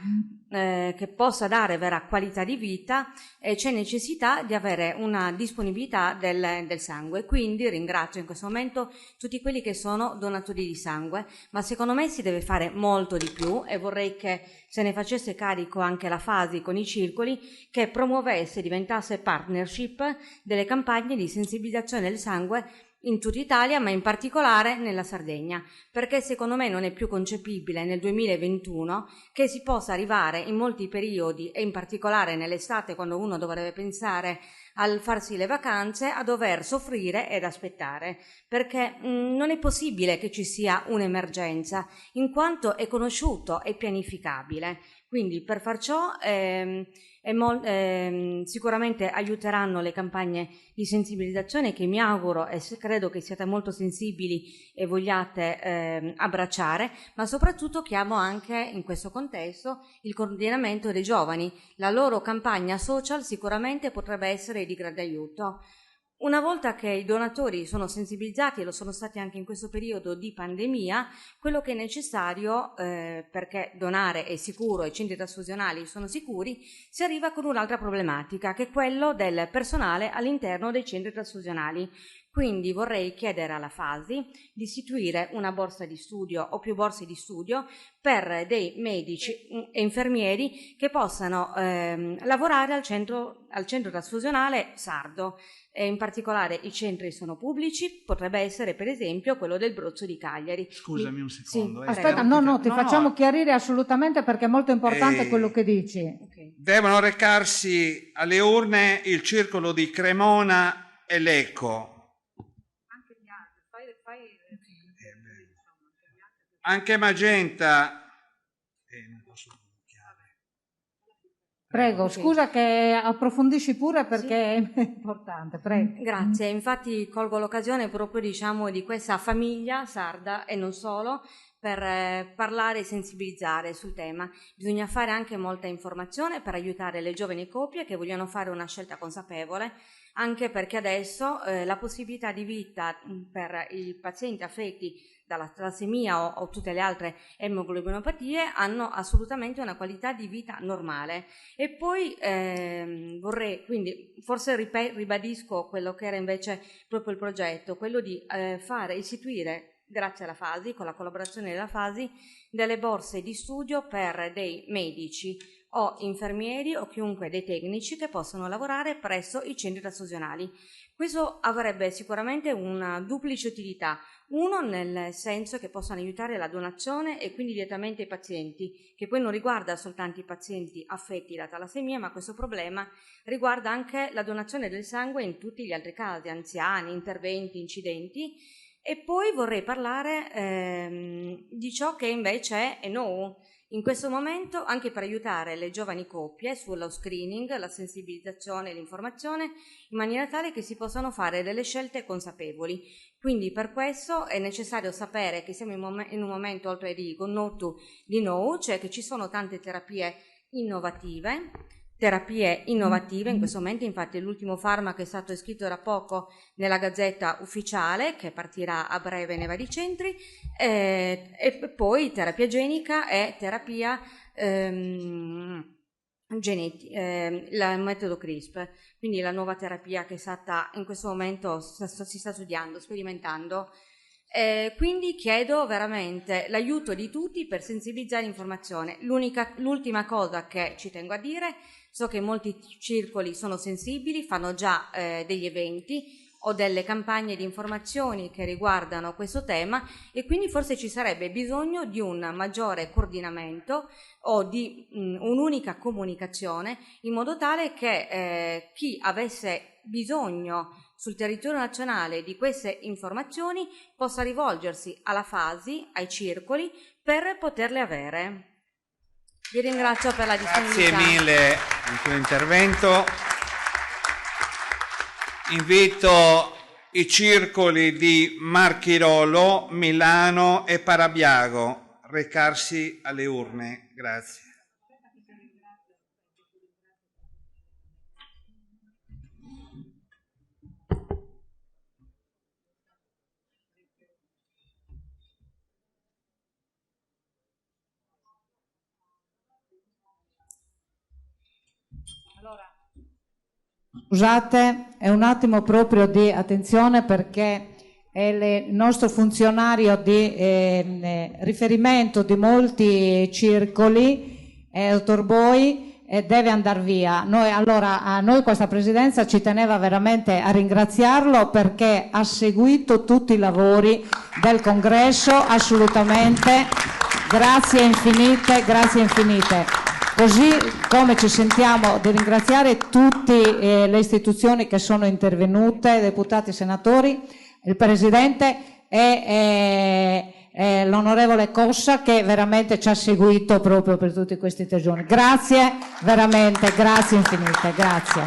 che possa dare vera qualità di vita c'è necessità di avere una disponibilità del sangue. Quindi ringrazio in questo momento tutti quelli che sono donatori di sangue, ma secondo me si deve fare molto di più e vorrei che se ne facesse carico anche la FASI con i circoli, che promuovesse, diventasse partnership delle campagne di sensibilizzazione del sangue in tutta Italia, ma in particolare nella Sardegna, perché secondo me non è più concepibile nel 2021 che si possa arrivare in molti periodi, e in particolare nell'estate, quando uno dovrebbe pensare al farsi le vacanze, a dover soffrire ed aspettare, perché non è possibile che ci sia un'emergenza, in quanto è conosciuto e pianificabile. Quindi per far ciò sicuramente aiuteranno le campagne di sensibilizzazione, che mi auguro e credo che siate molto sensibili e vogliate abbracciare, ma soprattutto chiamo anche in questo contesto il coordinamento dei giovani. La loro campagna social sicuramente potrebbe essere di grande aiuto. Una volta che i donatori sono sensibilizzati, e lo sono stati anche in questo periodo di pandemia, quello che è necessario, perché donare è sicuro e i centri trasfusionali sono sicuri, si arriva con un'altra problematica, che è quello del personale all'interno dei centri trasfusionali. Quindi vorrei chiedere alla FASI di istituire una borsa di studio o più borse di studio per dei medici e infermieri che possano lavorare al centro trasfusionale sardo. E in particolare i centri sono pubblici, potrebbe essere per esempio quello del Brozzo di Cagliari. Scusami un secondo. Sì, aspetta, ti facciamo chiarire assolutamente, perché è molto importante quello che dici. Okay. Devono recarsi alle urne il circolo di Cremona e Lecco. Anche Magenta. Prego, scusa che approfondisci pure perché è importante. Prego. Grazie, infatti colgo l'occasione proprio di questa famiglia sarda e non solo, per parlare e sensibilizzare sul tema. Bisogna fare anche molta informazione per aiutare le giovani coppie che vogliono fare una scelta consapevole, anche perché adesso la possibilità di vita per i pazienti affetti dalla talassemia o tutte le altre emoglobinopatie hanno assolutamente una qualità di vita normale. E poi vorrei, quindi forse ribadisco quello che era invece proprio il progetto, quello di istituire, grazie alla FASI, con la collaborazione della FASI, delle borse di studio per dei medici o infermieri o chiunque dei tecnici che possono lavorare presso i centri trasfusionali. Questo avrebbe sicuramente una duplice utilità. Uno, nel senso che possano aiutare la donazione e quindi direttamente i pazienti, che poi non riguarda soltanto i pazienti affetti da talassemia, ma questo problema riguarda anche la donazione del sangue in tutti gli altri casi, anziani, interventi, incidenti. E poi vorrei parlare di ciò che invece è no in questo momento, anche per aiutare le giovani coppie sullo screening, la sensibilizzazione e l'informazione, in maniera tale che si possano fare delle scelte consapevoli. Quindi per questo è necessario sapere che siamo in un momento, oltre di connotu, di no, cioè che ci sono tante terapie innovative, in questo momento. Infatti l'ultimo farmaco è stato iscritto da poco nella Gazzetta Ufficiale, che partirà a breve nei vari centri, e poi terapia genica e terapia il metodo CRISP, quindi la nuova terapia che è stata in questo momento si sta studiando, sperimentando. Quindi chiedo veramente l'aiuto di tutti per sensibilizzare l'informazione. L'ultima cosa che ci tengo a dire: so che molti circoli sono sensibili, fanno già degli eventi o delle campagne di informazioni che riguardano questo tema, e quindi forse ci sarebbe bisogno di un maggiore coordinamento o di un'unica comunicazione, in modo tale che chi avesse bisogno sul territorio nazionale di queste informazioni possa rivolgersi alla FASI, ai circoli, per poterle avere. Vi ringrazio per la disponibilità. Grazie mille del tuo intervento. Invito i circoli di Marchirolo, Milano e Parabiago recarsi alle urne. Grazie. Scusate, è un attimo proprio di attenzione perché è il nostro funzionario di riferimento di molti circoli, il dottor Boi, deve andare via. A noi questa presidenza ci teneva veramente a ringraziarlo perché ha seguito tutti i lavori del congresso, assolutamente. Grazie infinite, grazie infinite. Così come ci sentiamo di ringraziare tutte le istituzioni che sono intervenute, deputati e senatori, il Presidente e l'onorevole Cossa che veramente ci ha seguito proprio per tutti questi 3 giorni. Grazie, veramente, grazie infinite, grazie.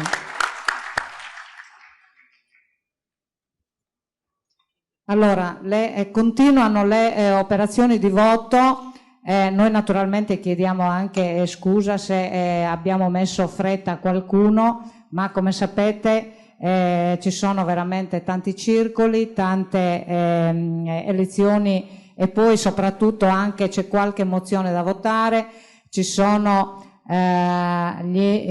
Allora, continuano le operazioni di voto. Noi naturalmente chiediamo anche scusa se abbiamo messo fretta a qualcuno, ma come sapete ci sono veramente tanti circoli, tante elezioni e poi soprattutto anche c'è qualche mozione da votare, ci sono gli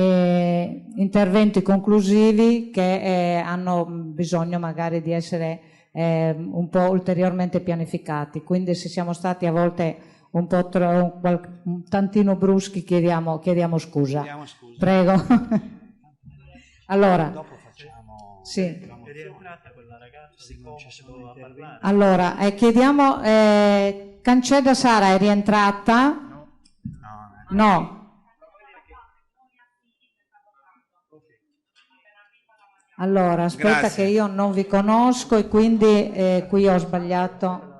interventi conclusivi che hanno bisogno magari di essere un po' ulteriormente pianificati, quindi se siamo stati a volte un po' un tantino bruschi chiediamo scusa. Prego. Allora, sì. Allora, chiediamo Canceda Sara è rientrata? No. Allora, aspetta. Grazie. Che io non vi conosco e quindi qui ho sbagliato.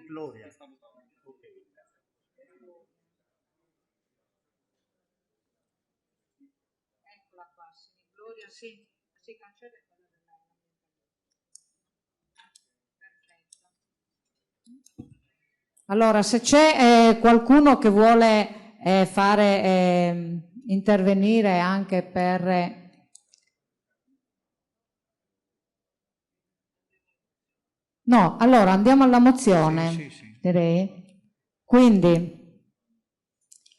Gloria. Eccola qua, Gloria, sì, cancella quella dell'aula. Allora, se c'è qualcuno che vuole intervenire anche per... No, allora andiamo alla mozione, sì. Direi. Quindi,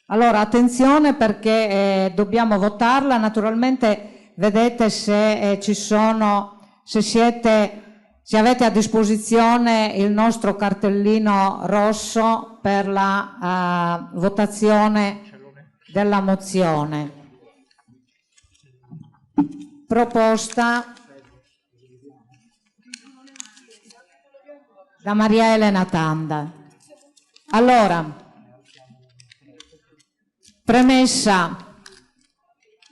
allora attenzione perché dobbiamo votarla, naturalmente vedete se se avete a disposizione il nostro cartellino rosso per la votazione della mozione. Proposta da Maria Elena Tanda. Allora, premessa,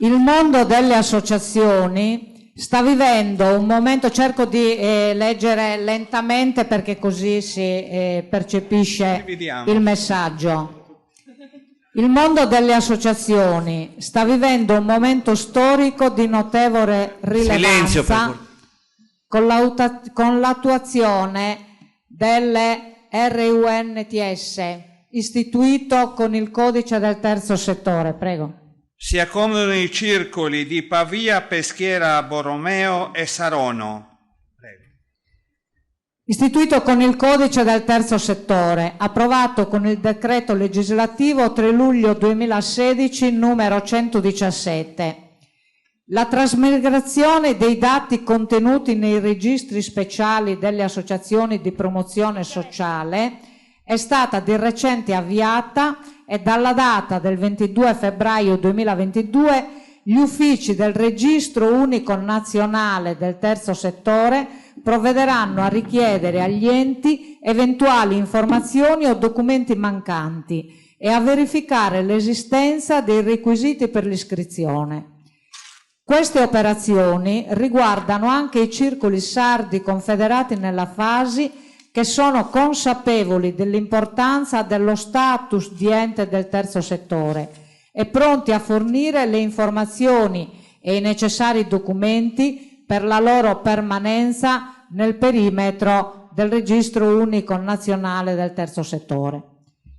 il mondo delle associazioni sta vivendo un momento, cerco di leggere lentamente perché così si percepisce il messaggio. Il mondo delle associazioni sta vivendo un momento storico di notevole rilevanza con l'attuazione delle RUNTS, istituito con il codice del terzo settore. Prego. Si accomodano i circoli di Pavia, Peschiera, Borromeo e Sarono. Prego. Istituito con il codice del terzo settore, approvato con il decreto legislativo 3 luglio 2016 numero 117. La trasmigrazione dei dati contenuti nei registri speciali delle associazioni di promozione sociale è stata di recente avviata e dalla data del 22 febbraio 2022 gli uffici del Registro Unico Nazionale del Terzo Settore provvederanno a richiedere agli enti eventuali informazioni o documenti mancanti e a verificare l'esistenza dei requisiti per l'iscrizione. Queste operazioni riguardano anche i circoli sardi confederati nella fasi che sono consapevoli dell'importanza dello status di ente del terzo settore e pronti a fornire le informazioni e i necessari documenti per la loro permanenza nel perimetro del Registro Unico Nazionale del Terzo Settore.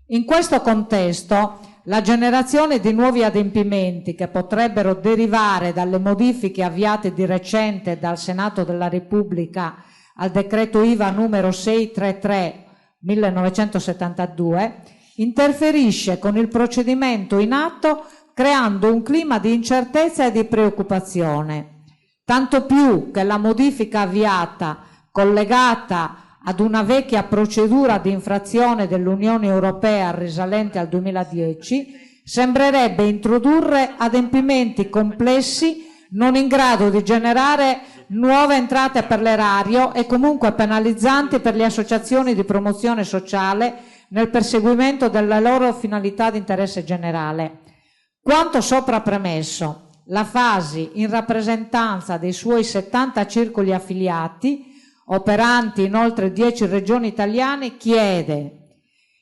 In questo contesto, la generazione di nuovi adempimenti che potrebbero derivare dalle modifiche avviate di recente dal Senato della Repubblica al decreto IVA numero 633 1972 interferisce con il procedimento in atto, creando un clima di incertezza e di preoccupazione, tanto più che la modifica avviata, collegata ad una vecchia procedura di infrazione dell'Unione Europea risalente al 2010, sembrerebbe introdurre adempimenti complessi non in grado di generare nuove entrate per l'erario e comunque penalizzanti per le associazioni di promozione sociale nel perseguimento delle loro finalità di interesse generale. Quanto sopra premesso, la FASI, in rappresentanza dei suoi 70 circoli affiliati, operanti in oltre 10 regioni italiane, chiede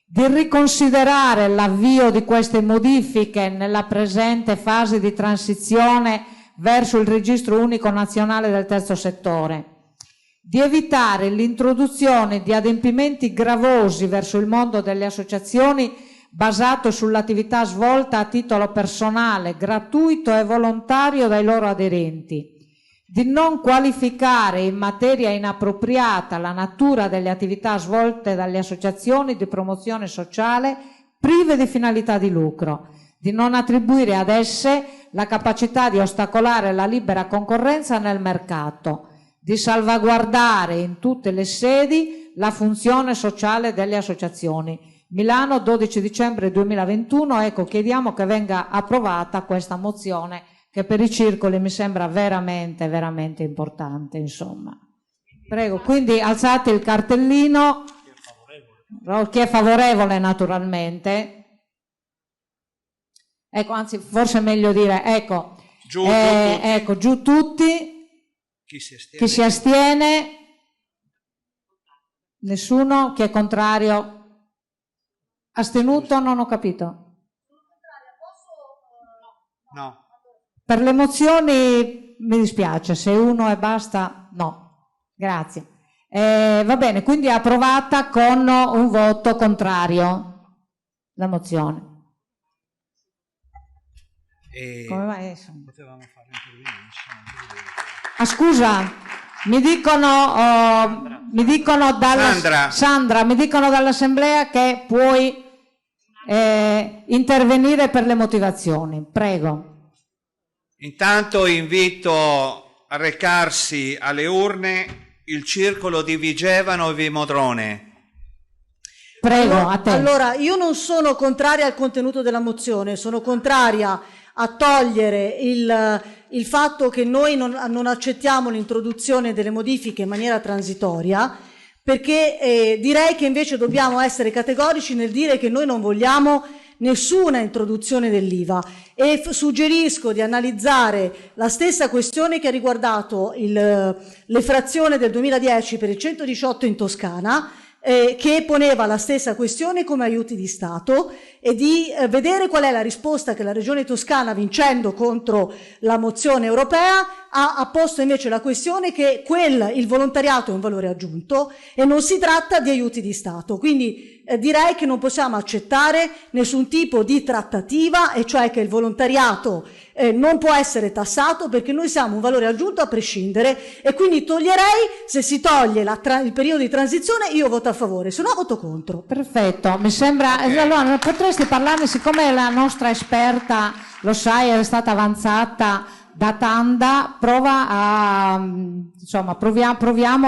di riconsiderare l'avvio di queste modifiche nella presente fase di transizione verso il Registro Unico Nazionale del Terzo Settore, di evitare l'introduzione di adempimenti gravosi verso il mondo delle associazioni basato sull'attività svolta a titolo personale, gratuito e volontario dai loro aderenti, di non qualificare in materia inappropriata la natura delle attività svolte dalle associazioni di promozione sociale prive di finalità di lucro, di non attribuire ad esse la capacità di ostacolare la libera concorrenza nel mercato, di salvaguardare in tutte le sedi la funzione sociale delle associazioni. Milano, 12 dicembre 2021, ecco, chiediamo che venga approvata questa mozione che per i circoli mi sembra veramente, veramente importante, insomma. Prego, quindi alzate il cartellino, chi è favorevole naturalmente. Ecco, anzi, forse è meglio dire, ecco, giù, ecco, giù tutti. Chi si astiene? Nessuno? Chi è contrario? Astenuto? Non ho capito. No. Per le mozioni mi dispiace, se uno e basta, no. Grazie. Va bene, quindi è approvata con un voto contrario la mozione. Come mai? Potevamo fare intervenire. Scusa, mi dicono Sandra, mi dicono dall'assemblea che puoi intervenire per le motivazioni. Prego. Intanto invito a recarsi alle urne il circolo di Vigevano e Vimodrone. Prego, a te. Allora, io non sono contraria al contenuto della mozione, sono contraria a togliere il fatto che noi non accettiamo l'introduzione delle modifiche in maniera transitoria, perché direi che invece dobbiamo essere categorici nel dire che noi non vogliamo nessuna introduzione dell'IVA e suggerisco di analizzare la stessa questione che ha riguardato l'effrazione del 2010 per il 118 in Toscana, che poneva la stessa questione come aiuti di Stato, e di vedere qual è la risposta che la Regione Toscana, vincendo contro la mozione europea, ha posto invece la questione che il volontariato è un valore aggiunto e non si tratta di aiuti di Stato. Quindi direi che non possiamo accettare nessun tipo di trattativa, e cioè che il volontariato non può essere tassato, perché noi siamo un valore aggiunto a prescindere, e quindi toglierei, se si toglie il periodo di transizione, io voto a favore, se no voto contro. Perfetto, mi sembra. Okay. Allora potresti parlarne, siccome la nostra esperta, lo sai, è stata avanzata da Tanda, proviamo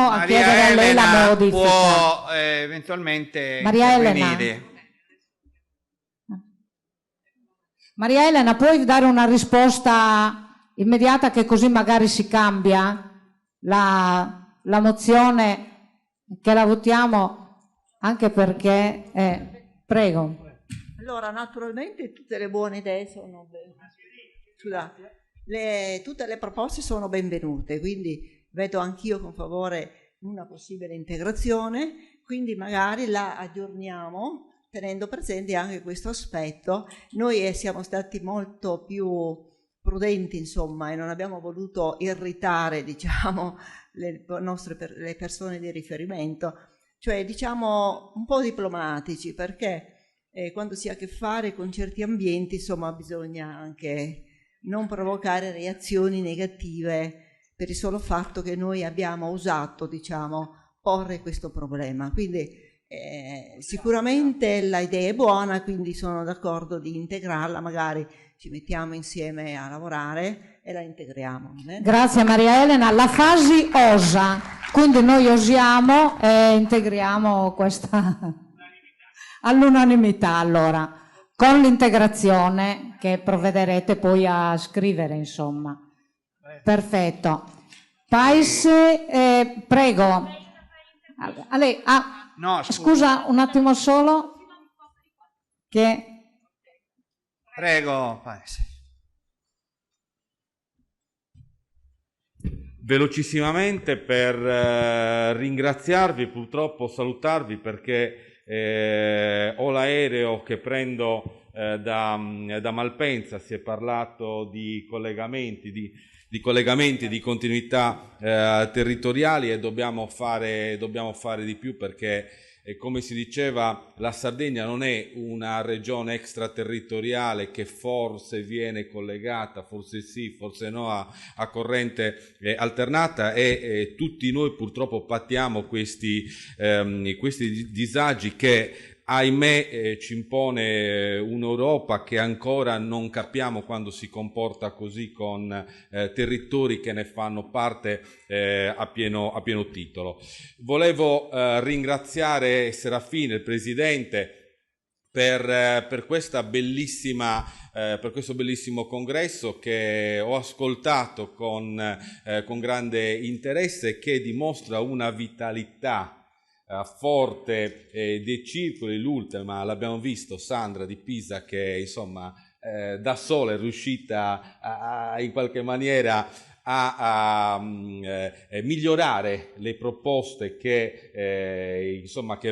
a chiedere a lei la modifica. Può eventualmente Maria Elena. Maria Elena, puoi dare una risposta immediata, che così magari si cambia la mozione, che la votiamo, anche perché prego. Allora, naturalmente tutte le buone idee sono tutte le proposte sono benvenute, quindi vedo anch'io con favore una possibile integrazione, quindi magari la aggiorniamo tenendo presente anche questo aspetto, noi siamo stati molto più prudenti, insomma, e non abbiamo voluto irritare, diciamo, le persone di riferimento, cioè, diciamo, un po' diplomatici, perché quando si ha a che fare con certi ambienti, insomma, bisogna anche non provocare reazioni negative per il solo fatto che noi abbiamo osato, diciamo, porre questo problema. Quindi sicuramente l'idea è buona, quindi sono d'accordo di integrarla, magari ci mettiamo insieme a lavorare e la integriamo. Grazie Maria Elena. La fase osa, quindi noi osiamo e integriamo questa all'unanimità, allora, con l'integrazione che provvederete poi a scrivere, insomma. Perfetto. Paese, prego. A lei, no, scusa un attimo solo che... Prego, Paese. Velocissimamente per ringraziarvi, purtroppo salutarvi perché ho l'aereo che prendo da Malpensa. Si è parlato di collegamenti, di continuità territoriali, e dobbiamo fare di più, perché come si diceva, la Sardegna non è una regione extraterritoriale che forse viene collegata, forse sì, forse no, a corrente alternata, e tutti noi purtroppo patiamo questi disagi che, ahimè, ci impone un'Europa che ancora non capiamo quando si comporta così con territori che ne fanno parte a pieno titolo. Volevo ringraziare Serafina, il Presidente, per questa bellissima per questo bellissimo congresso che ho ascoltato con grande interesse, che dimostra una vitalità forte dei circoli. L'ultima l'abbiamo visto, Sandra di Pisa, che insomma da sola è riuscita in qualche maniera a migliorare le proposte che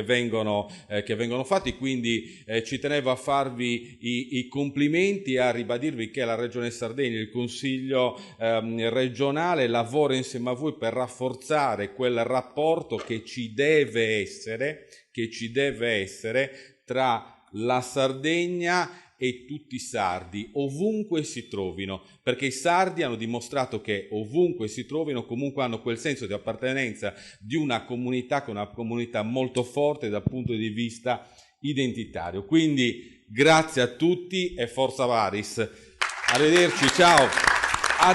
vengono fatte. Quindi ci tenevo a farvi i complimenti e a ribadirvi che la Regione Sardegna, il Consiglio regionale, lavora insieme a voi per rafforzare quel rapporto che ci deve essere tra la Sardegna e tutti i sardi, ovunque si trovino, perché i sardi hanno dimostrato che ovunque si trovino comunque hanno quel senso di appartenenza di una comunità, che è una comunità molto forte dal punto di vista identitario. Quindi grazie a tutti e forza Varis. Arrivederci, ciao. A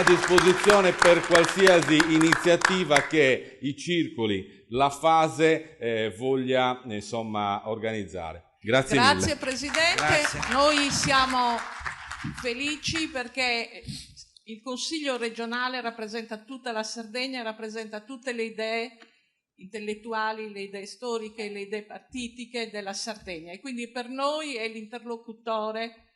disposizione per qualsiasi iniziativa che i circoli, la fase voglia organizzare. Grazie mille. Presidente. Grazie. Noi siamo felici perché il Consiglio regionale rappresenta tutta la Sardegna, rappresenta tutte le idee intellettuali, le idee storiche, le idee partitiche della Sardegna, e quindi per noi è l'interlocutore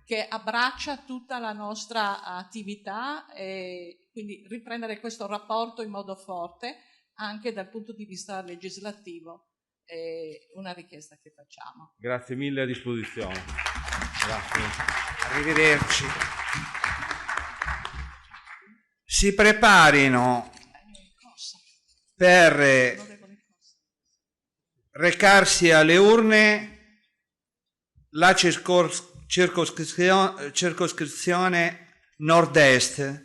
che abbraccia tutta la nostra attività, e quindi riprendere questo rapporto in modo forte anche dal punto di vista legislativo è una richiesta che facciamo. Grazie mille, a disposizione. Grazie. Arrivederci. Si preparino per recarsi alle urne la circoscrizione nord-est,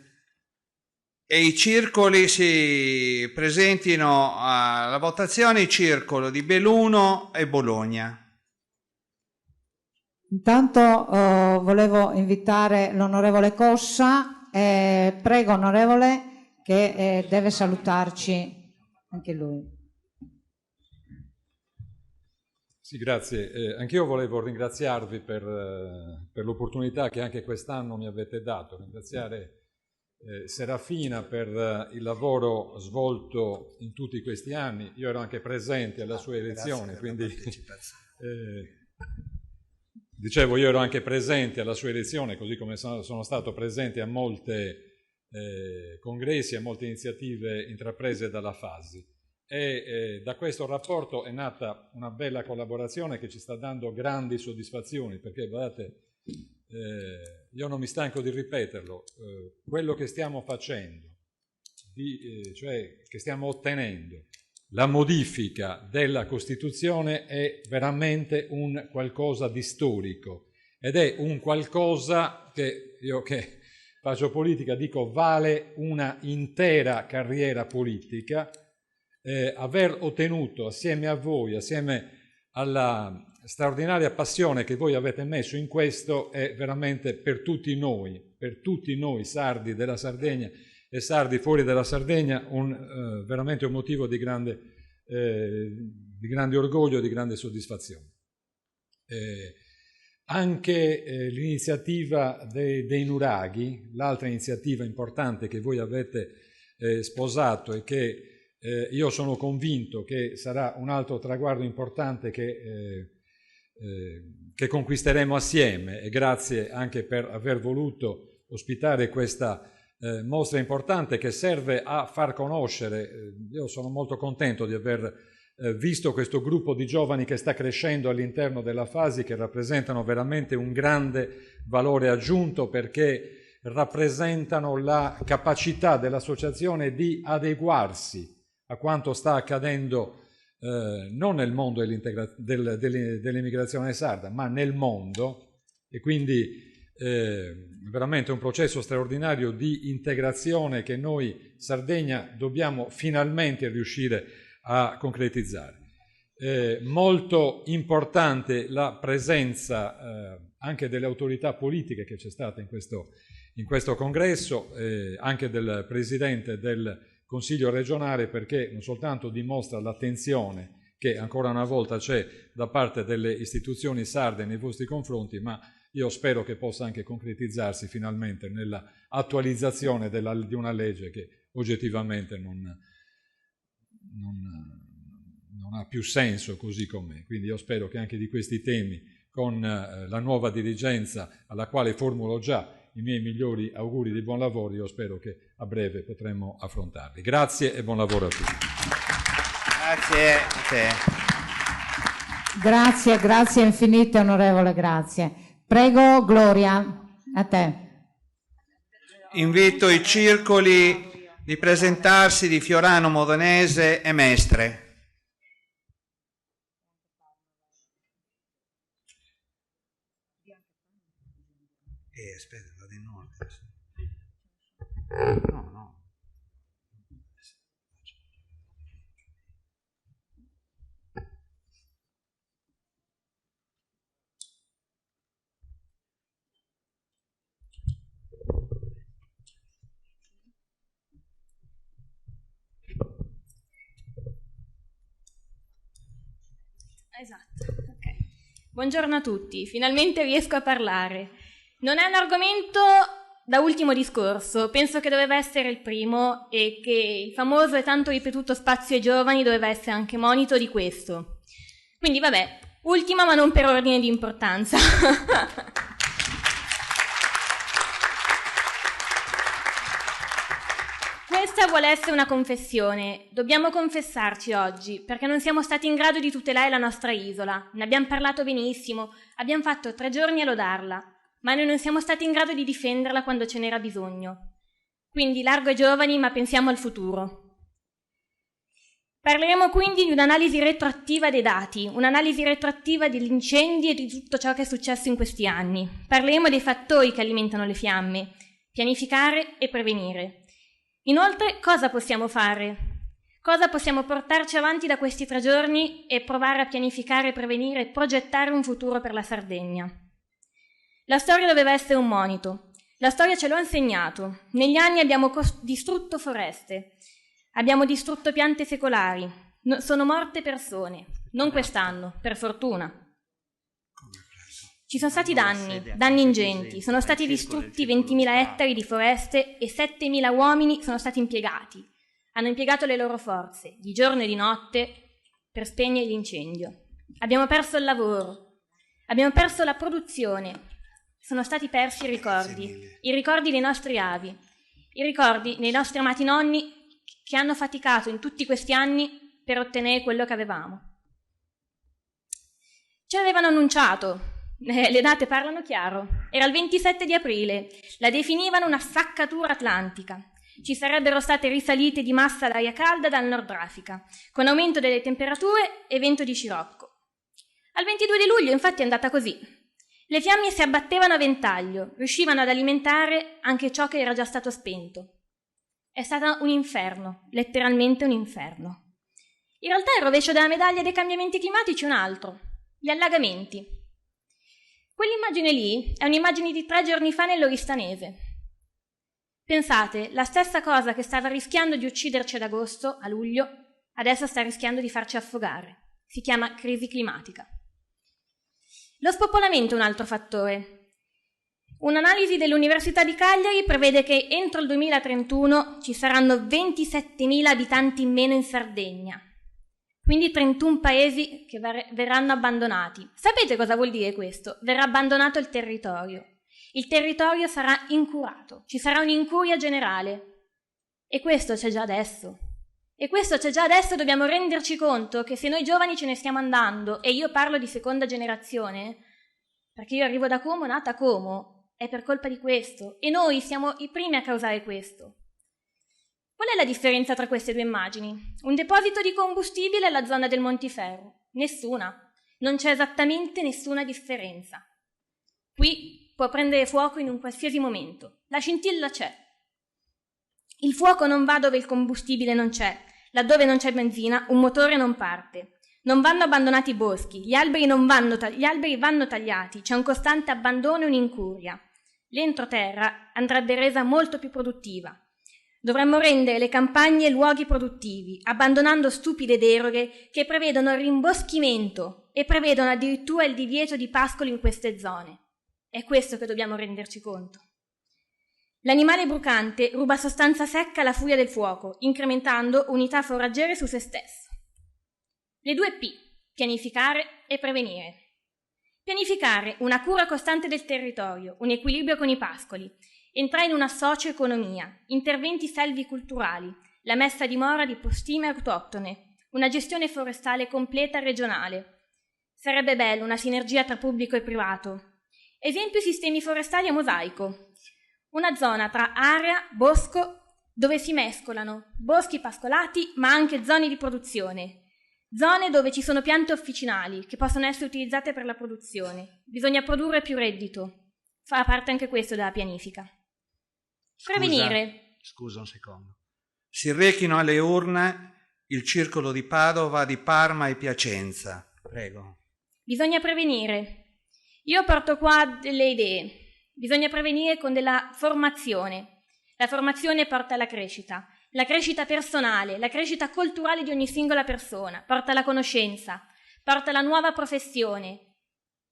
e i circoli si presentino alla votazione, il circolo di Belluno e Bologna. Intanto volevo invitare l'onorevole Cossa, prego onorevole, che deve salutarci anche lui. Sì, grazie. Anch'io volevo ringraziarvi per l'opportunità che anche quest'anno mi avete dato, ringraziare Serafina per il lavoro svolto in tutti questi anni. Io ero anche presente alla sua elezione, quindi dicevo, io ero anche presente alla sua elezione, così come sono stato presente a molte congressi, a molte iniziative intraprese dalla FASI. e da questo rapporto è nata una bella collaborazione che ci sta dando grandi soddisfazioni, perché guardate, io non mi stanco di ripeterlo, quello che stiamo facendo, cioè che stiamo ottenendo, la modifica della Costituzione è veramente un qualcosa di storico ed è un qualcosa che io che faccio politica dico vale una intera carriera politica. Aver ottenuto assieme a voi, assieme alla straordinaria passione che voi avete messo in questo è veramente per tutti noi sardi della Sardegna e sardi fuori dalla Sardegna, veramente un motivo di grande orgoglio, di grande soddisfazione. Anche l'iniziativa dei nuraghi, l'altra iniziativa importante che voi avete sposato e che io sono convinto che sarà un altro traguardo importante che conquisteremo assieme, e grazie anche per aver voluto ospitare questa mostra importante che serve a far conoscere. Io sono molto contento di aver visto questo gruppo di giovani che sta crescendo all'interno della FASI, che rappresentano veramente un grande valore aggiunto, perché rappresentano la capacità dell'associazione di adeguarsi a quanto sta accadendo non nel mondo dell'immigrazione sarda, ma nel mondo, e quindi veramente un processo straordinario di integrazione che noi Sardegna dobbiamo finalmente riuscire a concretizzare. Molto importante la presenza anche delle autorità politiche che c'è stata in questo congresso, anche del Presidente del Consiglio regionale, perché non soltanto dimostra l'attenzione che ancora una volta c'è da parte delle istituzioni sarde nei vostri confronti, ma io spero che possa anche concretizzarsi finalmente nella attualizzazione di una legge che oggettivamente non ha più senso così com'è. Quindi io spero che anche di questi temi, con la nuova dirigenza alla quale formulo già i miei migliori auguri di buon lavoro, io spero che a breve potremo affrontarli. Grazie e buon lavoro a tutti. Grazie. Grazie infinite, onorevole, grazie. Prego, Gloria, a te. Invito i circoli di presentarsi di Fiorano, Modenese e Mestre. Aspetta, vado in ordine. No. Esatto, ok. Buongiorno a tutti, finalmente riesco a parlare. Non è un argomento da ultimo discorso, penso che doveva essere il primo e che il famoso e tanto ripetuto spazio ai giovani doveva essere anche monito di questo. Quindi vabbè, ultima ma non per ordine di importanza. Questa vuole essere una confessione. Dobbiamo confessarci oggi, perché non siamo stati in grado di tutelare la nostra isola. Ne abbiamo parlato benissimo, abbiamo fatto 3 giorni a lodarla, ma noi non siamo stati in grado di difenderla quando ce n'era bisogno. Quindi largo ai giovani, ma pensiamo al futuro. Parleremo quindi di un'analisi retroattiva dei dati, un'analisi retroattiva degli incendi e di tutto ciò che è successo in questi anni. Parleremo dei fattori che alimentano le fiamme, pianificare e prevenire. Inoltre, cosa possiamo fare? Cosa possiamo portarci avanti da questi 3 giorni e provare a pianificare, prevenire e progettare un futuro per la Sardegna? La storia doveva essere un monito. La storia ce l'ha insegnato. Negli anni abbiamo distrutto foreste, abbiamo distrutto piante secolari, sono morte persone. Non quest'anno, per fortuna. Ci sono stati danni ingenti, sono stati distrutti 20.000 ettari di foreste e 7.000 uomini sono stati impiegati. Hanno impiegato le loro forze, di giorno e di notte, per spegnere l'incendio. Abbiamo perso il lavoro, abbiamo perso la produzione, sono stati persi i ricordi dei nostri avi, i ricordi dei nostri amati nonni che hanno faticato in tutti questi anni per ottenere quello che avevamo. Ci avevano annunciato, le date parlano chiaro, era il 27 di aprile, la definivano una saccatura atlantica. Ci sarebbero state risalite di massa d'aria calda dal Nord Africa, con aumento delle temperature e vento di scirocco. Al 22 di luglio infatti è andata così. Le fiamme si abbattevano a ventaglio, riuscivano ad alimentare anche ciò che era già stato spento. È stato un inferno, letteralmente un inferno. In realtà il rovescio della medaglia dei cambiamenti climatici è un altro, gli allagamenti. Quell'immagine lì è un'immagine di 3 giorni fa nell'Oristanese. Pensate, la stessa cosa che stava rischiando di ucciderci ad agosto, a luglio, adesso sta rischiando di farci affogare. Si chiama crisi climatica. Lo spopolamento è un altro fattore. Un'analisi dell'Università di Cagliari prevede che entro il 2031 ci saranno 27.000 abitanti in meno in Sardegna, quindi 31 paesi che verranno abbandonati. Sapete cosa vuol dire questo? Verrà abbandonato il territorio. Il territorio sarà incurato, ci sarà un'incuria generale. E questo c'è già adesso. Dobbiamo renderci conto che se noi giovani ce ne stiamo andando, e io parlo di seconda generazione, perché io arrivo da Como, nata a Como, è per colpa di questo, e noi siamo i primi a causare questo. Qual è la differenza tra queste due immagini? Un deposito di combustibile alla zona del Montiferru? Nessuna. Non c'è esattamente nessuna differenza. Qui può prendere fuoco in un qualsiasi momento. La scintilla c'è. Il fuoco non va dove il combustibile non c'è. Laddove non c'è benzina, un motore non parte. Non vanno abbandonati i boschi. Gli alberi vanno tagliati. C'è un costante abbandono e un'incuria. L'entroterra andrebbe resa molto più produttiva. Dovremmo rendere le campagne luoghi produttivi, abbandonando stupide deroghe che prevedono il rimboschimento e prevedono addirittura il divieto di pascoli in queste zone. È questo che dobbiamo renderci conto. L'animale brucante ruba sostanza secca alla furia del fuoco, incrementando unità foraggere su se stesso. Le 2 P, pianificare e prevenire. Pianificare una cura costante del territorio, un equilibrio con i pascoli, entrare in una socio-economia, interventi selviculturali, la messa a dimora di postime autoctone, una gestione forestale completa regionale. Sarebbe bello una sinergia tra pubblico e privato. Esempio sistemi forestali a mosaico. Una zona tra area, bosco, dove si mescolano boschi pascolati ma anche zone di produzione. Zone dove ci sono piante officinali che possono essere utilizzate per la produzione. Bisogna produrre più reddito. Fa parte anche questo della pianifica. Prevenire. Scusa un secondo. Si rechino alle urne il circolo di Padova, di Parma e Piacenza. Prego. Bisogna prevenire. Io porto qua delle idee. Bisogna prevenire con della formazione. La formazione porta alla crescita. La crescita personale, la crescita culturale di ogni singola persona, porta alla conoscenza, porta alla nuova professione.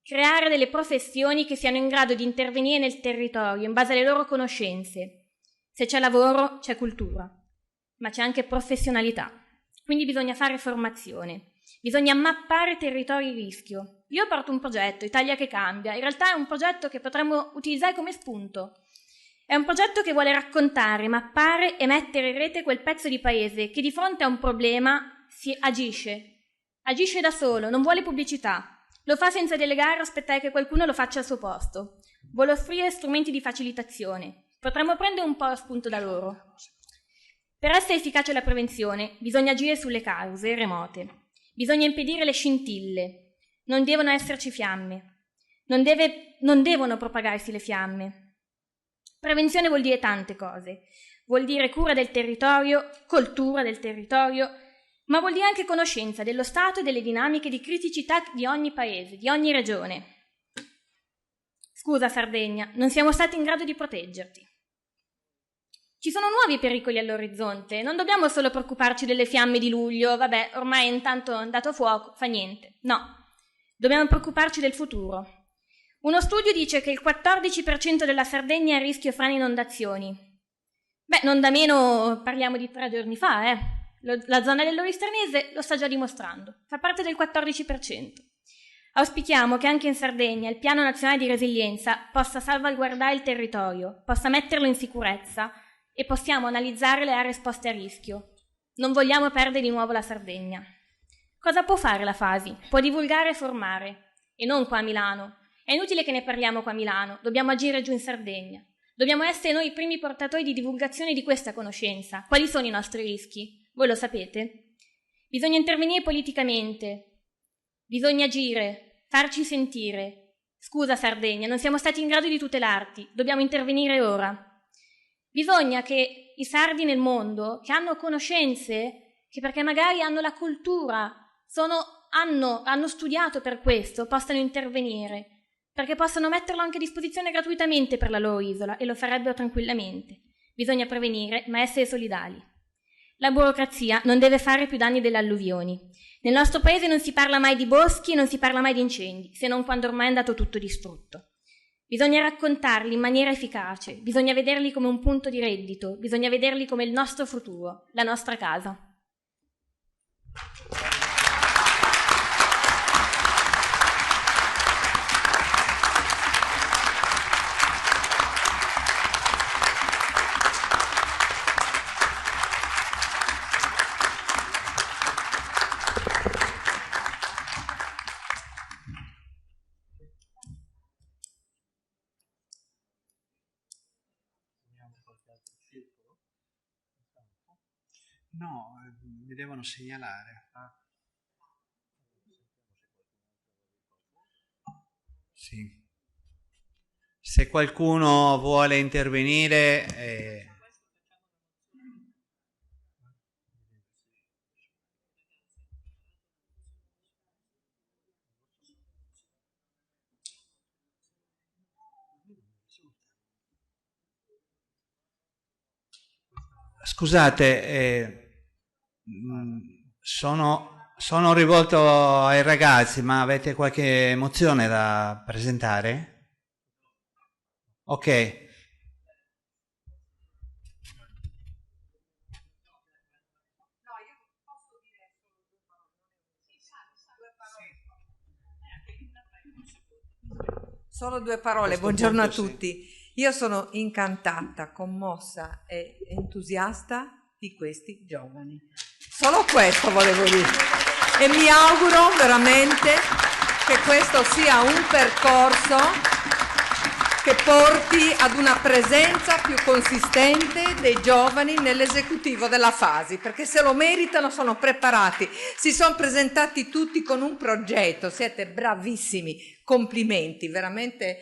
Creare delle professioni che siano in grado di intervenire nel territorio in base alle loro conoscenze. Se c'è lavoro, c'è cultura, ma c'è anche professionalità. Quindi bisogna fare formazione. Bisogna mappare territori di rischio. Io porto un progetto, Italia che cambia. In realtà è un progetto che potremmo utilizzare come spunto. È un progetto che vuole raccontare, mappare e mettere in rete quel pezzo di paese che di fronte a un problema si agisce. Agisce da solo, non vuole pubblicità. Lo fa senza delegare o aspettare che qualcuno lo faccia al suo posto. Vuole offrire strumenti di facilitazione. Potremmo prendere un po' spunto da loro. Per essere efficace la prevenzione bisogna agire sulle cause remote. Bisogna impedire le scintille. Non devono esserci fiamme. Non devono propagarsi le fiamme. Prevenzione vuol dire tante cose. Vuol dire cura del territorio, coltura del territorio, ma vuol dire anche conoscenza dello stato e delle dinamiche di criticità di ogni paese, di ogni regione. Scusa Sardegna, non siamo stati in grado di proteggerti. Ci sono nuovi pericoli all'orizzonte, non dobbiamo solo preoccuparci delle fiamme di luglio, vabbè, ormai intanto è andato a fuoco, fa niente. No, dobbiamo preoccuparci del futuro. Uno studio dice che il 14% della Sardegna è a rischio frane inondazioni. Beh, non da meno parliamo di 3 giorni fa, La zona dell'Oristanese lo sta già dimostrando, fa parte del 14%. Auspichiamo che anche in Sardegna il Piano Nazionale di Resilienza possa salvaguardare il territorio, possa metterlo in sicurezza e possiamo analizzare le aree esposte a rischio. Non vogliamo perdere di nuovo la Sardegna. Cosa può fare la Fasi? Può divulgare e formare, e non qua a Milano. È inutile che ne parliamo qua a Milano, dobbiamo agire giù in Sardegna. Dobbiamo essere noi i primi portatori di divulgazione di questa conoscenza. Quali sono i nostri rischi? Voi lo sapete? Bisogna intervenire politicamente, bisogna agire, farci sentire. Scusa Sardegna, non siamo stati in grado di tutelarti, dobbiamo intervenire ora. Bisogna che i sardi nel mondo, che hanno conoscenze, che perché magari hanno la cultura, hanno studiato per questo, possano intervenire, perché possano metterlo anche a disposizione gratuitamente per la loro isola e lo farebbero tranquillamente. Bisogna prevenire, ma essere solidali. La burocrazia non deve fare più danni delle alluvioni. Nel nostro paese non si parla mai di boschi, non si parla mai di incendi, se non quando ormai è andato tutto distrutto. Bisogna raccontarli in maniera efficace, bisogna vederli come un punto di reddito, bisogna vederli come il nostro futuro, la nostra casa. No, mi devono segnalare. Sì. Se qualcuno vuole intervenire... Scusate, sono rivolto ai ragazzi, ma avete qualche mozione da presentare? Ok. Solo due parole, buongiorno a tutti. Io sono incantata, commossa e entusiasta di questi giovani. Solo questo volevo dire. E mi auguro veramente che questo sia un percorso che porti ad una presenza più consistente dei giovani nell'esecutivo della Fasi, perché se lo meritano, sono preparati, si sono presentati tutti con un progetto, siete bravissimi, complimenti, veramente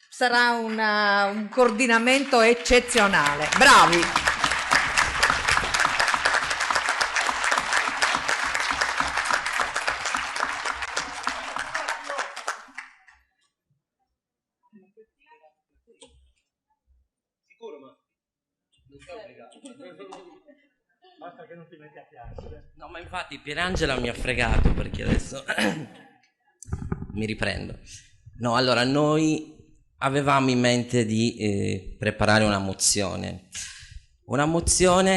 sarà un coordinamento eccezionale, bravi! Basta che non ti metti a piangere. No, ma infatti Pierangela mi ha fregato, perché adesso mi riprendo. No, allora noi avevamo in mente di preparare una mozione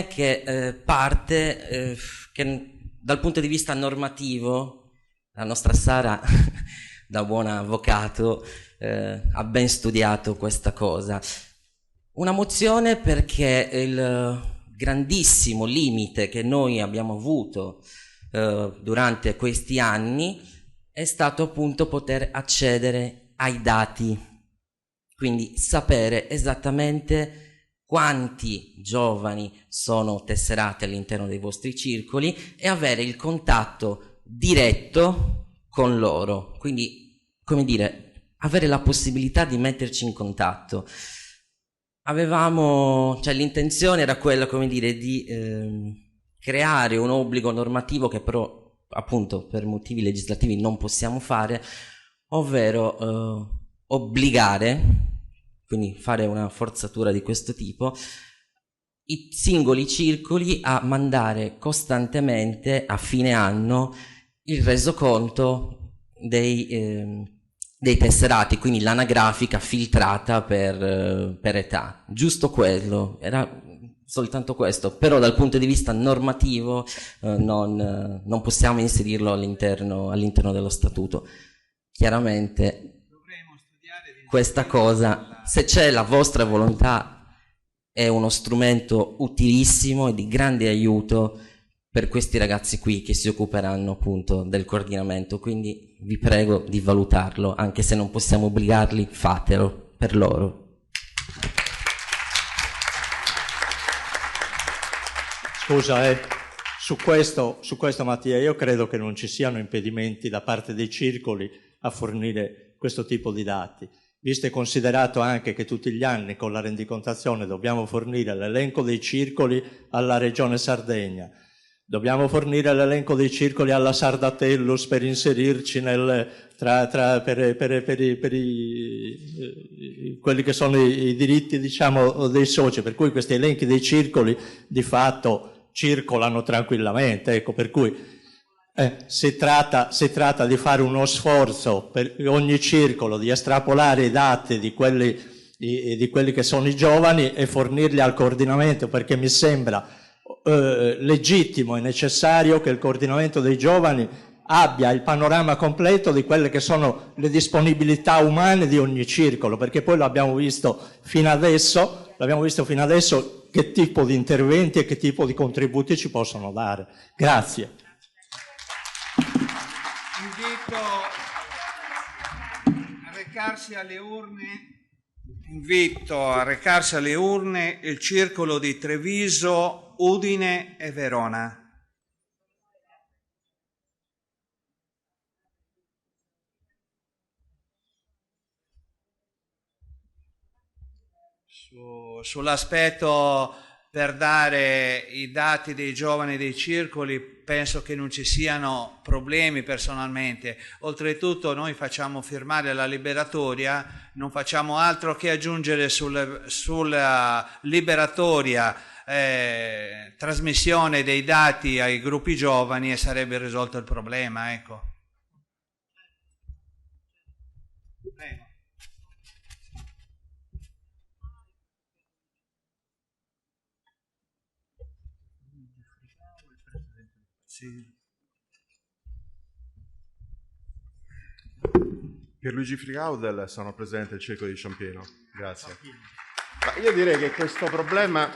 che parte che dal punto di vista normativo, la nostra Sara da buon avvocato ha ben studiato questa cosa. Una mozione perché il grandissimo limite che noi abbiamo avuto durante questi anni è stato appunto poter accedere ai dati, quindi sapere esattamente quanti giovani sono tesserati all'interno dei vostri circoli e avere il contatto diretto con loro, quindi come dire, avere la possibilità di metterci in contatto. L'intenzione era quella, come dire, di creare un obbligo normativo che però appunto per motivi legislativi non possiamo fare, ovvero obbligare, quindi fare una forzatura di questo tipo, i singoli circoli a mandare costantemente a fine anno il resoconto dei tesserati, quindi l'anagrafica filtrata per età. Giusto quello, era soltanto questo, però dal punto di vista normativo non possiamo inserirlo all'interno dello statuto. Chiaramente questa cosa, se c'è la vostra volontà, è uno strumento utilissimo e di grande aiuto per questi ragazzi qui che si occuperanno appunto del coordinamento, quindi vi prego di valutarlo, anche se non possiamo obbligarli, fatelo per loro. Scusa, su questo Mattia, io credo che non ci siano impedimenti da parte dei circoli a fornire questo tipo di dati, visto e considerato anche che tutti gli anni con la rendicontazione dobbiamo fornire l'elenco dei circoli alla Regione Sardegna, dobbiamo fornire l'elenco dei circoli alla Sardatellus per inserirci quelli che sono i diritti, diciamo, dei soci, per cui questi elenchi dei circoli di fatto circolano tranquillamente, ecco, per cui si tratta di fare uno sforzo per ogni circolo, di estrapolare i dati di quelli che sono i giovani e fornirli al coordinamento, perché mi sembra legittimo e necessario che il coordinamento dei giovani abbia il panorama completo di quelle che sono le disponibilità umane di ogni circolo, perché poi l'abbiamo visto fino adesso che tipo di interventi e che tipo di contributi ci possono dare. Grazie. Invito a recarsi alle urne il circolo di Treviso, Udine e Verona. Sull'aspetto per dare i dati dei giovani dei circoli penso che non ci siano problemi personalmente. Oltretutto noi facciamo firmare la liberatoria, non facciamo altro che aggiungere sulla liberatoria trasmissione dei dati ai gruppi giovani e sarebbe risolto il problema, ecco. Pierluigi Frigaudel, sono presidente del Circolo di Ciampino. Grazie. Ma io direi che questo problema,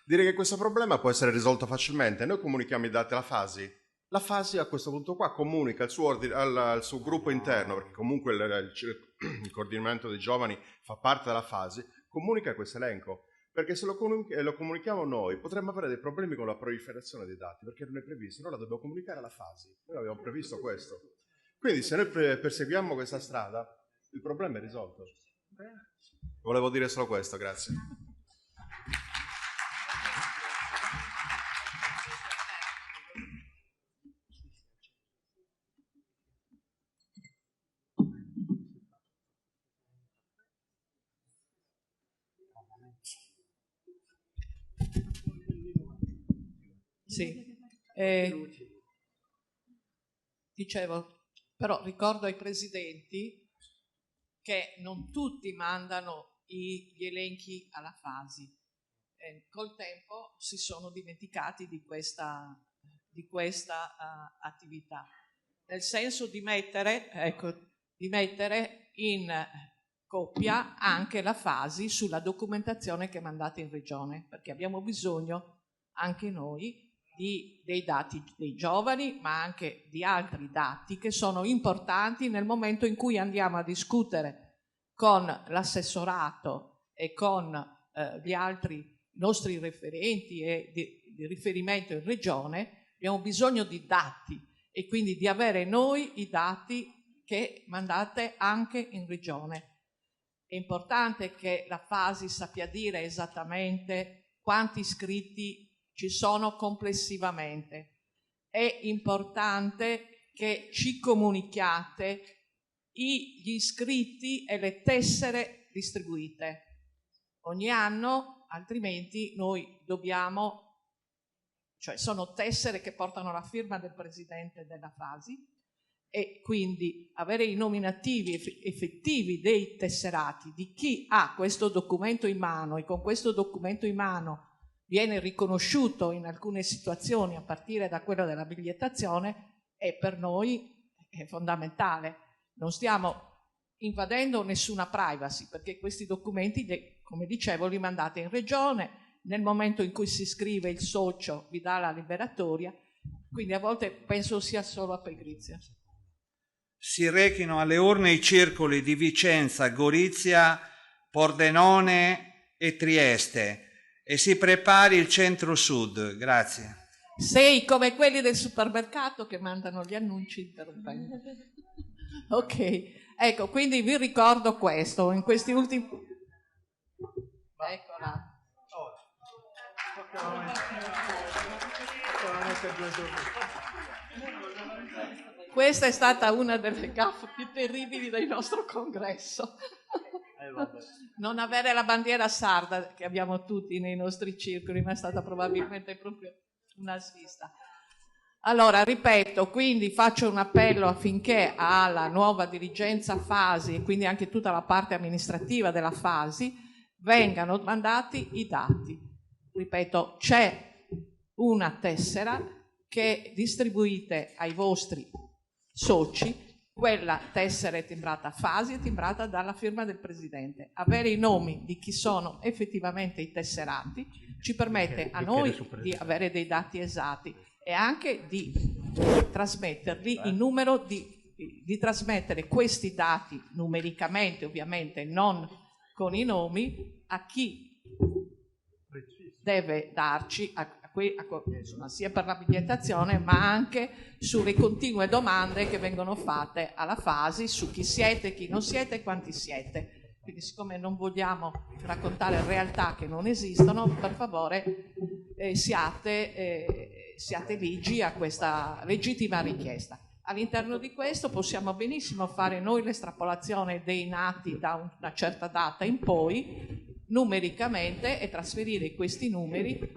direi che questo problema può essere risolto facilmente. Noi comunichiamo i dati alla FASI. La FASI a questo punto qua comunica al suo gruppo interno, perché comunque il coordinamento dei giovani fa parte della FASI, comunica questo elenco. Perché se lo comunichiamo noi potremmo avere dei problemi con la proliferazione dei dati, perché non è previsto, noi la dobbiamo comunicare alla FASI, noi abbiamo previsto questo. Quindi se noi perseguiamo questa strada, il problema è risolto. Volevo dire solo questo, grazie. Sì, dicevo, però ricordo ai presidenti che non tutti mandano gli elenchi alla FASI. Col tempo si sono dimenticati di questa attività, nel senso di mettere in coppia anche la FASI sulla documentazione che mandate in regione, perché abbiamo bisogno anche noi dei dati dei giovani, ma anche di altri dati che sono importanti nel momento in cui andiamo a discutere con l'assessorato e con gli altri nostri referenti e di riferimento in regione. Abbiamo bisogno di dati e quindi di avere noi i dati che mandate anche in regione. È importante che la FASI sappia dire esattamente quanti iscritti ci sono complessivamente. È importante che ci comunichiate gli iscritti e le tessere distribuite ogni anno, altrimenti noi dobbiamo, cioè sono tessere che portano la firma del presidente della FASI, e quindi avere i nominativi effettivi dei tesserati, di chi ha questo documento in mano e con questo documento in mano viene riconosciuto in alcune situazioni, a partire da quello della bigliettazione, è per noi fondamentale. Non stiamo invadendo nessuna privacy, perché questi documenti, come dicevo, li mandate in regione nel momento in cui si iscrive il socio vi dà la liberatoria, quindi a volte penso sia solo a pigrizia. Si rechino alle urne i circoli di Vicenza, Gorizia, Pordenone e Trieste e si prepari il centro-sud. Grazie. Sei come quelli del supermercato che mandano gli annunci interrompendo. Ok, ecco, quindi vi ricordo questo, in questi ultimi... Eccola. Questa è stata una delle gaffe più terribili del nostro congresso. Non avere la bandiera sarda che abbiamo tutti nei nostri circoli, ma è stata probabilmente proprio una svista. Allora, ripeto, quindi faccio un appello affinché alla nuova dirigenza Fasi e quindi anche tutta la parte amministrativa della Fasi vengano mandati i dati. Ripeto, c'è una tessera che distribuite ai vostri soci, quella tessera è timbrata Fasi, è timbrata dalla firma del Presidente. Avere i nomi di chi sono effettivamente i tesserati ci permette a noi di avere dei dati esatti e anche di trasmetterli in numero, di trasmettere questi dati numericamente, ovviamente non con i nomi, a chi deve darci, insomma, sia per la bigliettazione ma anche sulle continue domande che vengono fatte alla Fasi su chi siete, chi non siete e quanti siete. Quindi siccome non vogliamo raccontare realtà che non esistono, per favore siate ligi a questa legittima richiesta. All'interno di questo possiamo benissimo fare noi l'estrapolazione dei nati da una certa data in poi numericamente e trasferire questi numeri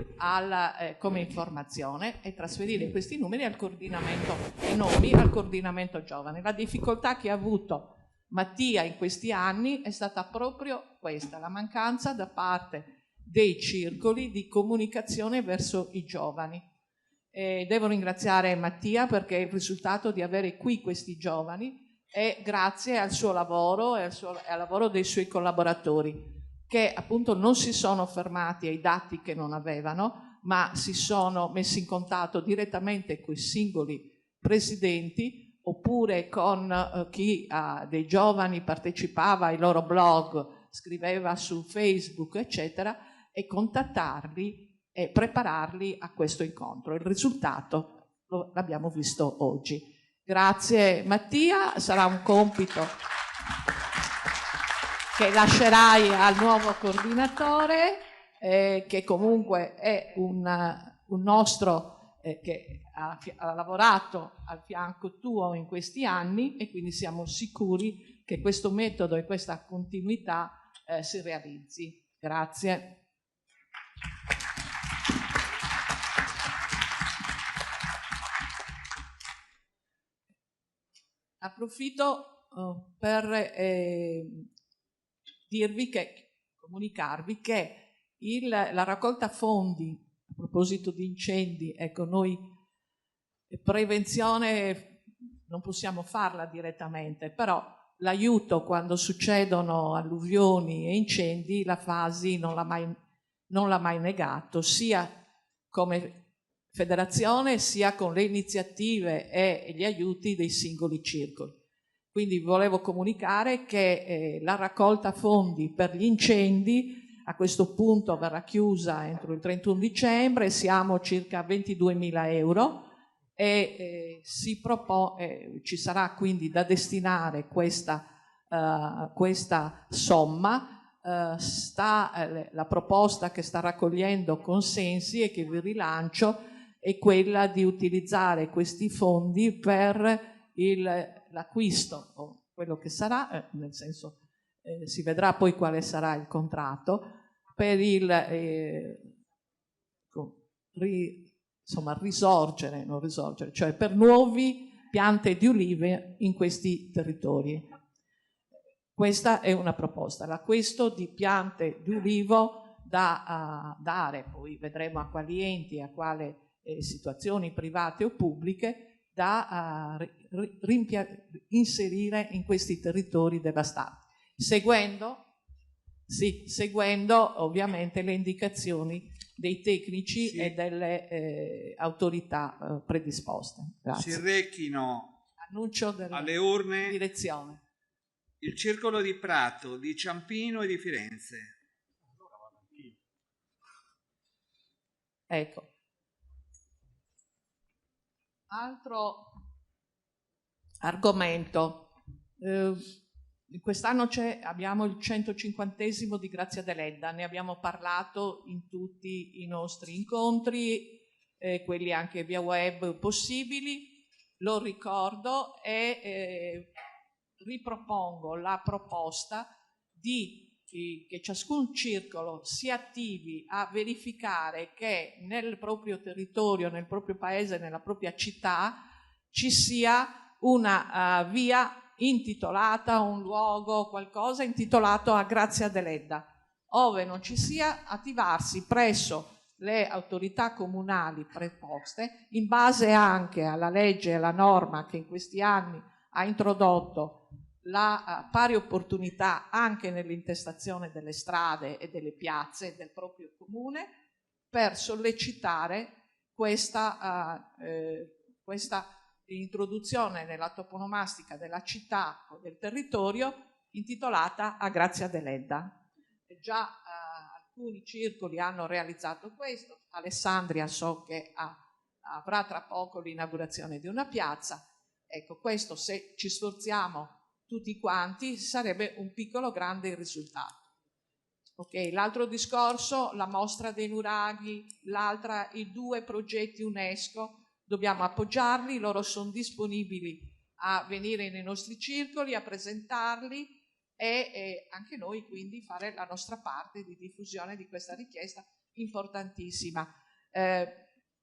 come informazione e trasferire questi numeri al coordinamento e nomi al coordinamento giovane. La difficoltà che ha avuto Mattia in questi anni è stata proprio questa, la mancanza da parte dei circoli di comunicazione verso i giovani. Devo ringraziare Mattia perché il risultato di avere qui questi giovani è grazie al suo lavoro e al lavoro dei suoi collaboratori, che appunto non si sono fermati ai dati che non avevano, ma si sono messi in contatto direttamente con i singoli presidenti oppure con chi dei giovani partecipava ai loro blog, scriveva su Facebook, eccetera, e contattarli e prepararli a questo incontro. Il risultato l'abbiamo visto oggi. Grazie Mattia, sarà un compito che lascerai al nuovo coordinatore, che comunque è un nostro che ha lavorato al fianco tuo in questi anni e quindi siamo sicuri che questo metodo e questa continuità si realizzi. Grazie. Approfitto per comunicarvi che la raccolta fondi, a proposito di incendi, ecco, noi prevenzione non possiamo farla direttamente, però l'aiuto quando succedono alluvioni e incendi, la Fasi non l'ha mai negato, sia come federazione sia con le iniziative e gli aiuti dei singoli circoli. Quindi volevo comunicare che la raccolta fondi per gli incendi a questo punto verrà chiusa entro il 31 dicembre, siamo circa a 22.000 euro e ci sarà quindi da destinare questa somma. La proposta che sta raccogliendo consensi e che vi rilancio è quella di utilizzare questi fondi per l'acquisto o quello che sarà, nel senso si vedrà poi quale sarà il contratto per risorgere, cioè per nuovi piante di olive in questi territori. Questa è una proposta, l'acquisto di piante di ulivo da dare, poi vedremo a quali enti, a quale situazioni private o pubbliche, da inserire in questi territori devastati, seguendo Sì, seguendo ovviamente le indicazioni dei tecnici e delle autorità predisposte. Grazie. Si rechino Annuncio alle urne direzione. Il Circolo di Prato, di Ciampino e di Firenze. Ecco. Altro argomento. Quest'anno abbiamo il 150° di Grazia Deledda, ne abbiamo parlato in tutti i nostri incontri, quelli anche via web possibili. Lo ricordo e ripropongo la proposta che ciascun circolo si attivi a verificare che nel proprio territorio, nel proprio paese, nella propria città ci sia una via intitolata, un luogo, qualcosa intitolato a Grazia Deledda. Ove non ci sia, attivarsi presso le autorità comunali preposte, in base anche alla legge e alla norma che in questi anni ha introdotto la pari opportunità anche nell'intestazione delle strade e delle piazze del proprio comune, per sollecitare questa introduzione nella toponomastica della città o del territorio intitolata a Grazia Deledda. Già alcuni circoli hanno realizzato questo. Alessandria so che avrà tra poco l'inaugurazione di una piazza. Ecco, questo, se ci sforziamo tutti quanti, sarebbe un piccolo grande risultato. Ok, l'altro discorso, la mostra dei nuraghi, i 2 progetti UNESCO, dobbiamo appoggiarli, loro sono disponibili a venire nei nostri circoli, a presentarli e anche noi quindi fare la nostra parte di diffusione di questa richiesta importantissima.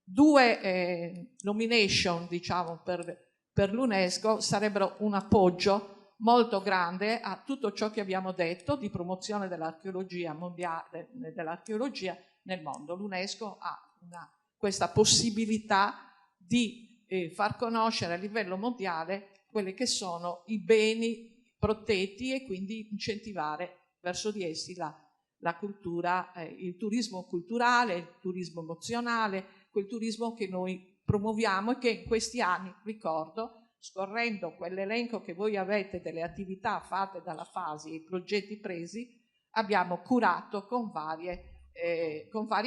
2 nomination, diciamo, per l'UNESCO sarebbero un appoggio molto grande a tutto ciò che abbiamo detto di promozione dell'archeologia mondiale, dell'archeologia nel mondo. L'UNESCO ha questa possibilità di far conoscere a livello mondiale quelli che sono i beni protetti e quindi incentivare verso di essi la cultura, il turismo culturale, il turismo emozionale, quel turismo che noi promuoviamo e che in questi anni, ricordo, scorrendo quell'elenco che voi avete delle attività fatte dalla FASI e i progetti presi, abbiamo curato con vari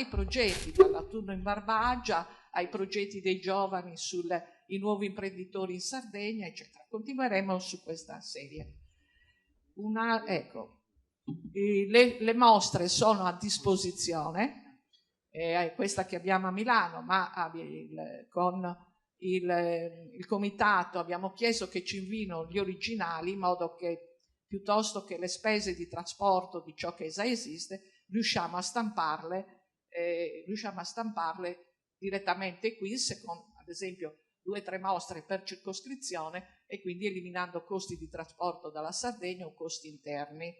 progetti, dalla Turno in Barbagia ai progetti dei giovani i nuovi imprenditori in Sardegna, eccetera. Continueremo su questa serie. Le mostre sono a disposizione, questa che abbiamo a Milano, ma con il comitato abbiamo chiesto che ci invino gli originali, in modo che piuttosto che le spese di trasporto di ciò che già esiste, riusciamo a stamparle direttamente qui, ad esempio 2 o 3 mostre per circoscrizione, e quindi eliminando costi di trasporto dalla Sardegna o costi interni.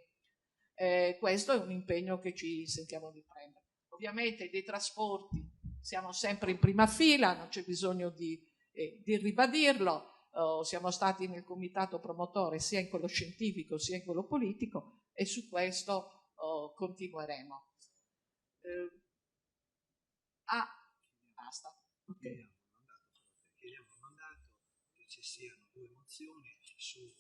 Questo è un impegno che ci sentiamo di prendere. Ovviamente dei trasporti siamo sempre in prima fila, non c'è bisogno di ribadirlo. Siamo stati nel comitato promotore sia in quello scientifico sia in quello politico e su questo continueremo. Basta. Okay. Chiediamo un mandato che ci siano 2 mozioni sulla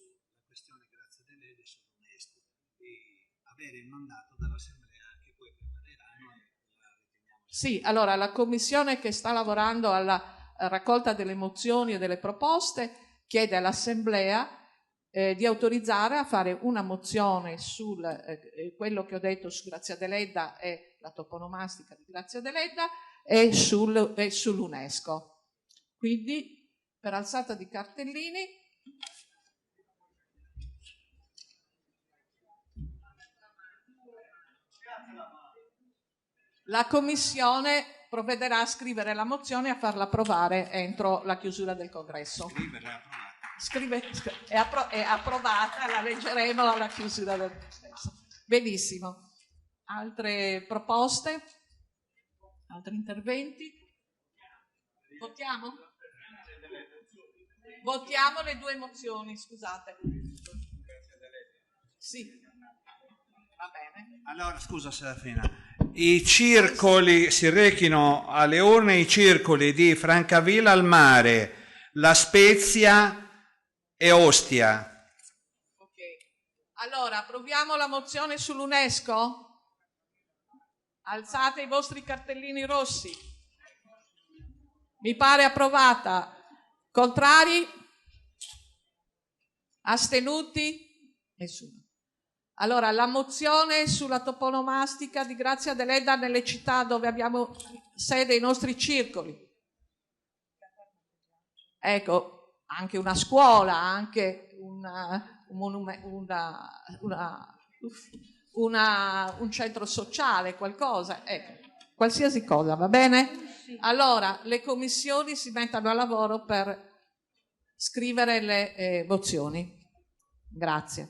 questione Grazia Deledda e sull'UNESCO e avere il mandato dall'Assemblea che poi prepareranno e la riteniamo. Sì, allora la commissione che sta lavorando alla raccolta delle mozioni e delle proposte chiede all'Assemblea di autorizzare a fare una mozione su quello che ho detto su Grazia Deledda e la toponomastica di Grazia Deledda e sull'UNESCO. Quindi, per alzata di cartellini, la Commissione provvederà a scrivere la mozione e a farla approvare entro la chiusura del congresso. È approvata, la leggeremo alla chiusura del congresso. Benissimo. Altre proposte? Altri interventi? Votiamo? Votiamo le 2 mozioni, scusate. Sì. Va bene. Allora, scusa Serafina, i circoli si rechino alle urne, i circoli di Francavilla al Mare, La Spezia e Ostia. Ok. Allora, approviamo la mozione sull'UNESCO? Alzate i vostri cartellini rossi. Mi pare approvata. Contrari? Astenuti? Nessuno. Allora, la mozione sulla toponomastica di Grazia Deledda nelle città dove abbiamo sede i nostri circoli. Ecco, anche una scuola, anche un centro sociale, qualcosa, ecco, qualsiasi cosa, va bene? Allora, le commissioni si mettano al lavoro per scrivere le mozioni. Grazie.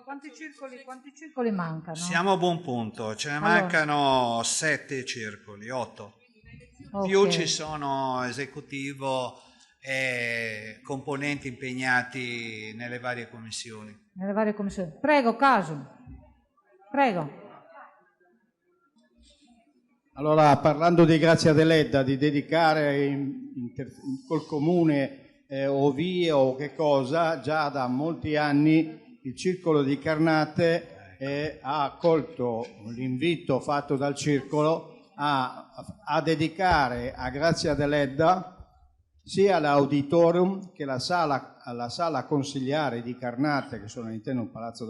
Quanti circoli mancano? Siamo a buon punto, ce ne mancano 7 circoli, 8. Ok. Più ci sono esecutivo e componenti impegnati nelle varie commissioni. Nelle varie commissioni. Prego, Casu. Prego. Allora, parlando di Grazia Deledda, di dedicare col comune o vie o che cosa, già da molti anni il Circolo di Carnate ha accolto l'invito fatto dal Circolo a dedicare a Grazia Deledda sia l'auditorium che la sala consigliare di Carnate, che sono all'interno di un palazzo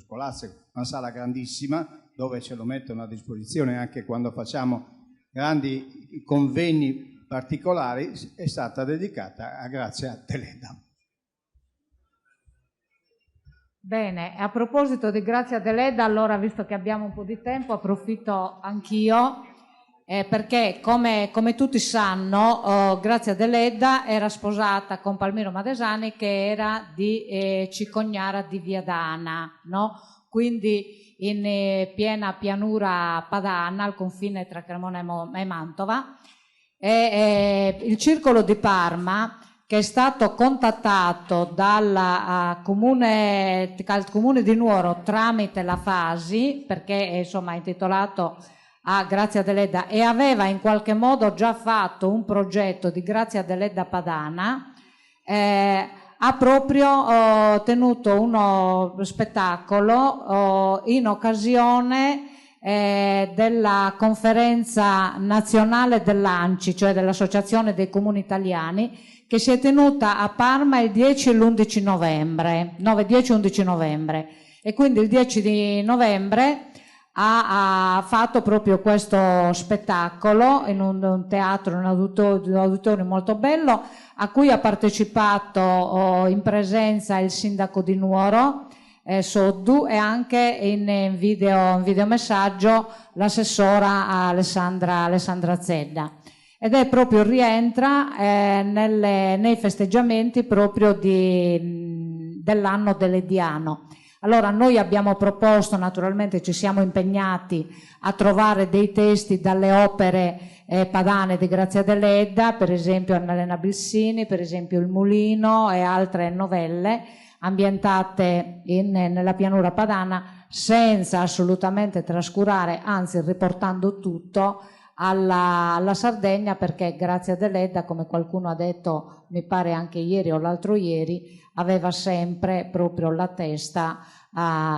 scolastico, una sala grandissima, dove ce lo mettono a disposizione anche quando facciamo grandi convegni particolari, è stata dedicata a Grazia Deledda. Bene, a proposito di Grazia Deledda, allora, visto che abbiamo un po' di tempo, approfitto anch'io perché come tutti sanno Grazia Deledda era sposata con Palmiro Madesani, che era di Cicognara di Viadana, no? Quindi in piena pianura padana, al confine tra Cremona e Mantova. Il Circolo di Parma, che è stato contattato dal comune di Nuoro tramite la Fasi, perché insomma è intitolato a Grazia Deledda, e aveva in qualche modo già fatto un progetto di Grazia Deledda padana, ha proprio tenuto uno spettacolo in occasione della conferenza nazionale dell'ANCI, cioè dell'Associazione dei Comuni Italiani, che si è tenuta a Parma il 10 e l'11 novembre, 9, 10 e 11 novembre, e quindi il 10 di novembre ha fatto proprio questo spettacolo in un teatro, un auditorio molto bello, a cui ha partecipato in presenza il sindaco di Nuoro, Soddu, e anche in videomessaggdio l'assessora Alessandra Zedda. Ed è proprio rientra nei festeggiamenti proprio dell'anno dell'Ediano. Allora noi abbiamo proposto, naturalmente ci siamo impegnati a trovare dei testi dalle opere padane di Grazia Deledda, per esempio Annalena Bilsini, per esempio Il Mulino e altre novelle ambientate nella pianura padana, senza assolutamente trascurare, anzi riportando tutto alla Sardegna, perché Grazia Deledda, come qualcuno ha detto, mi pare anche ieri o l'altro ieri, aveva sempre proprio la testa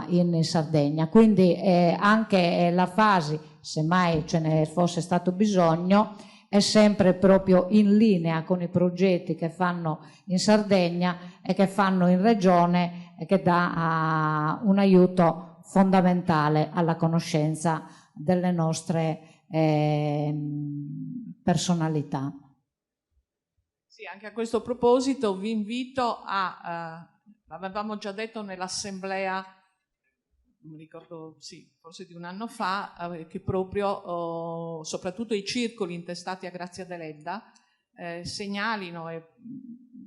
in Sardegna. Quindi anche la Fasi, se mai ce ne fosse stato bisogno, è sempre proprio in linea con i progetti che fanno in Sardegna e che fanno in regione, e che dà un aiuto fondamentale alla conoscenza delle nostre personalità. Sì, anche a questo proposito vi invito l'avevamo già detto nell'assemblea, non mi ricordo, sì, forse di un anno fa, che proprio soprattutto i circoli intestati a Grazia Deledda segnalino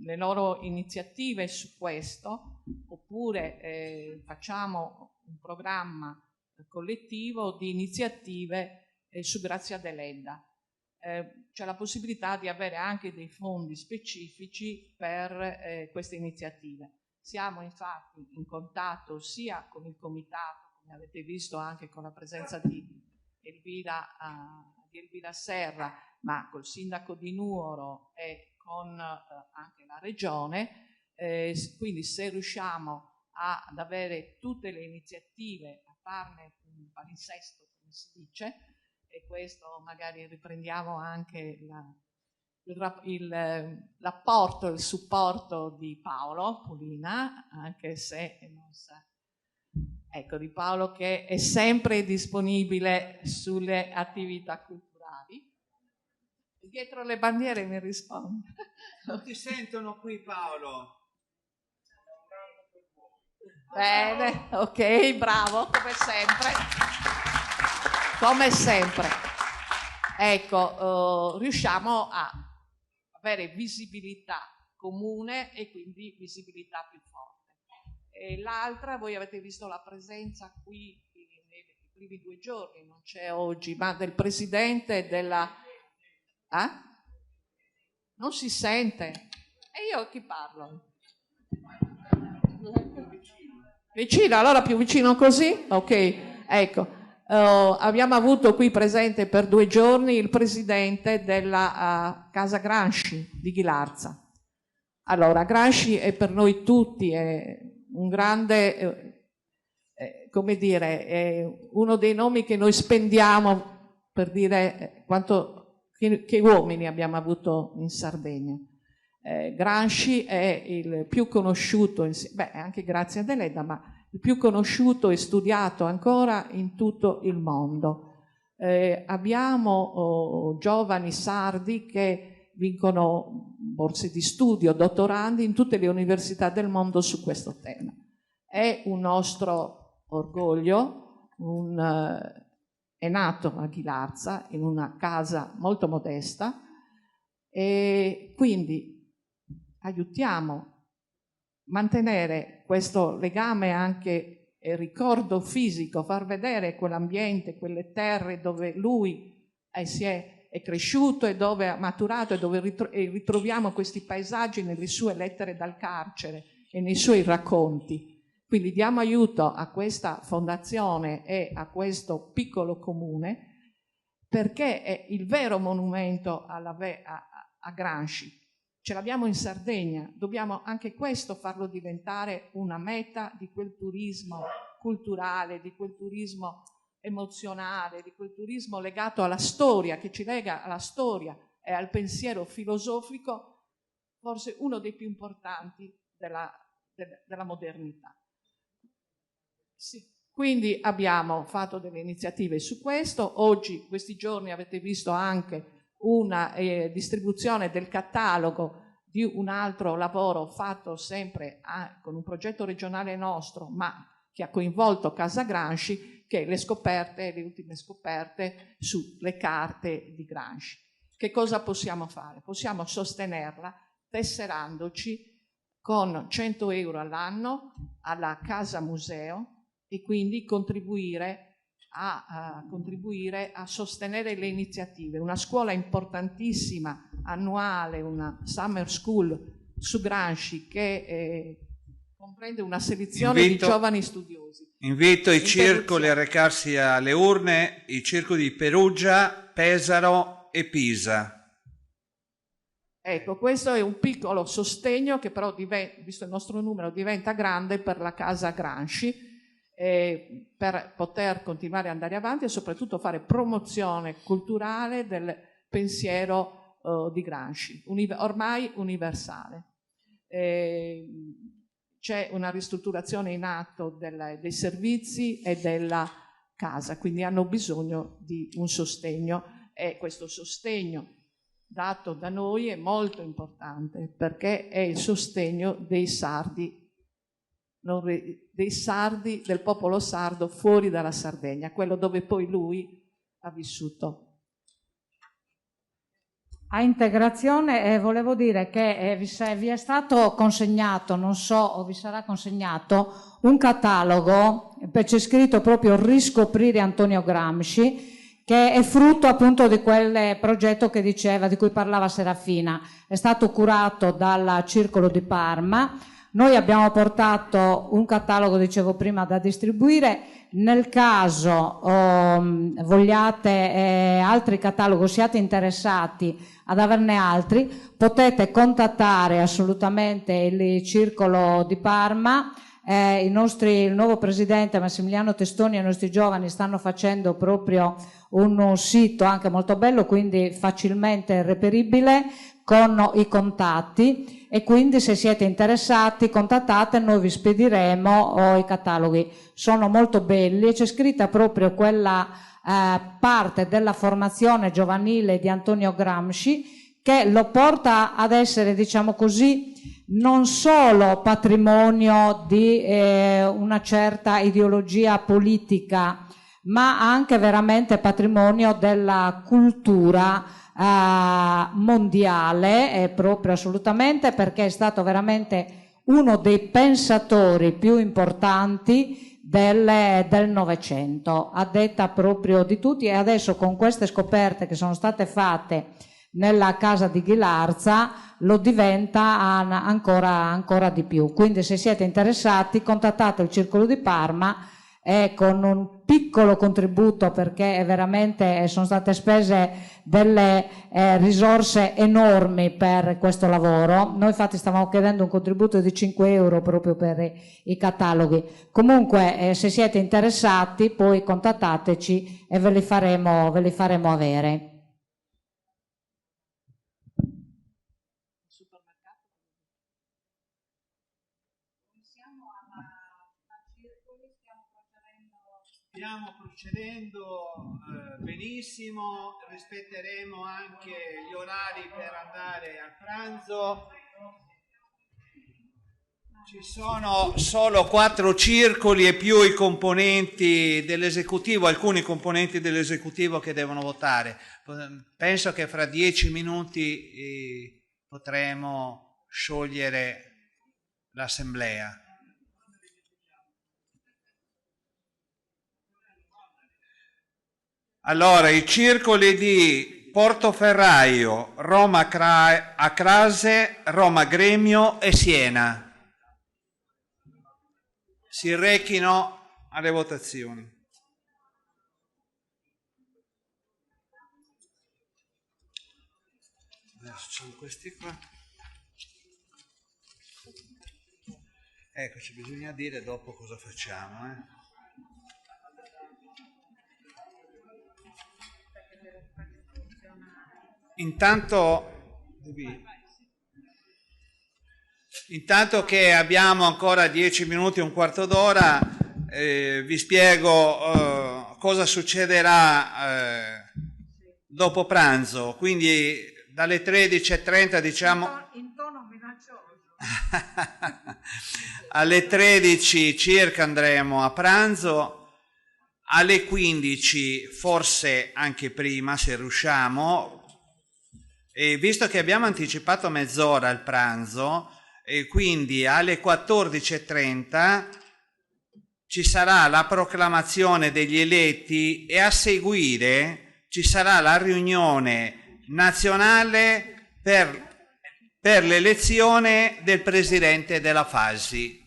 le loro iniziative su questo, oppure facciamo un programma collettivo di iniziative su Grazia Deledda. c'è la possibilità di avere anche dei fondi specifici per queste iniziative. Siamo infatti in contatto sia con il comitato, come avete visto anche con la presenza di Elvira Serra, ma col sindaco di Nuoro e con anche la regione, quindi se riusciamo ad avere tutte le iniziative, a farne un palinsesto, come si dice, e questo magari riprendiamo anche l'apporto, il supporto di Paolo Pulina, anche se non sa, ecco, di Paolo che è sempre disponibile sulle attività culturali. Dietro le bandiere mi risponde. Non ti sentono qui, Paolo. Bene, ok, bravo, come sempre. Come sempre. Ecco, riusciamo a avere visibilità comune e quindi visibilità più forte. E l'altra, voi avete visto la presenza qui nei primi 2 giorni, non c'è oggi, ma del presidente della... Non si sente. E io chi parlo? Vicino, allora più vicino così? Ok, ecco. Abbiamo avuto qui presente per 2 giorni il presidente della Casa Gramsci di Ghilarza. Allora, Gramsci è per noi tutti è un grande, come dire, è uno dei nomi che noi spendiamo per dire che uomini abbiamo avuto in Sardegna. Gramsci è il più conosciuto, anche grazie a Deledda, ma il più conosciuto e studiato ancora in tutto il mondo. Abbiamo giovani sardi che vincono borse di studio, dottorandi in tutte le università del mondo su questo tema. È un nostro orgoglio, è nato a Ghilarza in una casa molto modesta e quindi aiutiamo a mantenere questo legame anche ricordo fisico, far vedere quell'ambiente, quelle terre dove lui è cresciuto e dove ha maturato e dove ritroviamo questi paesaggi nelle sue lettere dal carcere e nei suoi racconti. Quindi diamo aiuto a questa fondazione e a questo piccolo comune perché è il vero monumento a Gramsci. Ce l'abbiamo in Sardegna, dobbiamo anche questo farlo diventare una meta di quel turismo culturale, di quel turismo emozionale, di quel turismo legato alla storia, che ci lega alla storia e al pensiero filosofico, forse uno dei più importanti della modernità. Sì. Quindi abbiamo fatto delle iniziative su questo. Oggi, questi giorni, avete visto anche una distribuzione del catalogo di un altro lavoro fatto sempre con un progetto regionale nostro, ma che ha coinvolto Casa Gramsci, che è le ultime scoperte sulle carte di Gramsci. Che cosa possiamo fare? Possiamo sostenerla tesserandoci con 100 euro all'anno alla Casa Museo e quindi contribuire a sostenere le iniziative. Una scuola importantissima, annuale, una summer school su Gramsci che comprende una selezione di giovani studiosi. Invito i circoli a recarsi alle urne, i circoli di Perugia, Pesaro e Pisa. Ecco, questo è un piccolo sostegno che però, visto il nostro numero, diventa grande per la Casa Gramsci, per poter continuare ad andare avanti e soprattutto fare promozione culturale del pensiero di Gramsci, ormai universale. C'è una ristrutturazione in atto dei servizi e della casa, quindi hanno bisogno di un sostegno e questo sostegno dato da noi è molto importante perché è il sostegno dei sardi, del popolo sardo fuori dalla Sardegna, quello dove poi lui ha vissuto. A integrazione volevo dire che vi è stato consegnato, non so, o vi sarà consegnato un catalogo, c'è scritto proprio riscoprire Antonio Gramsci, che è frutto appunto di quel progetto che diceva, di cui parlava Serafina. È stato curato dal Circolo di Parma. Noi abbiamo portato un catalogo, dicevo prima, da distribuire. Nel caso vogliate altri cataloghi, siate interessati ad averne altri, potete contattare assolutamente il Circolo di Parma. Il nuovo presidente Massimiliano Testoni e i nostri giovani stanno facendo proprio un sito anche molto bello, quindi facilmente reperibile, con i contatti, e quindi se siete interessati contattate, noi vi spediremo i cataloghi. Sono molto belli e c'è scritta proprio quella parte della formazione giovanile di Antonio Gramsci che lo porta ad essere, diciamo così, non solo patrimonio di una certa ideologia politica, ma anche veramente patrimonio della cultura mondiale, proprio assolutamente, perché è stato veramente uno dei pensatori più importanti del Novecento, a detta proprio di tutti. E adesso, con queste scoperte che sono state fatte nella casa di Ghilarza, lo diventa ancora di più. Quindi se siete interessati contattate il Circolo di Parma, con un piccolo contributo, perché veramente sono state spese delle risorse enormi per questo lavoro. Noi infatti stavamo chiedendo un contributo di 5 euro proprio per i cataloghi. Comunque se siete interessati poi contattateci e ve li faremo avere. Stiamo procedendo benissimo, rispetteremo anche gli orari per andare a pranzo. Ci sono solo 4 circoli e più i componenti dell'esecutivo, alcuni componenti dell'esecutivo che devono votare. Penso che fra 10 minuti potremo sciogliere l'assemblea. Allora, i circoli di Portoferraio, Roma Acrase, Roma Gremio e Siena si rechino alle votazioni. Adesso sono questi qua. Eccoci, bisogna dire dopo cosa facciamo, Intanto che abbiamo ancora 10 minuti, un quarto d'ora, vi spiego cosa succederà dopo pranzo. Quindi dalle 13:30, diciamo, In tono minaccioso. alle 13 circa andremo a pranzo, alle 15, forse anche prima se riusciamo. E visto che abbiamo anticipato mezz'ora il pranzo, e quindi alle 14:30 ci sarà la proclamazione degli eletti e a seguire ci sarà la riunione nazionale per l'elezione del presidente della FASI.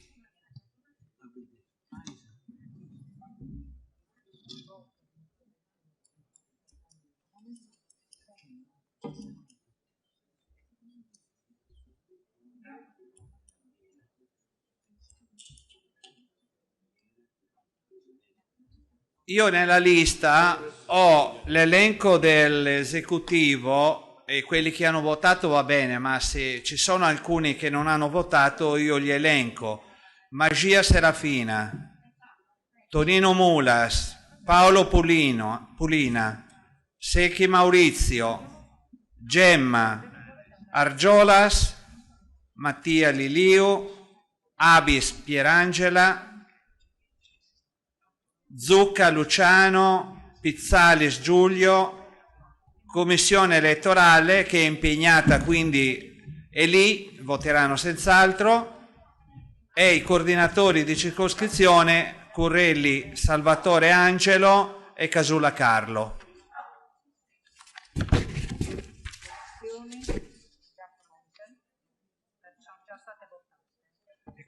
Io nella lista ho l'elenco dell'esecutivo e quelli che hanno votato va bene, ma se ci sono alcuni che non hanno votato io li elenco. Magia Serafina, Tonino Mulas, Paolo Pulina, Secchi Maurizio, Gemma, Argiolas, Mattia Liliu, Abis Pierangela, Zucca Luciano, Pizzalis Giulio, commissione elettorale che è impegnata, quindi è lì, voteranno senz'altro, e i coordinatori di circoscrizione Currelli, Salvatore Angelo e Casula Carlo.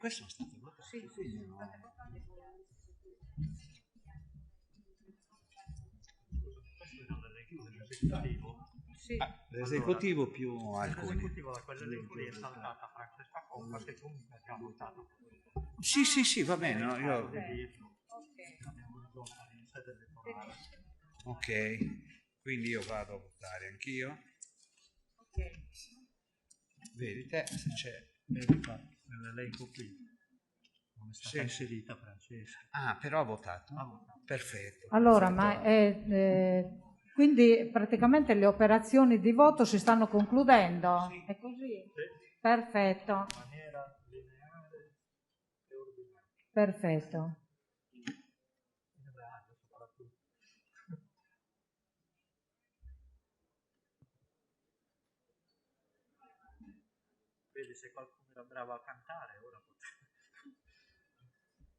questo sono state votate. Sì, Sì. L'esecutivo più alcuni. L'esecutivo da quella lì è saltata Francesca Coppa, che comunque abbiamo votato. Sì, va bene. No, io... Ok, quindi io vado a votare anch'io. Vedi te se c'è. Nell'elenco qui non è stata inserita Francesca. Ah, però ha votato. Perfetto. Allora, perfetto. Quindi praticamente le operazioni di voto si stanno concludendo? Sì. È così? Sì. Perfetto. In maniera lineare e ordinata. Perfetto. Vedi, se qualcuno era bravo a cantare, ora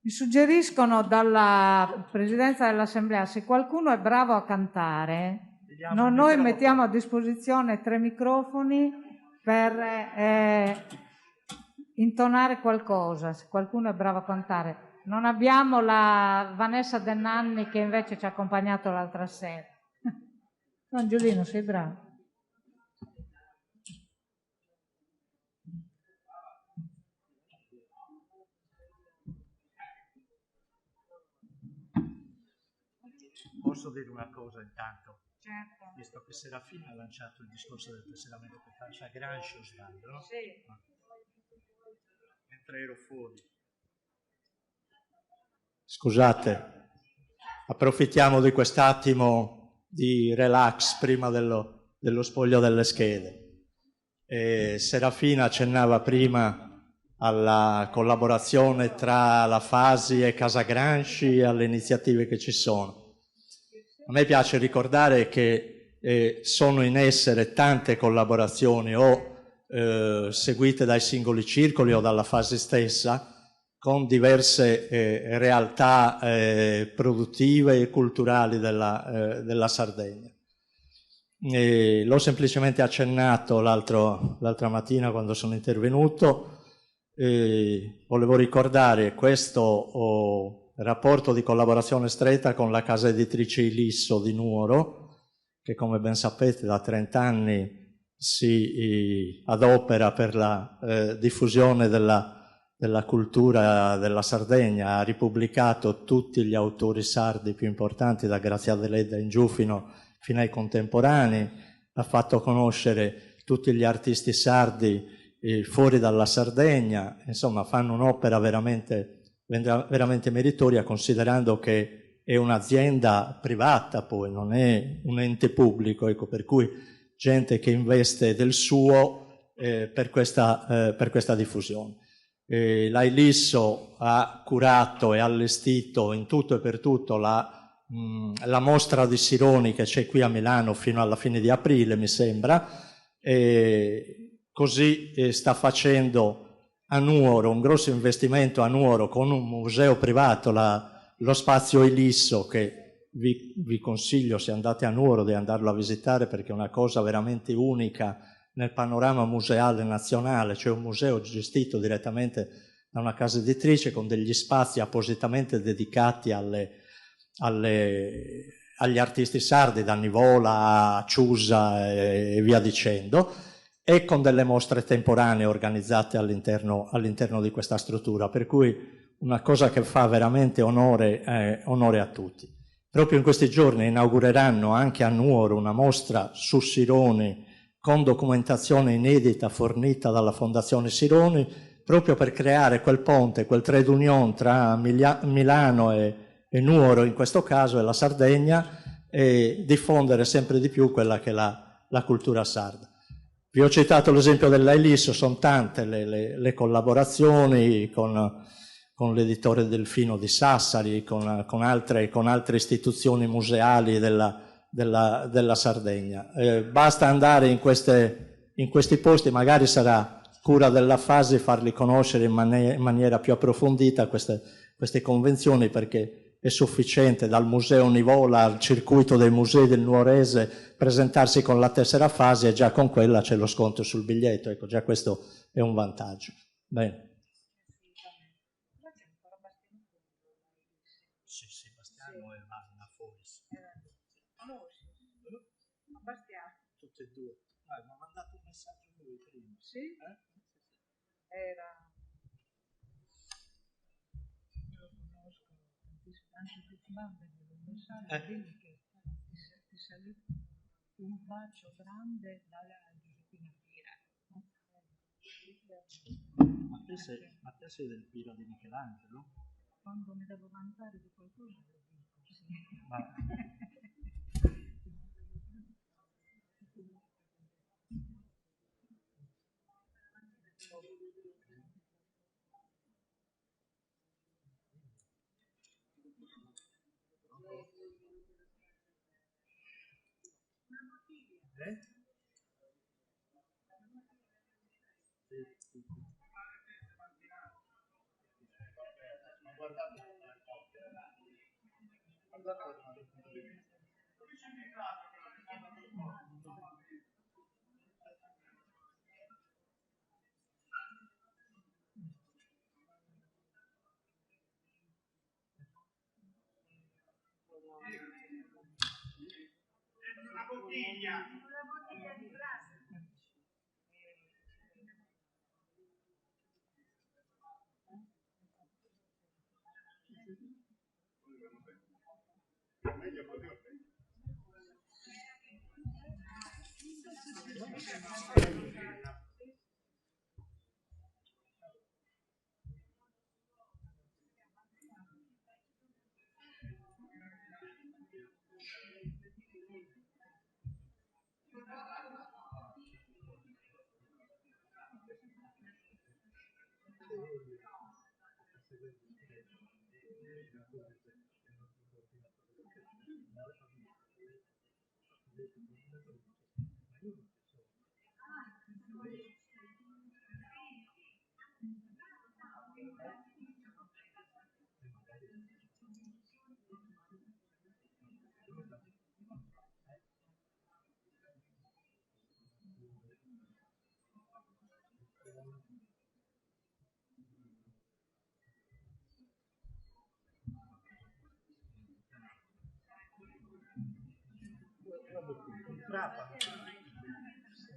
Mi suggeriscono dalla Presidenza dell'Assemblea, se qualcuno è bravo a cantare, noi mettiamo a disposizione 3 microfoni per intonare qualcosa, se qualcuno è bravo a cantare. Non abbiamo la Vanessa Dennanni che invece ci ha accompagnato l'altra sera. No, Angiolino, sei bravo. Posso dire una cosa intanto? Certo. Visto che Serafina ha lanciato il discorso del tesseramento per Francia Gramsci, o sbaglio, no? Sì. Mentre ero fuori. Scusate, approfittiamo di quest'attimo di relax prima dello spoglio delle schede. Serafina accennava prima alla collaborazione tra la Fasi e Casa Gramsci e alle iniziative che ci sono. A me piace ricordare che sono in essere tante collaborazioni o seguite dai singoli circoli o dalla Fasi stessa con diverse realtà produttive e culturali della Sardegna. L'ho semplicemente accennato l'altra mattina quando sono intervenuto. Volevo ricordare questo rapporto di collaborazione stretta con la casa editrice Ilisso di Nuoro, che come ben sapete da 30 anni si adopera per la diffusione della cultura della Sardegna, ha ripubblicato tutti gli autori sardi più importanti da Grazia Deledda in giù fino ai contemporanei, ha fatto conoscere tutti gli artisti sardi fuori dalla Sardegna, insomma fanno un'opera veramente meritoria, considerando che è un'azienda privata, poi non è un ente pubblico, ecco, per cui gente che investe del suo per questa diffusione. La Ilisso ha curato e allestito in tutto e per tutto la mostra di Sironi che c'è qui a Milano fino alla fine di aprile, mi sembra, così sta facendo a Nuoro un grosso investimento a Nuoro con un museo privato, lo spazio Ilisso, che vi consiglio, se andate a Nuoro, di andarlo a visitare perché è una cosa veramente unica nel panorama museale nazionale, cioè un museo gestito direttamente da una casa editrice con degli spazi appositamente dedicati agli artisti sardi, da Nivola a Ciusa e via dicendo, e con delle mostre temporanee organizzate all'interno di questa struttura, per cui una cosa che fa veramente onore a tutti. Proprio in questi giorni inaugureranno anche a Nuoro una mostra su Sironi con documentazione inedita fornita dalla Fondazione Sironi, proprio per creare quel ponte, quel trade union tra Milano e Nuoro in questo caso e la Sardegna, e diffondere sempre di più quella che è la cultura sarda. Vi ho citato l'esempio della Ilisso, sono tante le collaborazioni con l'editore Delfino di Sassari, con altre istituzioni museali della Sardegna. Basta andare in questi posti, magari sarà cura della Fasi farli conoscere in maniera più approfondita queste convenzioni, perché è sufficiente dal Museo Nivola al circuito dei musei del Nuorese presentarsi con la tessera Fasi e già con quella c'è lo sconto sul biglietto, ecco, già questo è un vantaggio. Bene. Bastiano. Tutte e due. Mi ha mandato un messaggio lui prima. Sì? Era... Io lo conosco tantissimo, anche tu mandami un messaggio, dimmi che ti saluto. Un bacio grande dalla Giuseppina Pira. Ma te sei del Pira di Michelangelo? Quando mi devo vantare di qualcosa lo dico, sì. Una bottiglia di plastica. Meglio così,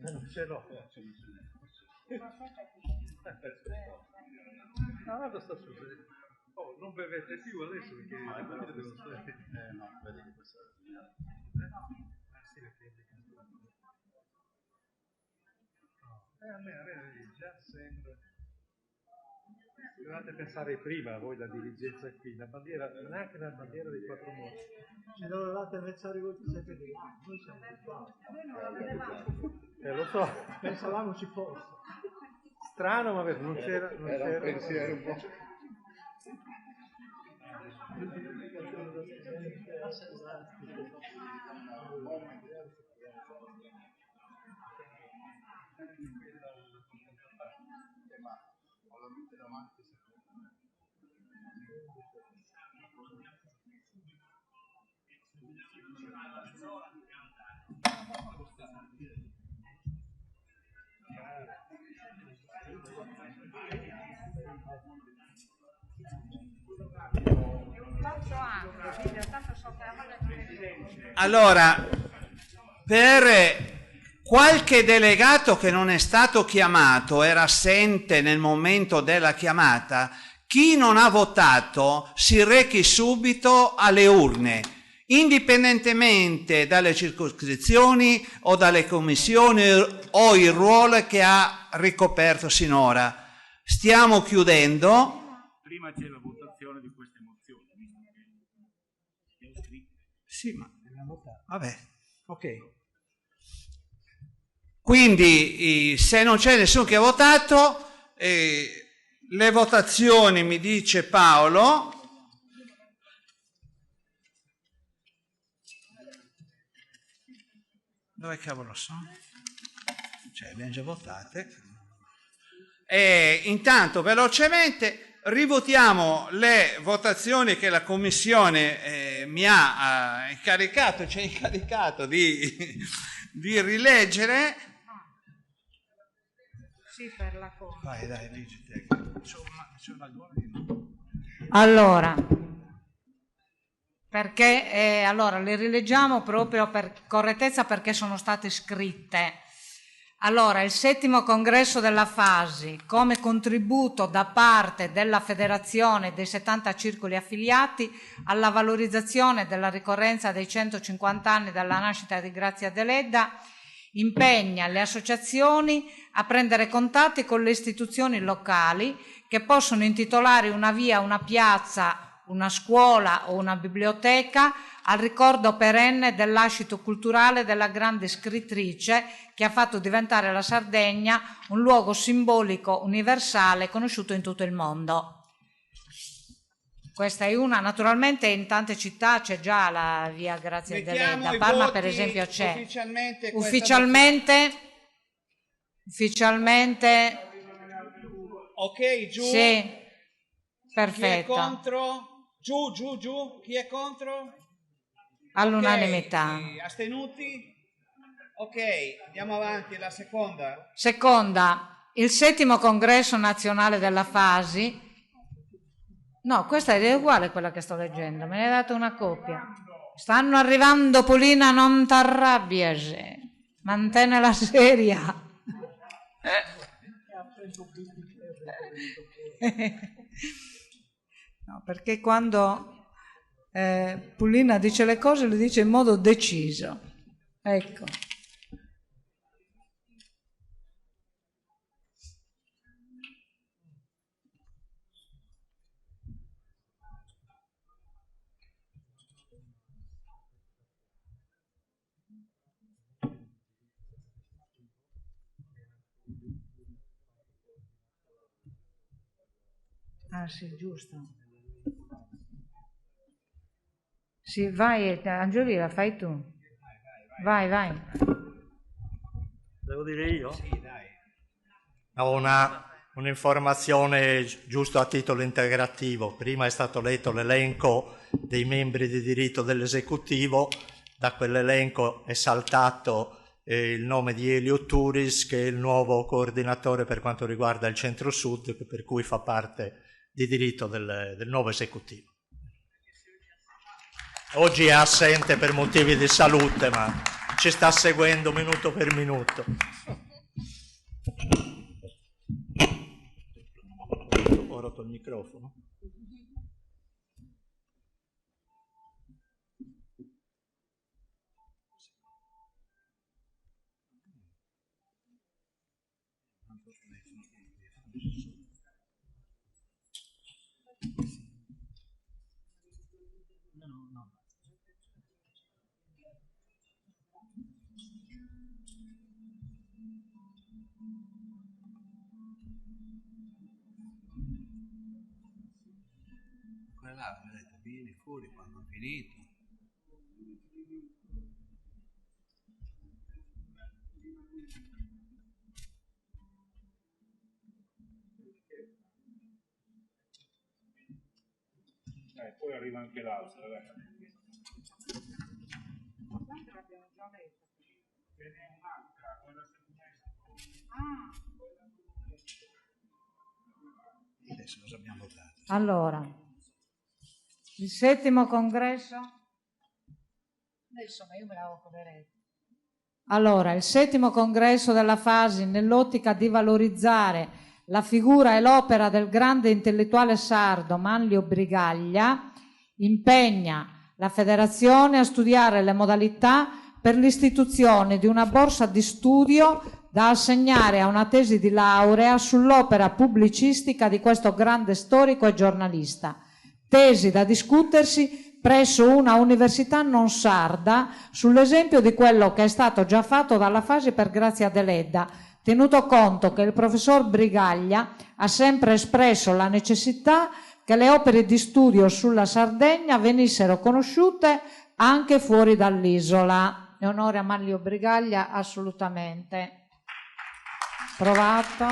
Non ce l'ho. No, lo sto succedendo. Oh, non bevete più adesso perché devo stare. No, vedi che questo è sì, a me già sembra. Dovevate pensare prima voi la dirigenza qui, la bandiera, neanche la bandiera dei quattro morti. Ci dovevate pensare voi che siete di là, noi siamo di qua. Lo so, pensavamo ci fosse. Strano, ma non c'era. Era un pensiero un po'. Allora, per qualche delegato che non è stato chiamato, era assente nel momento della chiamata, chi non ha votato si rechi subito alle urne, indipendentemente dalle circoscrizioni o dalle commissioni o il ruolo che ha ricoperto sinora. Stiamo chiudendo. Prima c'è la votazione di queste mozioni. Sì, ma vabbè, ok. Quindi se non c'è nessuno che ha votato, le votazioni, mi dice Paolo, dove cavolo sono? Cioè, abbiamo già votate. E intanto velocemente rivotiamo le votazioni che la Commissione mi ha incaricato, ci ha incaricato di rileggere. Sì, per la cosa. Vai, dai, leggete. Allora, perché allora le rileggiamo proprio per correttezza perché sono state scritte. Allora, il 7° congresso della FASI, come contributo da parte della Federazione dei 70 circoli affiliati alla valorizzazione della ricorrenza dei 150 anni dalla nascita di Grazia Deledda, impegna le associazioni a prendere contatti con le istituzioni locali che possono intitolare una via, una piazza, una scuola o una biblioteca al ricordo perenne del lascito culturale della grande scrittrice che ha fatto diventare la Sardegna un luogo simbolico universale conosciuto in tutto il mondo. Questa è una, naturalmente in tante città c'è già la via Grazia Deledda, a Parma per esempio c'è. Ufficialmente. Ok, giù. Sì, perfetto. Chi è contro? Giù. Chi è contro? All'unanimità. Okay. Astenuti? Ok, andiamo avanti, la seconda. Seconda, il 7° congresso nazionale della FASI. No, questa è uguale a quella che sto leggendo, me ne hai dato una copia. Stanno arrivando, Polina, non t'arrabbiasi, mantiene la seria. No, perché quando Polina dice le cose le dice in modo deciso. Ecco. Ah sì, giusto. Sì, vai, Angiolina, fai tu. Vai. Devo dire io? Sì, dai. Ho un'informazione giusto a titolo integrativo. Prima è stato letto l'elenco dei membri di diritto dell'esecutivo, da quell'elenco è saltato il nome di Elio Turis, che è il nuovo coordinatore per quanto riguarda il centro-sud, per cui fa parte di diritto del nuovo esecutivo. Oggi è assente per motivi di salute, ma ci sta seguendo minuto per minuto. Ho rotto il microfono. Là, vedete, vieni fuori quando ho finito. Poi arriva anche l'altro. Adesso cosa abbiamo votato? Allora, il 7° congresso. Insomma, io me l'avevo coperto. Allora, il 7° congresso della FASI, nell'ottica di valorizzare la figura e l'opera del grande intellettuale sardo Manlio Brigaglia, impegna la Federazione a studiare le modalità per l'istituzione di una borsa di studio da assegnare a una tesi di laurea sull'opera pubblicistica di questo grande storico e giornalista. Tesi da discutersi presso una università non sarda sull'esempio di quello che è stato già fatto dalla FASI per Grazia Deledda, tenuto conto che il professor Brigaglia ha sempre espresso la necessità che le opere di studio sulla Sardegna venissero conosciute anche fuori dall'isola. E onore a Manlio Brigaglia, assolutamente. Provato.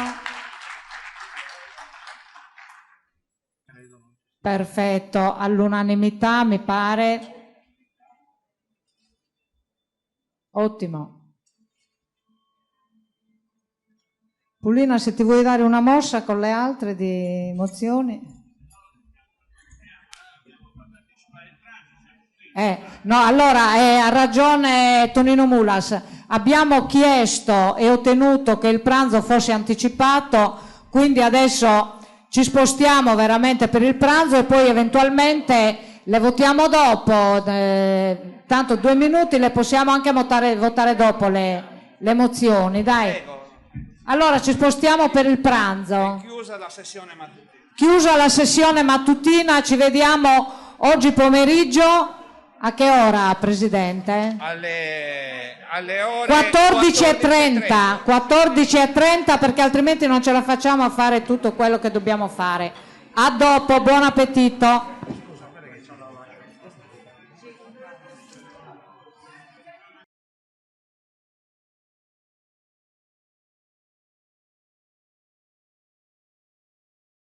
Perfetto, all'unanimità mi pare. Ottimo. Pulina, se ti vuoi dare una mossa con le altre di mozioni. No, allora ha ragione Tonino Mulas. Abbiamo chiesto e ottenuto che il pranzo fosse anticipato, quindi adesso ci spostiamo veramente per il pranzo e poi eventualmente le votiamo dopo. Tanto 2 minuti le possiamo anche votare dopo le mozioni, dai. Allora ci spostiamo per il pranzo. Chiusa la sessione mattutina. Chiusa la sessione mattutina, ci vediamo oggi pomeriggio. A che ora, Presidente? Alle ore 14:30. 14:30 perché altrimenti non ce la facciamo a fare tutto quello che dobbiamo fare. A dopo, buon appetito.